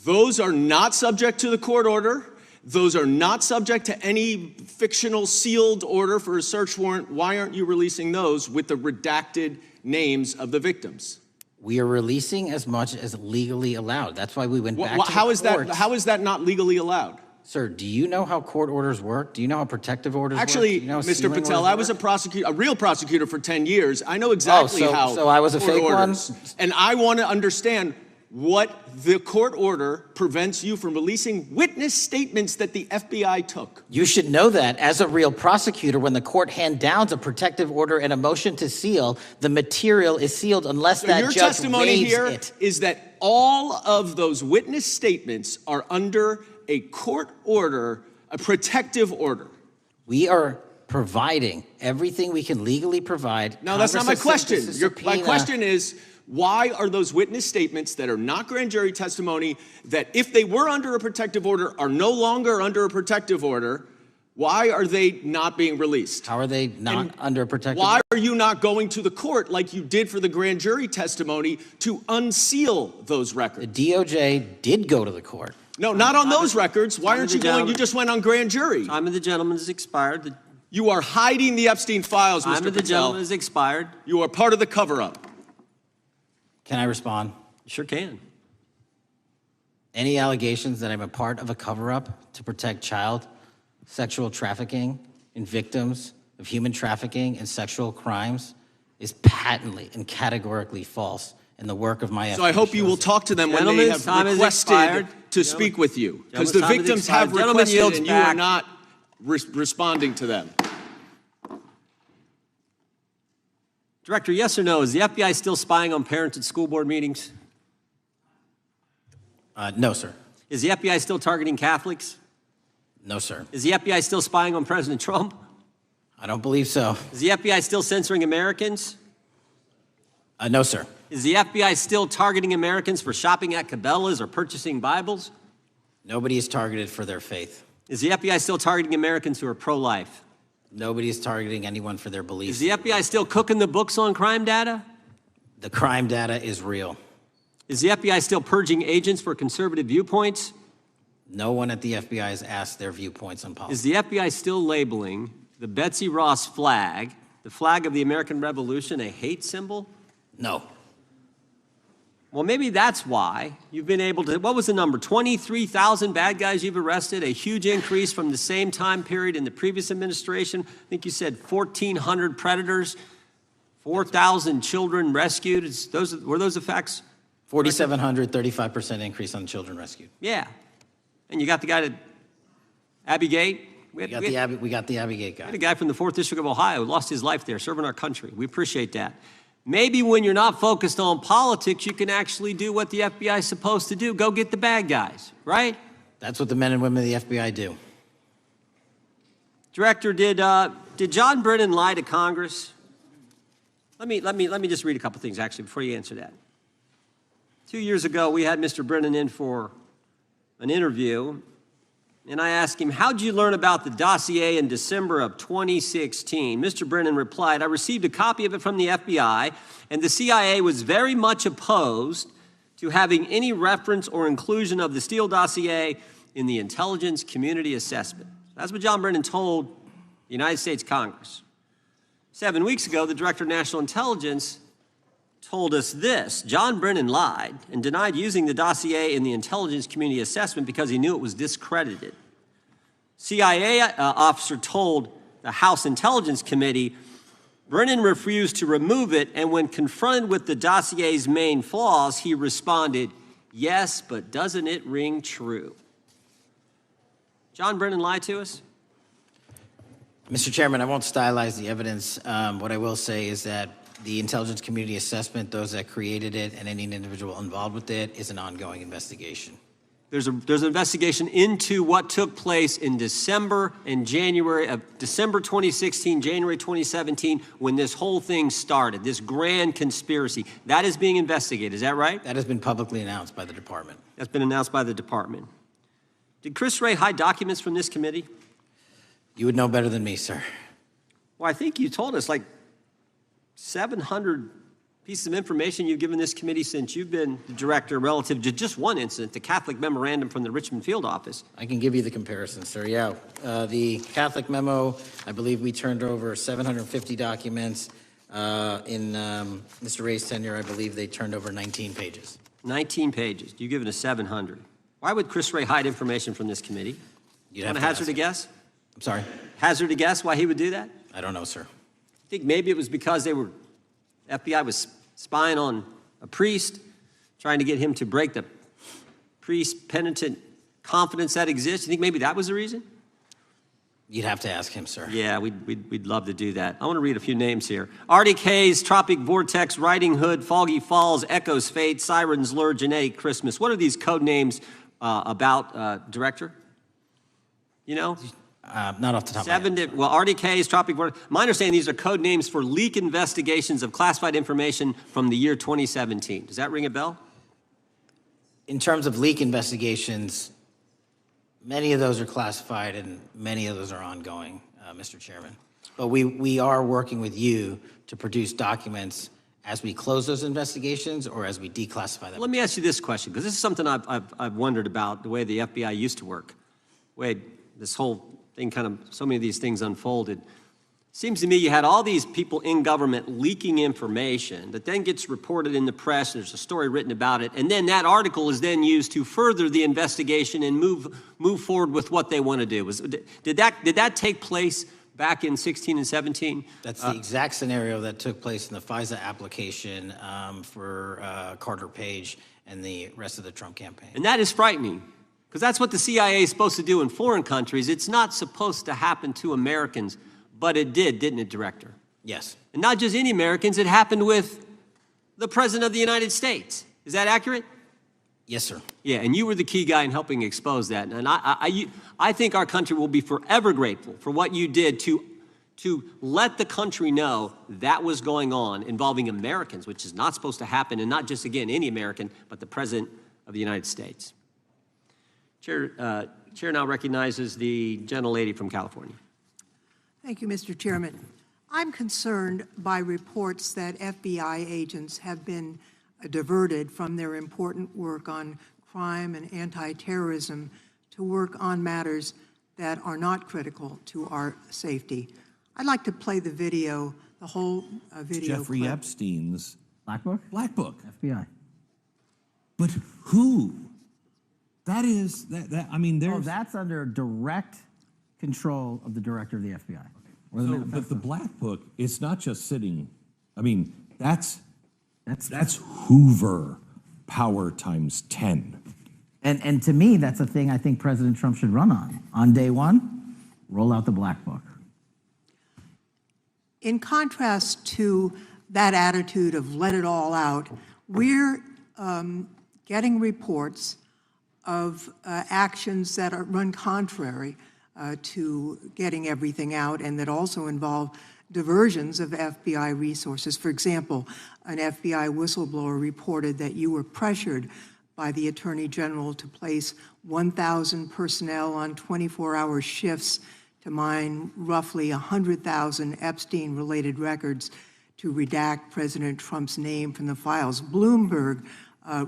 Those are not subject to the court order. Those are not subject to any fictional sealed order for a search warrant. Why aren't you releasing those with the redacted names of the victims? We are releasing as much as legally allowed. That's why we went back to the how is courts. that? How is that not legally allowed? Sir, do you know how court orders work? Do you know how protective orders Actually, work? Do you know how Mr. sealing Patel, orders I was work? a real prosecutor for 10 years. I know exactly how. So I was a court fake orders. one? And I want to understand what the court order prevents you from releasing witness statements that the FBI took. You should know that as a real prosecutor, when the court hand downs a protective order and a motion to seal, the material is sealed unless So that your judge testimony waives here it. is that all of those witness statements are under a court order, a protective order. We are providing everything we can legally provide. No, that's not my Congress has question. sent us a My subpoena. question is, why are those witness statements that are not grand jury testimony, that if they were under a protective order are no longer under a protective order, why are they not being released? How are they not under a protective Why order? are you not going to the court like you did for the grand jury testimony to unseal those records? The DOJ did go to the court. No, not on those records. Why Time aren't of you the going? gentleman. You just went on grand jury. Time of the gentleman has expired. You are hiding the Epstein files, Time Mr. of the Patel. gentleman has expired. You are part of the cover-up. Can I respond? Sure can. Any allegations that I'm a part of a cover-up to protect child sexual trafficking and victims of human trafficking and sexual crimes is patently and categorically false in the work of my So I hope you will talk to them when they have requested to speak with you. Because the victims have requested and you are not responding to them. Director, yes or no, is the FBI still spying on parents at school board meetings? No, sir. Is the FBI still targeting Catholics? No, sir. Is the FBI still spying on President Trump? I don't believe so. Is the FBI still censoring Americans? No, sir. Is the FBI still targeting Americans for shopping at Cabela's or purchasing Bibles? Nobody is targeted for their faith. Is the FBI still targeting Americans who are pro-life? Nobody is targeting anyone for their beliefs. Is the FBI still cooking the books on crime data? The crime data is real. Is the FBI still purging agents for conservative viewpoints? No one at the FBI has asked their viewpoints on politics. Is the FBI still labeling the Betsy Ross flag, the flag of the American Revolution, a hate symbol? No. Well, maybe that's why you've been able to, what was the number? 23,000 bad guys you've arrested, a huge increase from the same time period in the previous administration. I think you said 1,400 predators, 4,000 children rescued. Were those the facts? 4,700, 35% increase on children rescued. Yeah. And you got the guy to Abbey Gate? We got the Abbey Gate guy. We had a guy from the 4th District of Ohio who lost his life there serving our country. We appreciate that. Maybe when you're not focused on politics, you can actually do what the FBI is supposed to do. Go get the bad guys, right? That's what the men and women of the FBI do. Director, did John Brennan lie to Congress? Let me just read a couple things, actually, before you answer that. 2 years ago, we had Mr. Brennan in for an interview, and I asked him, how'd you learn about the dossier in December of 2016? Mr. Brennan replied, I received a copy of it from the FBI, and the CIA was very much opposed to having any reference or inclusion of the Steele dossier in the intelligence community assessment. That's what John Brennan told the United States Congress. 7 weeks ago, the Director of National Intelligence told us this: John Brennan lied and denied using the dossier in the intelligence community assessment because he knew it was discredited. CIA officer told the House Intelligence Committee Brennan refused to remove it, and when confronted with the dossier's main flaws, he responded, yes, but doesn't it ring true? John Brennan lied to us? Mr. Chairman, I won't stylize the evidence. What I will say is that the intelligence community assessment, those that created it and any individual involved with it, is an ongoing investigation. There's an investigation into what took place in December and January of December 2016, January 2017, when this whole thing started, this grand conspiracy. That is being investigated, is that right? That has been publicly announced by the department. That's been announced by the department. Did Chris Wray hide documents from this committee? You would know better than me, sir. Well, I think you told us like 700 pieces of information you've given this committee since you've been the director relative to just one incident, the Catholic memorandum from the Richmond field office. I can give you the comparison, sir. Yeah, the Catholic memo, I believe we turned over 750 documents. In Mr. Ray's tenure, I believe they turned over 19 pages. 19 pages. You've given us 700. Why would Chris Wray hide information from this committee? You'd Want have to to hazard a guess? I'm sorry? Hazard a guess why he would do that? I don't know, sir. I think maybe it was because FBI was spying on a priest, trying to get him to break the pre-penitent confidence that exists? You think maybe that was the reason? You'd have to ask him, sir. Yeah, we'd love to do that. I want to read a few names here. Arctic Haze, Tropic Vortex, Riding Hood, Foggy Falls, Echoes Fate, Sirens Lure, Genetic Christmas. What are these code names about, Director? You know? Not off the top of my head. Well, Arctic Haze, Tropic Vortex. My understanding, these are code names for leak investigations of classified information from the year 2017. Does that ring a bell? In terms of leak investigations, many of those are classified and many of those are ongoing, Mr. Chairman. But we are working with you to produce documents as we close those investigations or as we declassify them. Let me ask you this question, because this is something I've wondered about, the way the FBI used to work. The way this whole thing so many of these things unfolded. Seems to me you had all these people in government leaking information that then gets reported in the press, and there's a story written about it, and then that article is then used to further the investigation and move forward with what they want to do. Did that take place back in 16 and 17? That's the exact scenario that took place in the FISA application for Carter Page and the rest of the Trump campaign. And that is frightening, because that's what the CIA is supposed to do in foreign countries. It's not supposed to happen to Americans. But it did, didn't it, Director? Yes. And not just any Americans, it happened with the President of the United States. Is that accurate? Yes, sir. Yeah, and you were the key guy in helping expose that. And I think our country will be forever grateful for what you did to let the country know that was going on involving Americans, which is not supposed to happen, and not just, again, any American, but the President of the United States. Chair now recognizes the gentlelady from California. Thank you, Mr. Chairman. I'm concerned by reports that FBI agents have been diverted from their important work on crime and anti-terrorism to work on matters that are not critical to our safety. I'd like to play the video, the whole video Jeffrey clip. Epstein's Black Book? Black Book. FBI. But who? That is, I mean, there's... Oh, that's under direct control of the director of the FBI. But the Black Book, it's not just sitting, I mean, that's Hoover power times 10. And to me, that's a thing I think President Trump should run on. On day one, roll out the Black Book. In contrast to that attitude of let it all out, we're getting reports of actions that run contrary to getting everything out, and that also involve diversions of FBI resources. For example, an FBI whistleblower reported that you were pressured by the Attorney General to place 1,000 personnel on 24-hour shifts to mine roughly 100,000 Epstein-related records to redact President Trump's name from the files. Bloomberg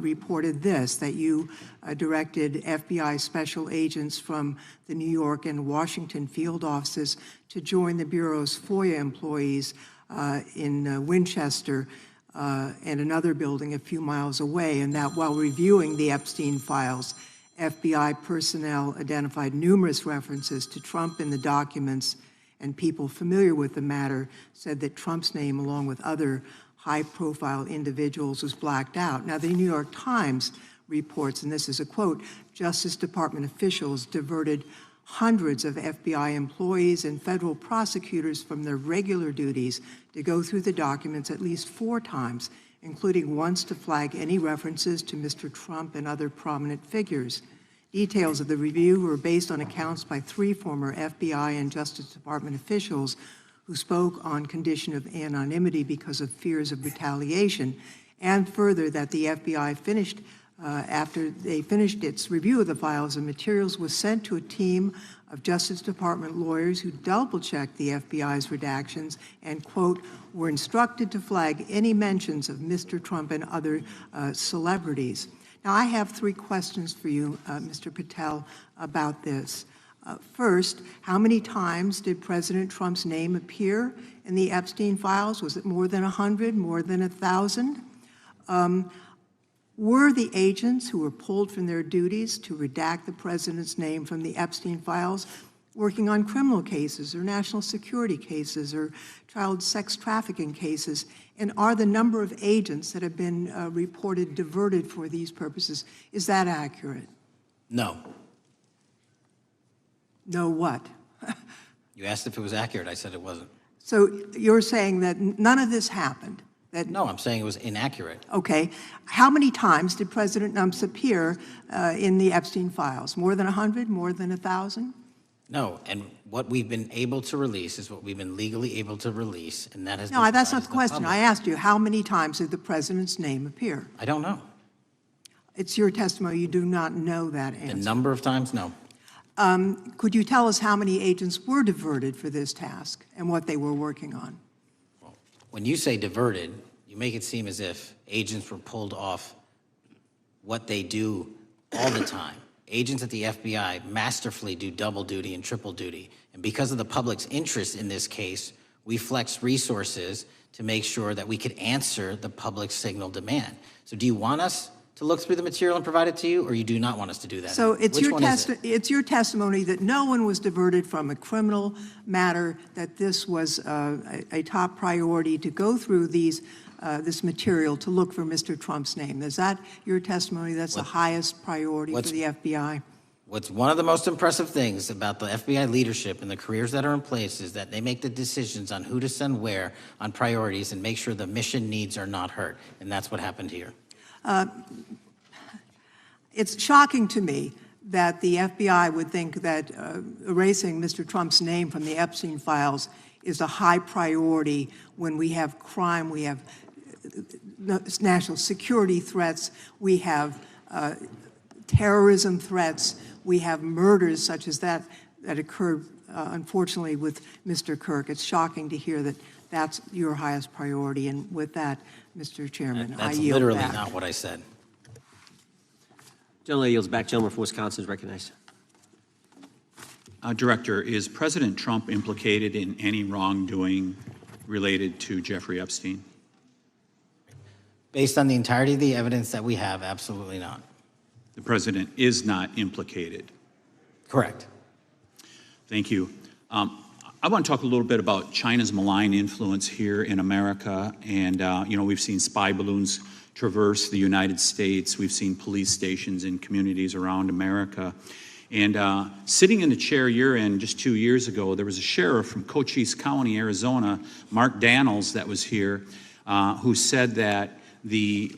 reported this, that you directed FBI special agents from the New York and Washington field offices to join the Bureau's FOIA employees in Winchester and another building a few miles away, and that while reviewing the Epstein files, FBI personnel identified numerous references to Trump in the documents, and people familiar with the matter said that Trump's name, along with other high-profile individuals, was blacked out. Now, the New York Times reports, and this is a quote, Justice Department officials diverted hundreds of FBI employees and federal prosecutors from their regular duties to go through the documents at least 4 times, including once to flag any references to Mr. Trump and other prominent figures. Details of the review were based on accounts by 3 former FBI and Justice Department officials who spoke on condition of anonymity because of fears of retaliation, and further that the FBI finished, after they finished its review of the files and materials, was sent to a team of Justice Department lawyers who double-checked the FBI's redactions and, quote, were instructed to flag any mentions of Mr. Trump and other celebrities. Now, I have 3 questions for you, Mr. Patel, about this. First, how many times did President Trump's name appear in the Epstein files? Was it more than 100, more than 1,000? Were the agents who were pulled from their duties to redact the president's name from the Epstein files, working on criminal cases or national security cases or child sex trafficking cases? And are the number of agents that have been reported diverted for these purposes, is that accurate? No. No what? You asked if it was accurate. I said it wasn't. So you're saying that none of this happened? No, I'm saying it was inaccurate. Okay. How many times did President Numps appear in the Epstein files? More than 100? More than 1,000? No, and what we've been able to release is what we've been legally able to release, and that has No, been that's not provided the to question. public. I asked you, how many times did the president's name appear? I don't know. It's your testimony. You do not know that answer. The number of times, no. Could you tell us how many agents were diverted for this task and what they were working on? When you say diverted, you make it seem as if agents were pulled off what they do all the time. Agents at the FBI masterfully do double duty and triple duty. And because of the public's interest in this case, we flexed resources to make sure that we could answer the public's signal demand. So do you want us to look through the material and provide it to you, or you do not want us to do that? So it's Which one is it? it's your testimony that no one was diverted from a criminal matter, that this was a top priority to go through this material to look for Mr. Trump's name. Is that your testimony? That's the highest priority for the FBI? What's one of the most impressive things about the FBI leadership and the careers that are in place is that they make the decisions on who to send where on priorities and make sure the mission needs are not hurt. And that's what happened here. It's shocking to me that the FBI would think that erasing Mr. Trump's name from the Epstein files is a high priority when we have crime, we have national security threats, we have terrorism threats, we have murders such as that occurred, unfortunately, with Mr. Kirk. It's shocking to hear that that's your highest priority. And with that, Mr. Chairman, I That's yield literally back. not what I said. Gentleman yields back. Gentleman from Wisconsin is recognized. Director, is President Trump implicated in any wrongdoing related to Jeffrey Epstein? Based on the entirety of the evidence that we have, absolutely not. The president is not implicated. Correct. Thank you. I want to talk a little bit about China's malign influence here in America. And, we've seen spy balloons traverse the United States. We've seen police stations in communities around America. And sitting in the chair you're in just 2 years ago, there was a sheriff from Cochise County, Arizona, Mark Daniels, that was here, who said that the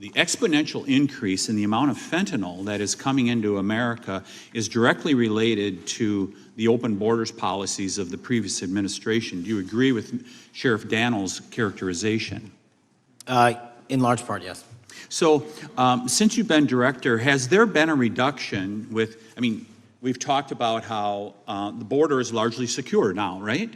exponential increase in the amount of fentanyl that is coming into America is directly related to the open borders policies of the previous administration. Do you agree with Sheriff Daniels' characterization? In large part, yes. So since you've been director, has there been a reduction we've talked about how the border is largely secure now, right?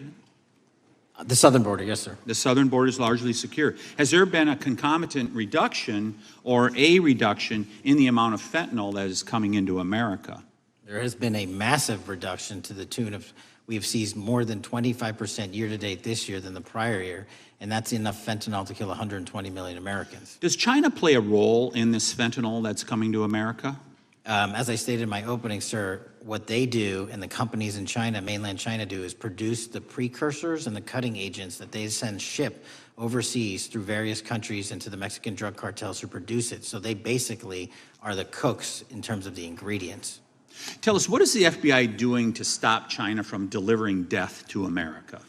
The southern border, yes, sir. The southern border is largely secure. Has there been a concomitant reduction or a reduction in the amount of fentanyl that is coming into America? There has been a massive reduction to the tune of, we have seized more than 25% year-to-date this year than the prior year, and that's enough fentanyl to kill 120 million Americans. Does China play a role in this fentanyl that's coming to America? As I stated in my opening, sir, what they do and the companies in China, mainland China, do is produce the precursors and the cutting agents that they ship overseas through various countries into the Mexican drug cartels who produce it. So they basically are the cooks in terms of the ingredients. Tell us, what is the FBI doing to stop China from delivering death to America?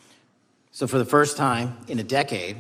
So for the first time in a decade,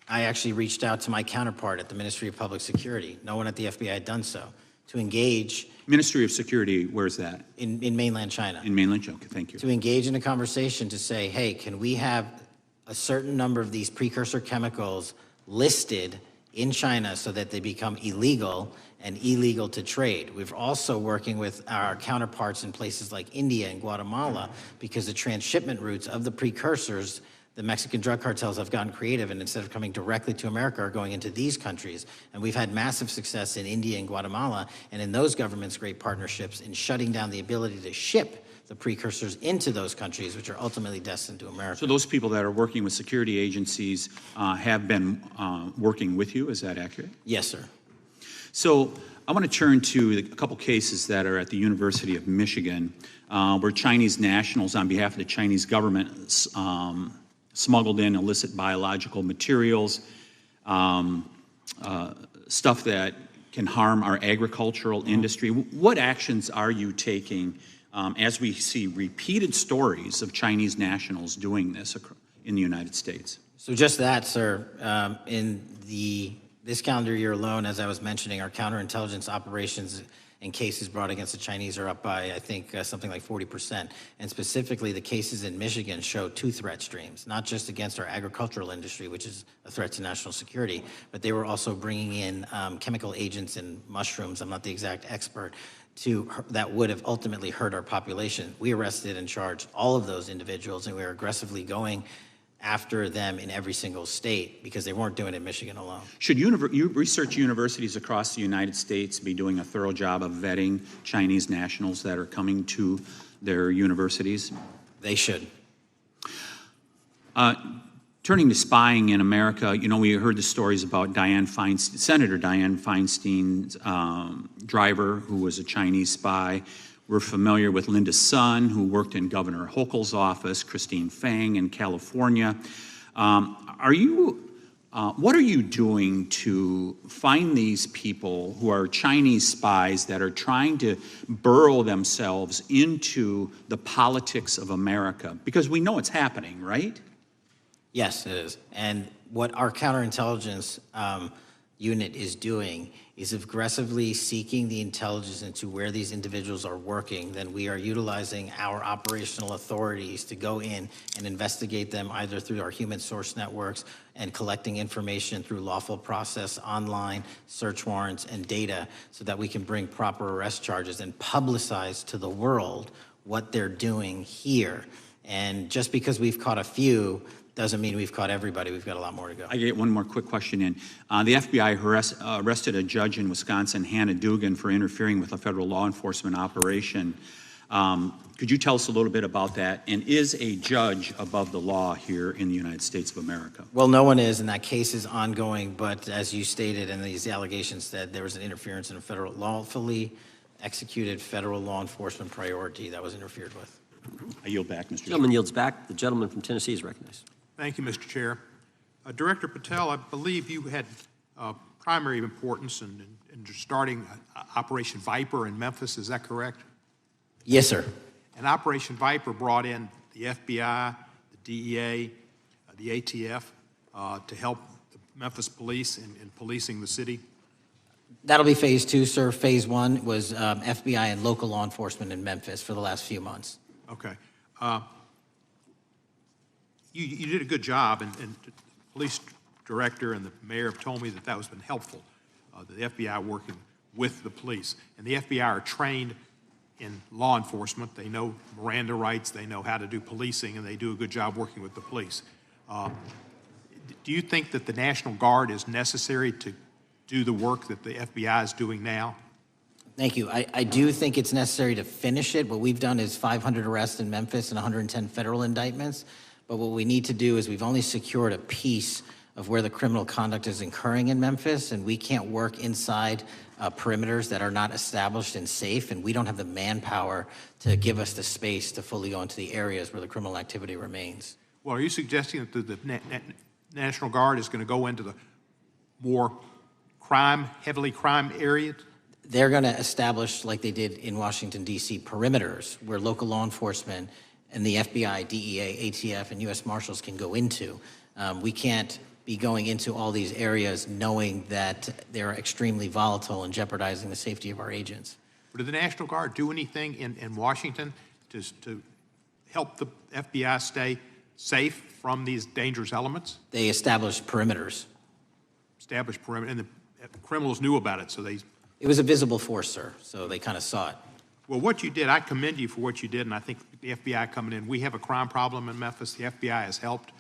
I actually reached out to my counterpart at the Ministry of Public Security. No one at the FBI had done so. To engage. Ministry of Security, where's that? In mainland China. In mainland China, okay, thank you. To engage in a conversation to say, hey, can we have a certain number of these precursor chemicals listed in China so that they become illegal and illegal to trade. We're also working with our counterparts in places like India and Guatemala because the transshipment routes of the precursors, the Mexican drug cartels have gotten creative, and instead of coming directly to America, are going into these countries. And we've had massive success in India and Guatemala, and in those governments, great partnerships in shutting down the ability to ship the precursors into those countries, which are ultimately destined to America. So those people that are working with security agencies have been working with you, is that accurate? Yes, sir. So I want to turn to a couple cases that are at the University of Michigan, where Chinese nationals, on behalf of the Chinese government, smuggled in illicit biological materials, stuff that can harm our agricultural industry. What actions are you taking as we see repeated stories of Chinese nationals doing this in the United States? So just that, sir. In this calendar year alone, as I was mentioning, our counterintelligence operations and cases brought against the Chinese are up by, I think, something like 40%. And specifically, the cases in Michigan show two threat streams, not just against our agricultural industry, which is a threat to national security, but they were also bringing in chemical agents in mushrooms. I'm not the exact expert. That would have ultimately hurt our population. We arrested and charged all of those individuals, and we are aggressively going after them in every single state because they weren't doing it in Michigan alone. Should research universities across the United States be doing a thorough job of vetting Chinese nationals that are coming to their universities? They should. Turning to spying in America, you know, we heard the stories about Senator Dianne Feinstein's driver, who was a Chinese spy. We're familiar with Linda Sun, who worked in Governor Hochul's office, Christine Fang in California. What are you doing to find these people who are Chinese spies that are trying to burrow themselves into the politics of America? Because we know it's happening, right? Yes, it is. And what our counterintelligence unit is doing is aggressively seeking the intelligence into where these individuals are working. Then we are utilizing our operational authorities to go in and investigate them either through our human source networks and collecting information through lawful process, online, search warrants, and data so that we can bring proper arrest charges and publicize to the world what they're doing here. And just because we've caught a few doesn't mean we've caught everybody. We've got a lot more to go. I get one more quick question in. The FBI arrested a judge in Wisconsin, Hannah Dugan, for interfering with a federal law enforcement operation. Could you tell us a little bit about that? And is a judge above the law here in the United States of America? Well, no one is, and that case is ongoing. But as you stated, and these allegations said, there was an interference in a federal lawfully executed federal law enforcement priority that was interfered with. I yield back, Mr. Gentleman yields back. The gentleman from Tennessee is recognized. Thank you, Mr. Chair. Director Patel, I believe you had primary importance in starting Operation Viper in Memphis. Is that correct? Yes, sir. And Operation Viper brought in the FBI, the DEA, the ATF to help the Memphis police in policing the city? That'll be phase 2, sir. Phase 1 was FBI and local law enforcement in Memphis for the last few months. Okay. You did a good job, and the police director and the mayor have told me that has been helpful, the FBI working with the police. And the FBI are trained in law enforcement. They know Miranda rights, they know how to do policing, and they do a good job working with the police. Do you think that the National Guard is necessary to do the work that the FBI is doing now? Thank you. I do think it's necessary to finish it. What we've done is 500 arrests in Memphis and 110 federal indictments. But what we need to do is we've only secured a piece of where the criminal conduct is occurring in Memphis, and we can't work inside perimeters that are not established and safe, and we don't have the manpower to give us the space to fully go into the areas where the criminal activity remains. Well, are you suggesting that the National Guard is going to go into the more heavily crime areas? They're going to establish, like they did in Washington, D.C., perimeters where local law enforcement and the FBI, DEA, ATF, and U.S. Marshals can go into. We can't be going into all these areas knowing that they're extremely volatile and jeopardizing the safety of our agents. But did the National Guard do anything in Washington to help the FBI stay safe from these dangerous elements? They established perimeters. Established perimeter, and the criminals knew about it, so they... It was a visible force, sir, so they kind of saw it. Well, what you did, I commend you for what you did, and I think the FBI coming in, we have a crime problem in Memphis. The FBI has helped,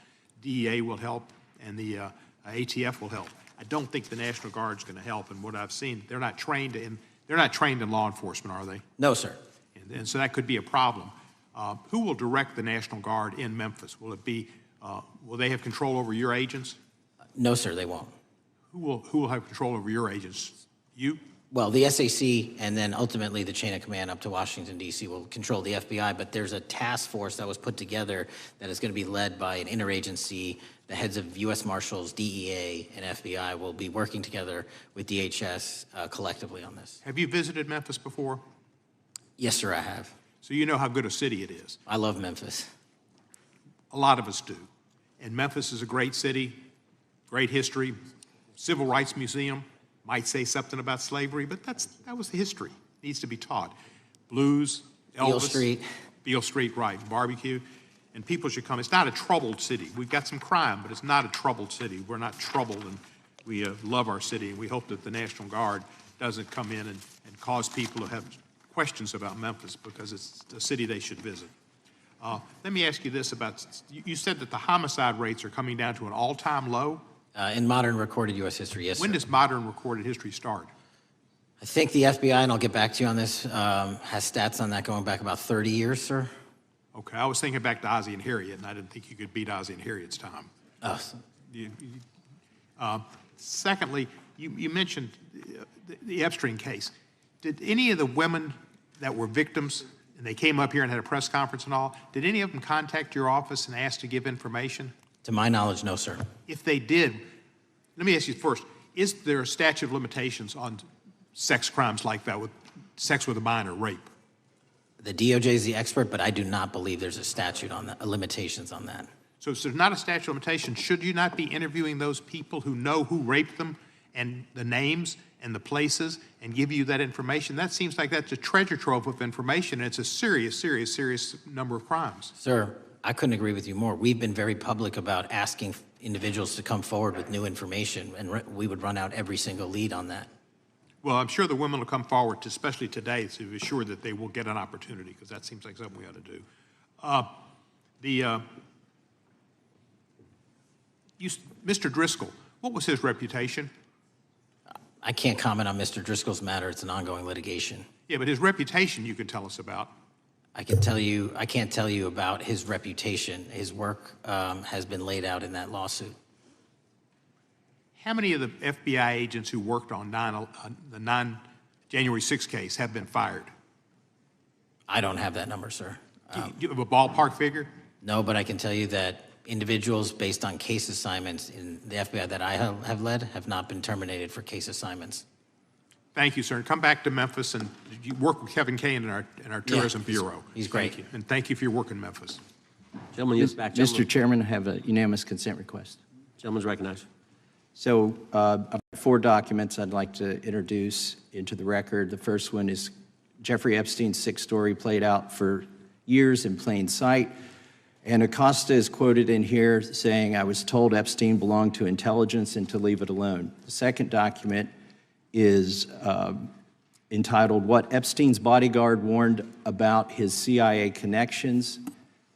DEA will help, and the ATF will help. I don't think the National Guard's going to help, and what I've seen, they're not trained in law enforcement, are they? No, sir. And so that could be a problem. Who will direct the National Guard in Memphis? Will it be? Will they have control over your agents? No, sir, they won't. Who will have control over your agents? You? Well, the SAC and then ultimately the chain of command up to Washington, D.C. will control the FBI, but there's a task force that was put together that is going to be led by an interagency. The heads of U.S. Marshals, DEA, and FBI will be working together with DHS collectively on this. Have you visited Memphis before? Yes, sir, I have. So you know how good a city it is. I love Memphis. A lot of us do. And Memphis is a great city, great history, civil rights museum. Might say something about slavery, but that was the history. Needs to be taught. Blues, Elvis. Beale Street. Beale Street, right, barbecue. And people should come. It's not a troubled city. We've got some crime, but it's not a troubled city. We're not troubled, and we love our city, and we hope that the National Guard doesn't come in and cause people to have questions about Memphis, because it's a city they should visit. Let me ask you this about, you said that the homicide rates are coming down to an all-time low? In modern recorded U.S. history, yes, When sir. does modern recorded history start? I think the FBI, and I'll get back to you on this, has stats on that going back about 30 years, sir. Okay, I was thinking back to Ozzie and Harriet, and I didn't think you could beat Ozzie and Harriet's time. Secondly, you mentioned the Epstein case. Did any of the women that were victims, and they came up here and had a press conference and all, did any of them contact your office and ask to give information? To my knowledge, no, sir. If they did, let me ask you first, is there a statute of limitations on sex crimes like that, with sex with a minor, rape? The DOJ is the expert, but I do not believe there's a statute on that, limitations on that. So if there's not a statute of limitations, should you not be interviewing those people who know who raped them and the names and the places and give you that information? That seems like that's a treasure trove of information, and it's a serious, serious, serious number of crimes. Sir, I couldn't agree with you more. We've been very public about asking individuals to come forward with new information, and we would run out every single lead on that. Well, I'm sure the women will come forward, especially today, to be sure that they will get an opportunity, because that seems like something we ought to do. Mr. Driscoll, what was his reputation? I can't comment on Mr. Driscoll's matter. It's an ongoing litigation. Yeah, but his reputation you can tell us about. I can't tell you about his reputation. His work has been laid out in that lawsuit. How many of the FBI agents who worked on the January 6th case have been fired? I don't have that number, sir. Do you have a ballpark figure? No, but I can tell you that individuals based on case assignments in the FBI that I have led have not been terminated for case assignments. Thank you, sir. Come back to Memphis, and you work with Kevin Kane in our Tourism Bureau. He's great. Thank you. And thank you for your work in Memphis. Gentleman, yes, back. Mr. Chairman, I have a unanimous consent request. Gentleman's recognized. So I've got 4 documents I'd like to introduce into the record. The first one is Jeffrey Epstein's 6th story played out for years in plain sight. And Acosta is quoted in here saying, "I was told Epstein belonged to intelligence and to leave it alone." The second document is entitled, "What Epstein's Bodyguard Warned About His CIA Connections."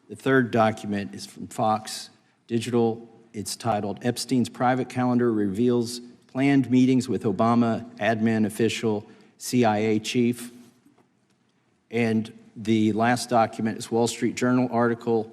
The third document is from Fox Digital. It's titled, "Epstein's Private Calendar Reveals Planned Meetings with Obama Admin Official CIA Chief." And the last document is Wall Street Journal article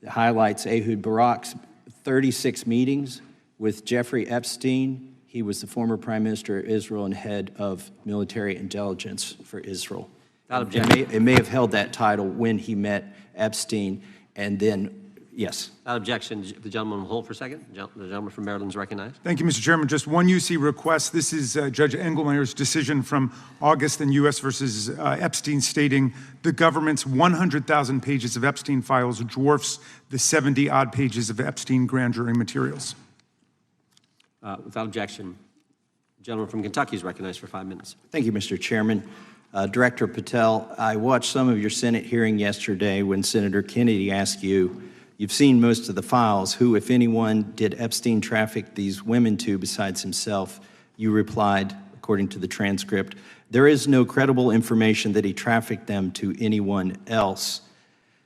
that highlights Ehud Barak's 36 meetings with Jeffrey Epstein. He was the former Prime Minister of Israel and head of military intelligence for Israel. It may have held that title when he met Epstein, and then, yes. Without objection, the gentleman will hold for a second. The gentleman from Maryland is recognized. Thank you, Mr. Chairman. Just one UC request. This is Judge Engelmeyer's decision from August in U.S. versus Epstein, stating the government's 100,000 pages of Epstein files dwarfs the 70-odd pages of Epstein grand jury materials. Without objection, the gentleman from Kentucky is recognized for 5 minutes. Thank you, Mr. Chairman. Director Patel, I watched some of your Senate hearing yesterday when Senator Kennedy asked you, "You've seen most of the files. Who, if anyone, did Epstein traffic these women to besides himself?" You replied, according to the transcript, "There is no credible information that he trafficked them to anyone else."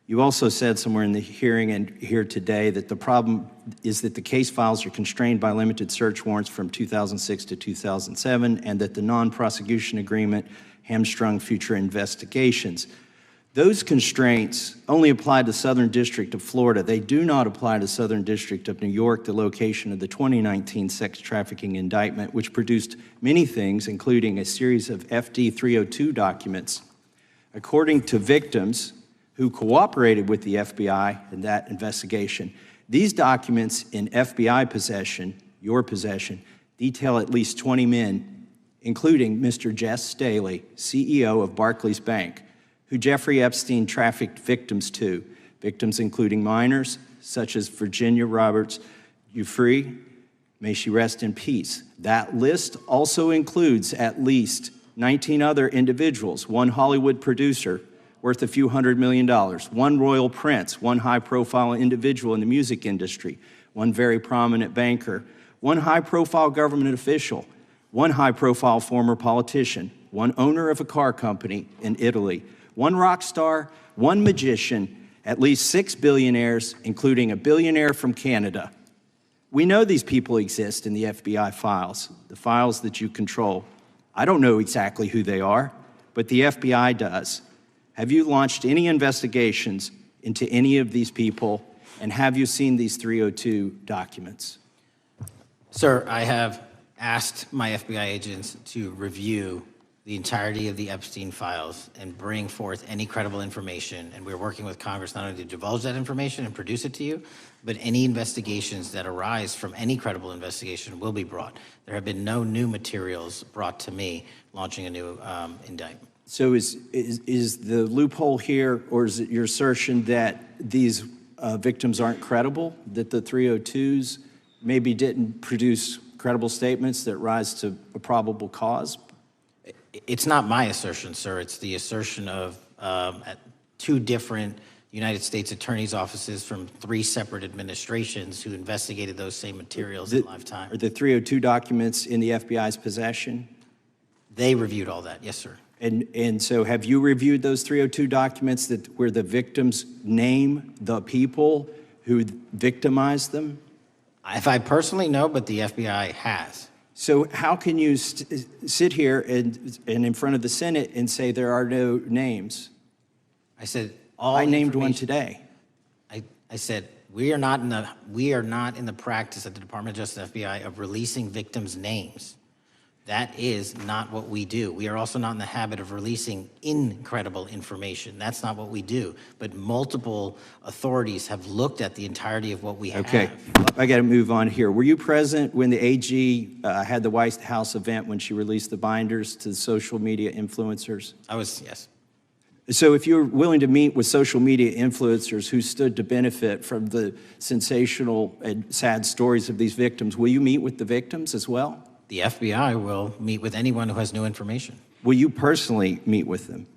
You also said somewhere in the hearing and here today that the problem is that the case files are constrained by limited search warrants from 2006 to 2007, and that the non-prosecution agreement hamstrung future investigations. Those constraints only apply to Southern District of Florida. They do not apply to Southern District of New York, the location of the 2019 sex trafficking indictment, which produced many things, including a series of FD 302 documents. According to victims who cooperated with the FBI in that investigation, these documents in FBI possession, your possession, detail at least 20 men, including Mr. Jess Staley, CEO of Barclays Bank, who Jeffrey Epstein trafficked victims to, victims including minors, such as Virginia Roberts Giuffre, may she rest in peace. That list also includes at least 19 other individuals, one Hollywood producer worth a few $100 million, one royal prince, one high-profile individual in the music industry, one very prominent banker, one high-profile government official, one high-profile former politician, one owner of a car company in Italy, one rock star, one magician, at least 6 billionaires, including a billionaire from Canada. We know these people exist in the FBI files, the files that you control. I don't know exactly who they are, but the FBI does. Have you launched any investigations into any of these people, and have you seen these 302 documents? Sir, I have asked my FBI agents to review the entirety of the Epstein files and bring forth any credible information. And we're working with Congress not only to divulge that information and produce it to you, but any investigations that arise from any credible investigation will be brought. There have been no new materials brought to me launching a new indictment. So is the loophole here, or is it your assertion that these victims aren't credible, that the 302s maybe didn't produce credible statements that rise to a probable cause? It's not my assertion, sir. It's the assertion of two different United States attorneys' offices from 3 separate administrations who investigated those same materials in lifetime. Are the 302 documents in the FBI's possession? They reviewed all that, yes, sir. And so have you reviewed those 302 documents where the victims name the people who victimized them? If I personally know, but the FBI has. So how can you sit here and in front of the Senate and say there are no names? I said I named one today. I said we are not in the practice at the Department of Justice FBI of releasing victims' names. That is not what we do. We are also not in the habit of releasing incredible information. That's not what we do. But multiple authorities have looked at the entirety of what we have. Okay, I got to move on here. Were you present when the AG had the White House event when she released the binders to the social media influencers? I was, yes. So if you're willing to meet with social media influencers who stood to benefit from the sensational and sad stories of these victims, will you meet with the victims as well? The FBI will meet with anyone who has new information. Will you personally meet with them?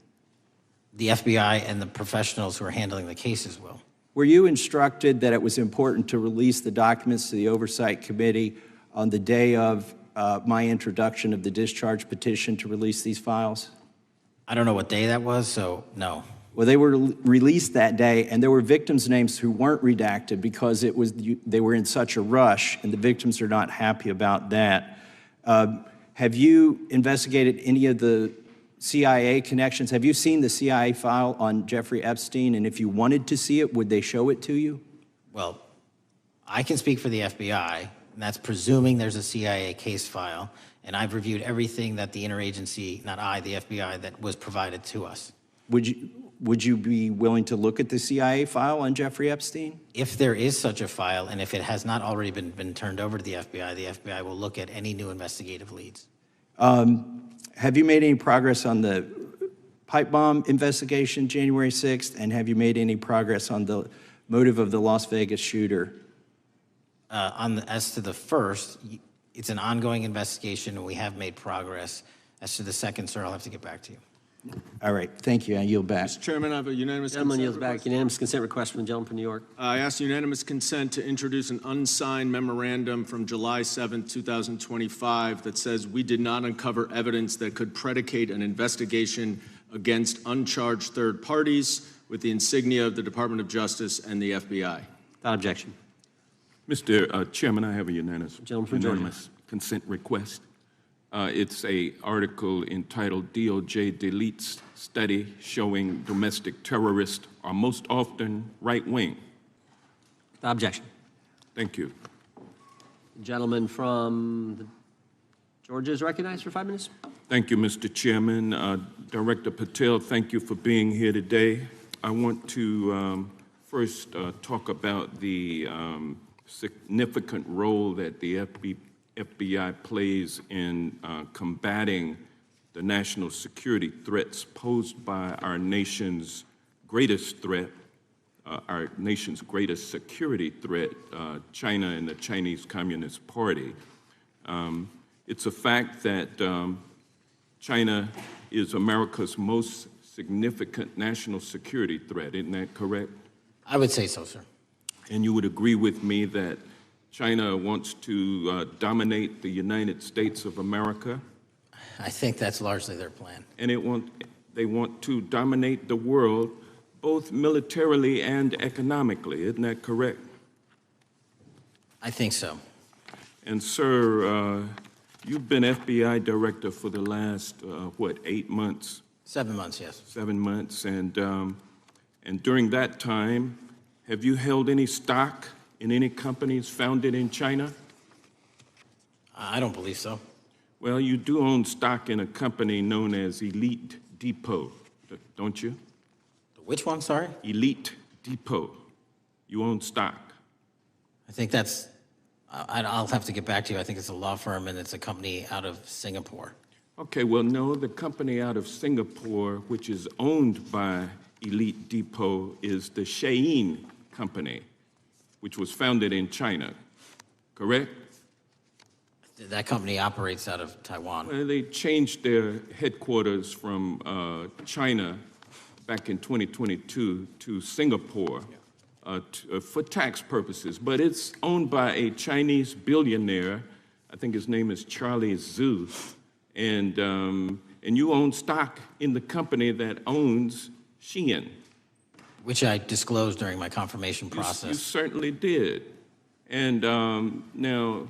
The FBI and the professionals who are handling the cases will. Were you instructed that it was important to release the documents to the Oversight Committee on the day of my introduction of the discharge petition to release these files? I don't know what day that was, so no. Well, they were released that day, and there were victims' names who weren't redacted because they were in such a rush, and the victims are not happy about that. Have you investigated any of the CIA connections? Have you seen the CIA file on Jeffrey Epstein? And if you wanted to see it, would they show it to you? Well, I can speak for the FBI, and that's presuming there's a CIA case file. And I've reviewed everything that the interagency, not I, the FBI, that was provided to us. Would you be willing to look at the CIA file on Jeffrey Epstein? If there is such a file, and if it has not already been turned over to the FBI will look at any new investigative leads. Have you made any progress on the pipe bomb investigation January 6th? And have you made any progress on the motive of the Las Vegas shooter? As to the first, it's an ongoing investigation, and we have made progress. As to the second, sir, I'll have to get back to you. All right, thank you. I yield back. Mr. Chairman, I have a unanimous Gentleman consent yields back. request. Unanimous consent request from the gentleman from New York. I ask unanimous consent to introduce an unsigned memorandum from July 7, 2025 that says we did not uncover evidence that could predicate an investigation against uncharged third parties with the insignia of the Department of Justice and the FBI. Without objection. Mr. Chairman, I have a unanimous Gentleman from Georgia. consent request. It's a article entitled DOJ Deletes Study Showing Domestic Terrorists Are Most Often Right-Wing. The objection. Thank you. Gentleman from Georgia is recognized for 5 minutes. Thank you, Mr. Chairman. Director Patel, thank you for being here today. I want to first talk about the significant role that the FBI plays in combating the national security threats posed by our nation's greatest threat, our nation's greatest security threat, China and the Chinese Communist Party. It's a fact that China is America's most significant national security threat, isn't that correct? I would say so, sir. And you would agree with me that China wants to dominate the United States of America? I think that's largely their plan. And they want to dominate the world, both militarily and economically, isn't that correct? I think so. And sir, you've been FBI director for the last, 8 months? 7 months, yes. 7 months, and during that time, have you held any stock in any companies founded in China? I don't believe so. Well, you do own stock in a company known as Elite Depot, don't you? Which one, sorry? Elite Depot. You own stock. I think that's, I'll have to get back to you. I think it's a law firm and it's a company out of Singapore. Okay, well, no, the company out of Singapore, which is owned by Elite Depot, is the Shein Company, which was founded in China, correct? That company operates out of Taiwan. Well, they changed their headquarters from China back in 2022 to Singapore for tax purposes, but it's owned by a Chinese billionaire. I think his name is Charlie Zhu, and you own stock in the company that owns Shein. Which I disclosed during my confirmation process. You certainly did. And now,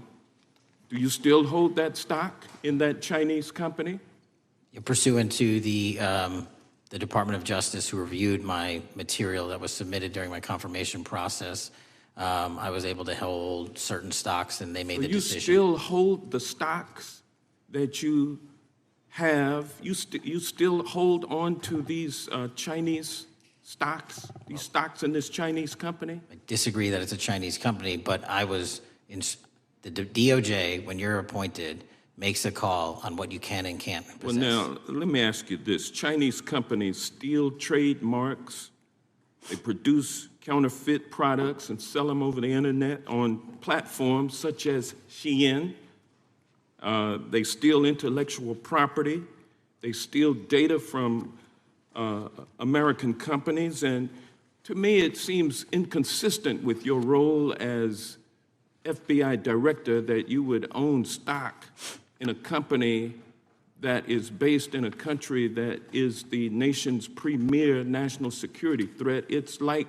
do you still hold that stock in that Chinese company? Pursuant to the Department of Justice, who reviewed my material that was submitted during my confirmation process, I was able to hold certain stocks, and they made the decision. You still hold the stocks that you have? You still hold on to these Chinese stocks, these stocks in this Chinese company? I disagree that it's a Chinese company, but I was in the DOJ, when you're appointed, makes a call on what you can and can't possess. Well, now, let me ask you this. Chinese companies steal trademarks, they produce counterfeit products and sell them over the internet on platforms such as Shein. They steal intellectual property. They steal data from American companies, and to me it seems inconsistent with your role as FBI director that you would own stock in a company that is based in a country that is the nation's premier national security threat. It's like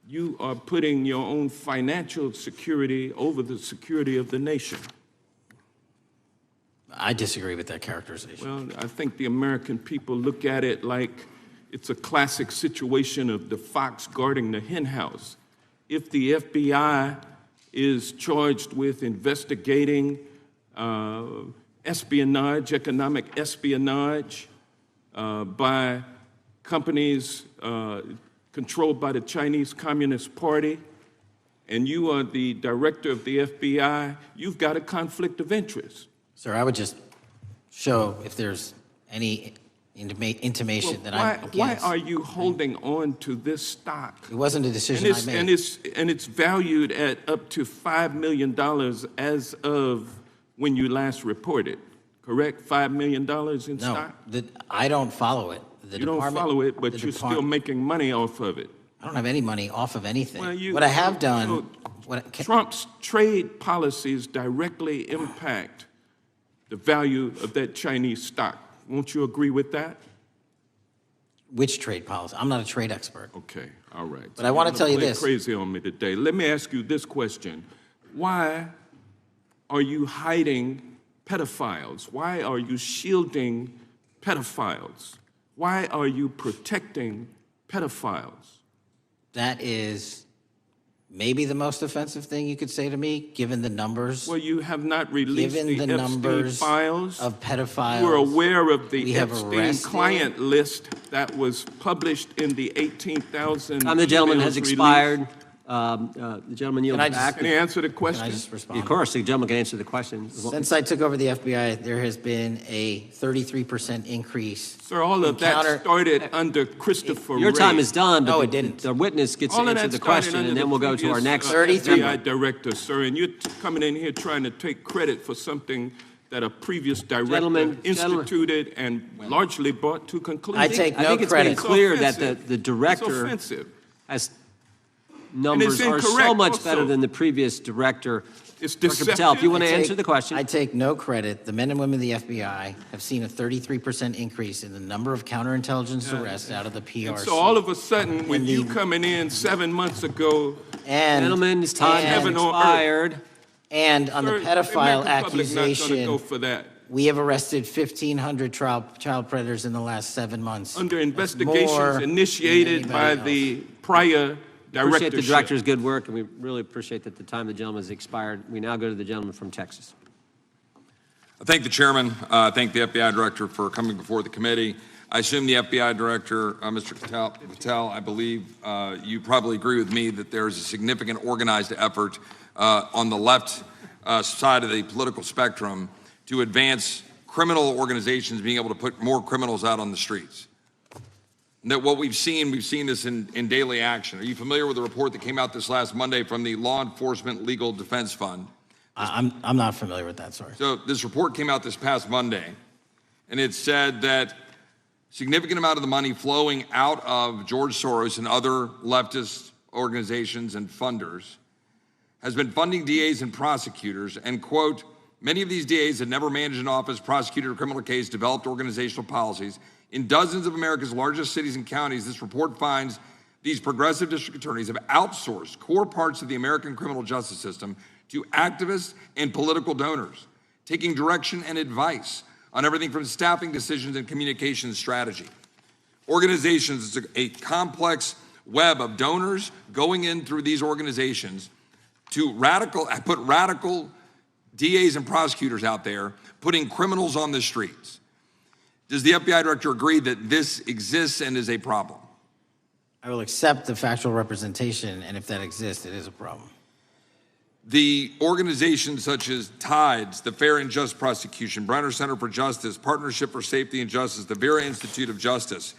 you are putting your own financial security over the security of the nation. I disagree with that characterization. Well, I think the American people look at it like it's a classic situation of the fox guarding the hen house. If the FBI is charged with investigating espionage, economic espionage by companies controlled by the Chinese Communist Party, and you are the director of the FBI, you've got a conflict of interest. Sir, I would just show if there's any intimation that I'm against. Why are you holding on to this stock? It wasn't a decision I made. And it's valued at up to $5 million as of when you last reported, correct? $5 million in stock? No, I don't follow it. You don't follow it, but you're still making money off of it. I don't have any money off of anything. Well, what I have done... Trump's trade policies directly impact the value of that Chinese stock. Won't you agree with that? Which trade policy? I'm not a trade expert. Okay, all right. But I want to tell you this. Crazy on me today. Let me ask you this question. Why are you hiding pedophiles? Why are you shielding pedophiles? Why are you protecting pedophiles? That is maybe the most offensive thing you could say to me, given the numbers. Well, you have not released Given the the Epstein numbers files. of pedophiles. You are aware of we the have Epstein arrested- client list that was published in the 18,000 The gentleman has emails expired. The gentleman yields back. Can he answer the question? Can I just respond? Of course, the gentleman can answer the question. Since I took over the FBI, there has been a 33% increase. Sir, all of that started under Christopher Your time Wray. is done, but No, it didn't. the witness gets to All of answer that the started question, under and then the we'll go to our previous, next FBI director, sir, and you're coming in here trying to take credit for something that a previous director instituted and largely brought to conclusion. I take no I think it's credit. been clear that offensive. the director It's offensive. has numbers are so incorrect much also. better than the previous director. It's Director Patel, if you want to I take- answer the question. I take no credit. The men and women of the FBI have seen a 33% increase in the number of counterintelligence arrests out of the PRC. And so all of a sudden, with And you the- coming in 7 months ago, and Gentlemen's time has heaven on earth. expired. And on the Sir, pedophile American public not gonna accusation, go for that. we have arrested 1,500 child predators in the last 7 months. Under That's investigations more than initiated by anybody the prior Appreciate the directorship. director's good work, and we really appreciate that the time of the gentleman has expired. We now go to the gentleman from Texas. I thank the chairman. I thank the FBI director for coming before the committee. I assume the FBI director, Mr. Patel, I believe you probably agree with me that there is a significant organized effort on the left side of the political spectrum to advance criminal organizations being able to put more criminals out on the streets. And that what we've seen this in daily action. Are you familiar with the report that came out this last Monday from the Law Enforcement Legal Defense Fund? I'm not familiar with that, sorry. So this report came out this past Monday, and it said that significant amount of the money flowing out of George Soros and other leftist organizations and funders has been funding DAs and prosecutors, and quote, many of these DAs had never managed an office, prosecuted a criminal case, developed organizational policies. In dozens of America's largest cities and counties, this report finds these progressive district attorneys have outsourced core parts of the American criminal justice system to activists and political donors, taking direction and advice on everything from staffing decisions and communication strategy. Organizations, it's a complex web of donors going in through these organizations to put radical DAs and prosecutors out there, putting criminals on the streets. Does the FBI director agree that this exists and is a problem? I will accept the factual representation, and if that exists, it is a problem. The organizations such as TIDES, the Fair and Just Prosecution, Brenner Center for Justice, Partnership for Safety and Justice, the Vera Institute of Justice,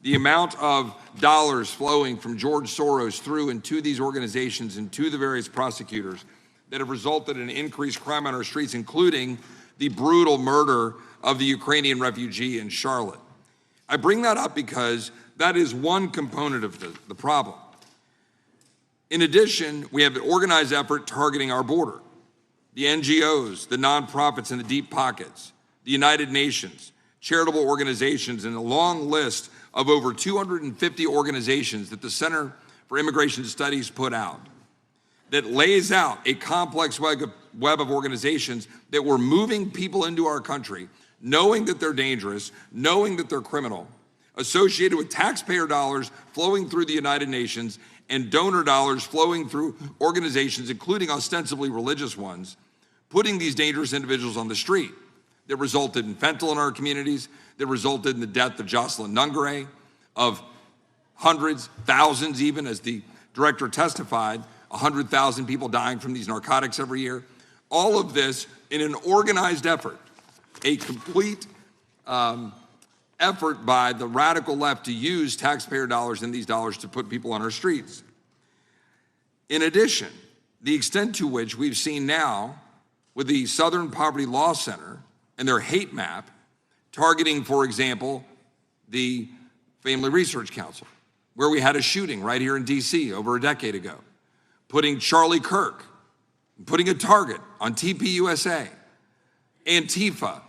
the amount of dollars flowing from George Soros through and to these organizations and to the various prosecutors that have resulted in increased crime on our streets, including the brutal murder of the Ukrainian refugee in Charlotte. I bring that up because that is one component of the problem. In addition, we have an organized effort targeting our border. The NGOs, the nonprofits and the deep pockets, the United Nations, charitable organizations, and a long list of over 250 organizations that the Center for Immigration Studies put out that lays out a complex web of organizations that were moving people into our country, knowing that they're dangerous, knowing that they're criminal, associated with taxpayer dollars flowing through the United Nations and donor dollars flowing through organizations, including ostensibly religious ones, putting these dangerous individuals on the street that resulted in fentanyl in our communities, that resulted in the death of Jocelyn Nungare, of hundreds, thousands even, as the director testified, 100,000 people dying from these narcotics every year. All of this in an organized effort, a complete effort by the radical left to use taxpayer dollars and these dollars to put people on our streets. In addition, the extent to which we've seen now with the Southern Poverty Law Center and their hate map targeting, for example, the Family Research Council, where we had a shooting right here in DC over a decade ago, putting Charlie Kirk, putting a target on TPUSA, Antifa,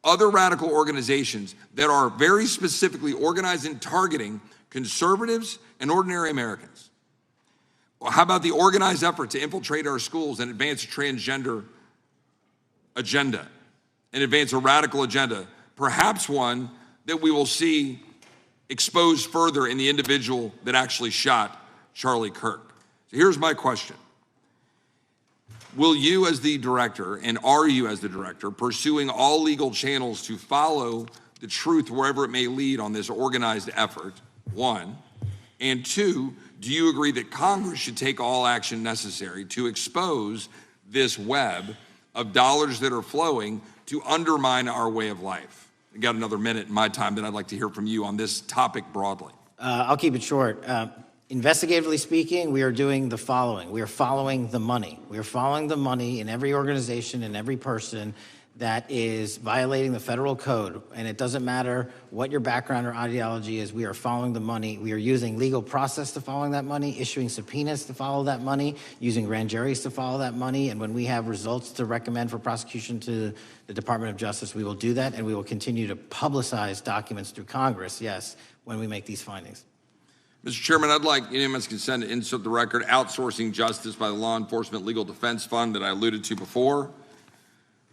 other radical organizations that are very specifically organized in targeting conservatives and ordinary Americans. Well, how about the organized effort to infiltrate our schools and advance a transgender agenda? and advance a radical agenda, perhaps one that we will see exposed further in the individual that actually shot Charlie Kirk. So here's my question. Will you as the director, and are you as the director, pursuing all legal channels to follow the truth wherever it may lead on this organized effort, one? And two, do you agree that Congress should take all action necessary to expose this web of dollars that are flowing to undermine our way of life? I got another minute in my time that I'd like to hear from you on this topic broadly. I'll keep it short. Investigatively speaking, we are doing the following. We are following the money. We are following the money in every organization and every person that is violating the federal code. And it doesn't matter what your background or ideology is, we are following the money. We are using legal process to following that money, issuing subpoenas to follow that money, using grand juries to follow that money. And when we have results to recommend for prosecution to the Department of Justice, we will do that. And we will continue to publicize documents through Congress, yes, when we make these findings. Mr. Chairman, I'd like unanimous consent to insert the record outsourcing justice by the Law Enforcement Legal Defense Fund that I alluded to before.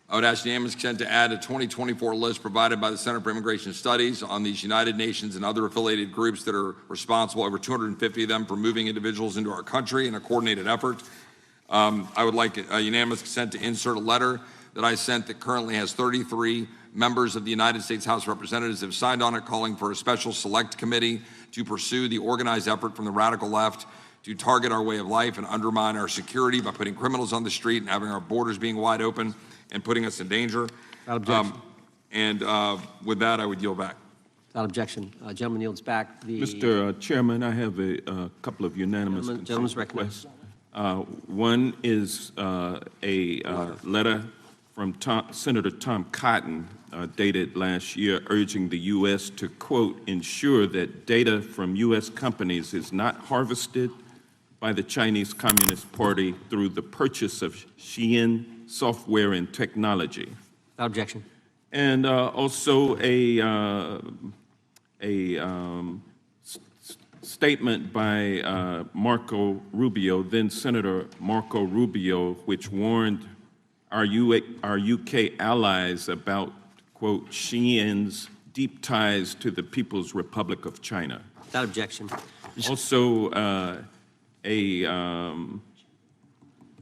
I would ask unanimous consent to add a 2024 list provided by the Center for Immigration Studies on these United Nations and other affiliated groups that are responsible, over 250 of them, for moving individuals into our country in a coordinated effort. I would like a unanimous consent to insert a letter that I sent that currently has 33 members of the United States House of Representatives have signed on it, calling for a special select committee to pursue the organized effort from the radical left to target our way of life and undermine our security by putting criminals on the street and having our borders being wide open and putting us in danger. Without objection. With that, I would yield back. Without objection. Gentleman yields back. Mr. Chairman, I have a couple of unanimous Gentleman's recognized. One is a letter from Senator Tom Cotton, dated last year, urging the U.S. to, quote, ensure that data from U.S. companies is not harvested by the Chinese Communist Party through the purchase of Xi'an software and technology. Without objection. And also a statement by Marco Rubio, then Senator Marco Rubio, which warned our UK allies about, quote, Xi'an's deep ties to the People's Republic of China. Without objection. Also,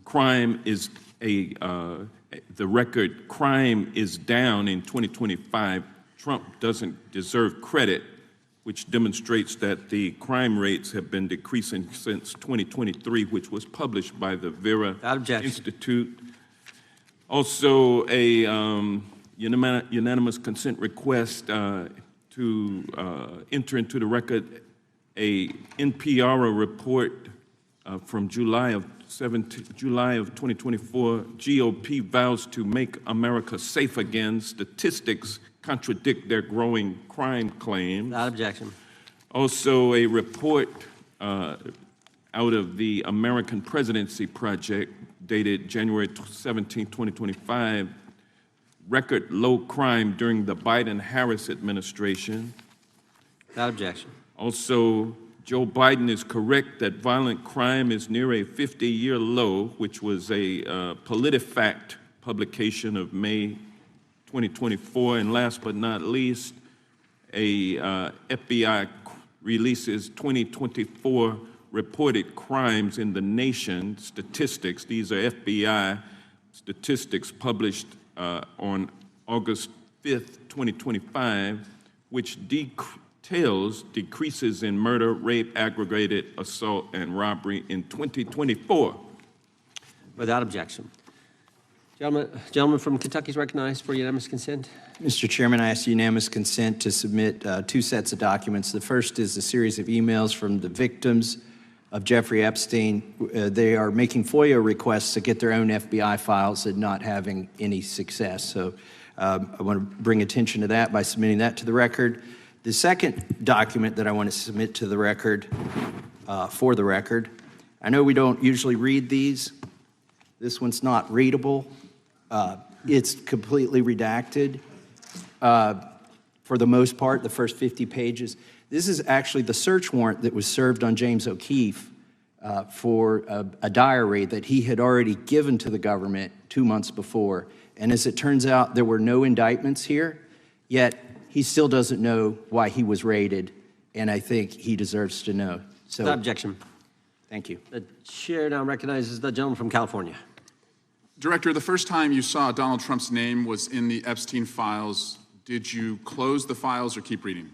crime is the record crime is down in 2025. Trump doesn't deserve credit, which demonstrates that the crime rates have been decreasing since 2023, which was published by the Vera Institute. Also, a unanimous consent request to enter into the record a NPR report from July of 2024. GOP vows to make America safe again. Statistics contradict their growing crime claims. Without objection. Also, a report out of the American Presidency Project dated January 17, 2025, record low crime during the Biden-Harris administration. Without objection. Also, Joe Biden is correct that violent crime is near a 50-year low, which was a PolitiFact publication of May 2024. And last but not least, a FBI releases 2024 reported crimes in the nation statistics. These are FBI statistics published on August 5th, 2025, which details decreases in murder, rape, aggravated assault, and robbery in 2024. Without objection. Gentleman from Kentucky is recognized for unanimous consent. Mr. Chairman, I ask unanimous consent to submit two sets of documents. The first is a series of emails from the victims of Jeffrey Epstein. They are making FOIA requests to get their own FBI files and not having any success. So I want to bring attention to that by submitting that to the record. The second document that I want to submit to the record, for the record, I know we don't usually read these. This one's not readable. It's completely redacted for the most part, the first 50 pages. This is actually the search warrant that was served on James O'Keefe for a diary that he had already given to the government 2 months before. And as it turns out, there were no indictments here, yet he still doesn't know why he was raided, and I think he deserves to know. So, Without objection. Thank you. The chair now recognizes the gentleman from California. Director, the first time you saw Donald Trump's name was in the Epstein files. Did you close the files or keep reading?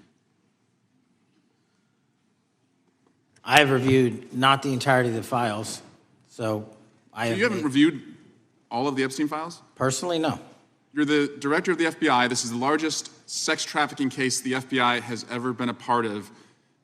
I have reviewed not the entirety of the files, so I So have. you haven't reviewed all of the Epstein files? Personally, no. You're the director of the FBI. This is the largest sex trafficking case the FBI has ever been a part of.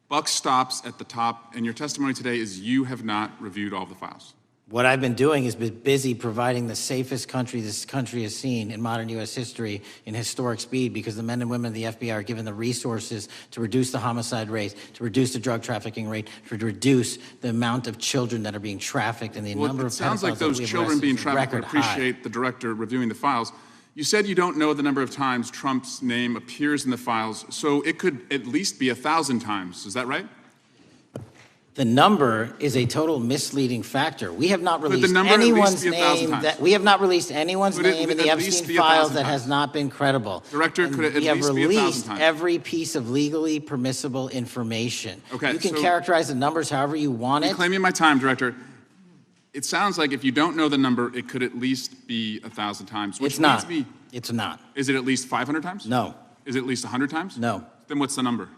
Buck stops at the top, and your testimony today is you have not reviewed all of the files. What I've been doing is been busy providing the safest country this country has seen in modern U.S. history in historic speed, because the men and women of the FBI are given the resources to reduce the homicide rate, to reduce the drug trafficking rate, to reduce the amount of children that are being trafficked, and the number of It sounds like pedophiles that those we have children arrested being is trafficked would record high. appreciate the director reviewing the files. You said you don't know the number of times Trump's name appears in the files, so it could at least be 1,000 times. Is that right? The number is a total misleading factor. We have not Could the released number at least anyone's be 1,000 name times? that we have not released anyone's Could it name in the at least Epstein be files 1,000 that times? has not been credible. Director, And could it at we have least be 1,000 released times? every piece of legally permissible information. Okay, you can so- characterize the numbers however you want it. Reclaiming my time, Director. It sounds like if you don't know the number, it could at least be 1,000 times. Which It's not. leads me- It's not. Is it at least 500 times? No. Is it at least 100 times? No. Then what's the number?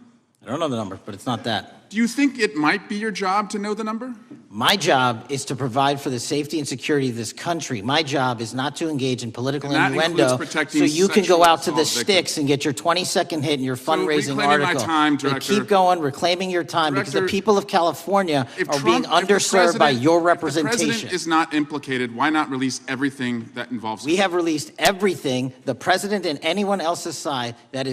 I don't know the number, but it's not that. Do you think it might be your job to know the number? My job is to provide for the safety and security of this country. My job is not to engage in political And that innuendo includes protecting so you can go sexual out to the assault sticks and get your 20-second hit in your fundraising reclaiming my article. time, But Director. keep going, reclaiming your time, because the Director, people of California If are being Trump- if the underserved by president- your If the representation. president is not implicated, why not release everything that involves him? We have released everything the president and anyone else's side that is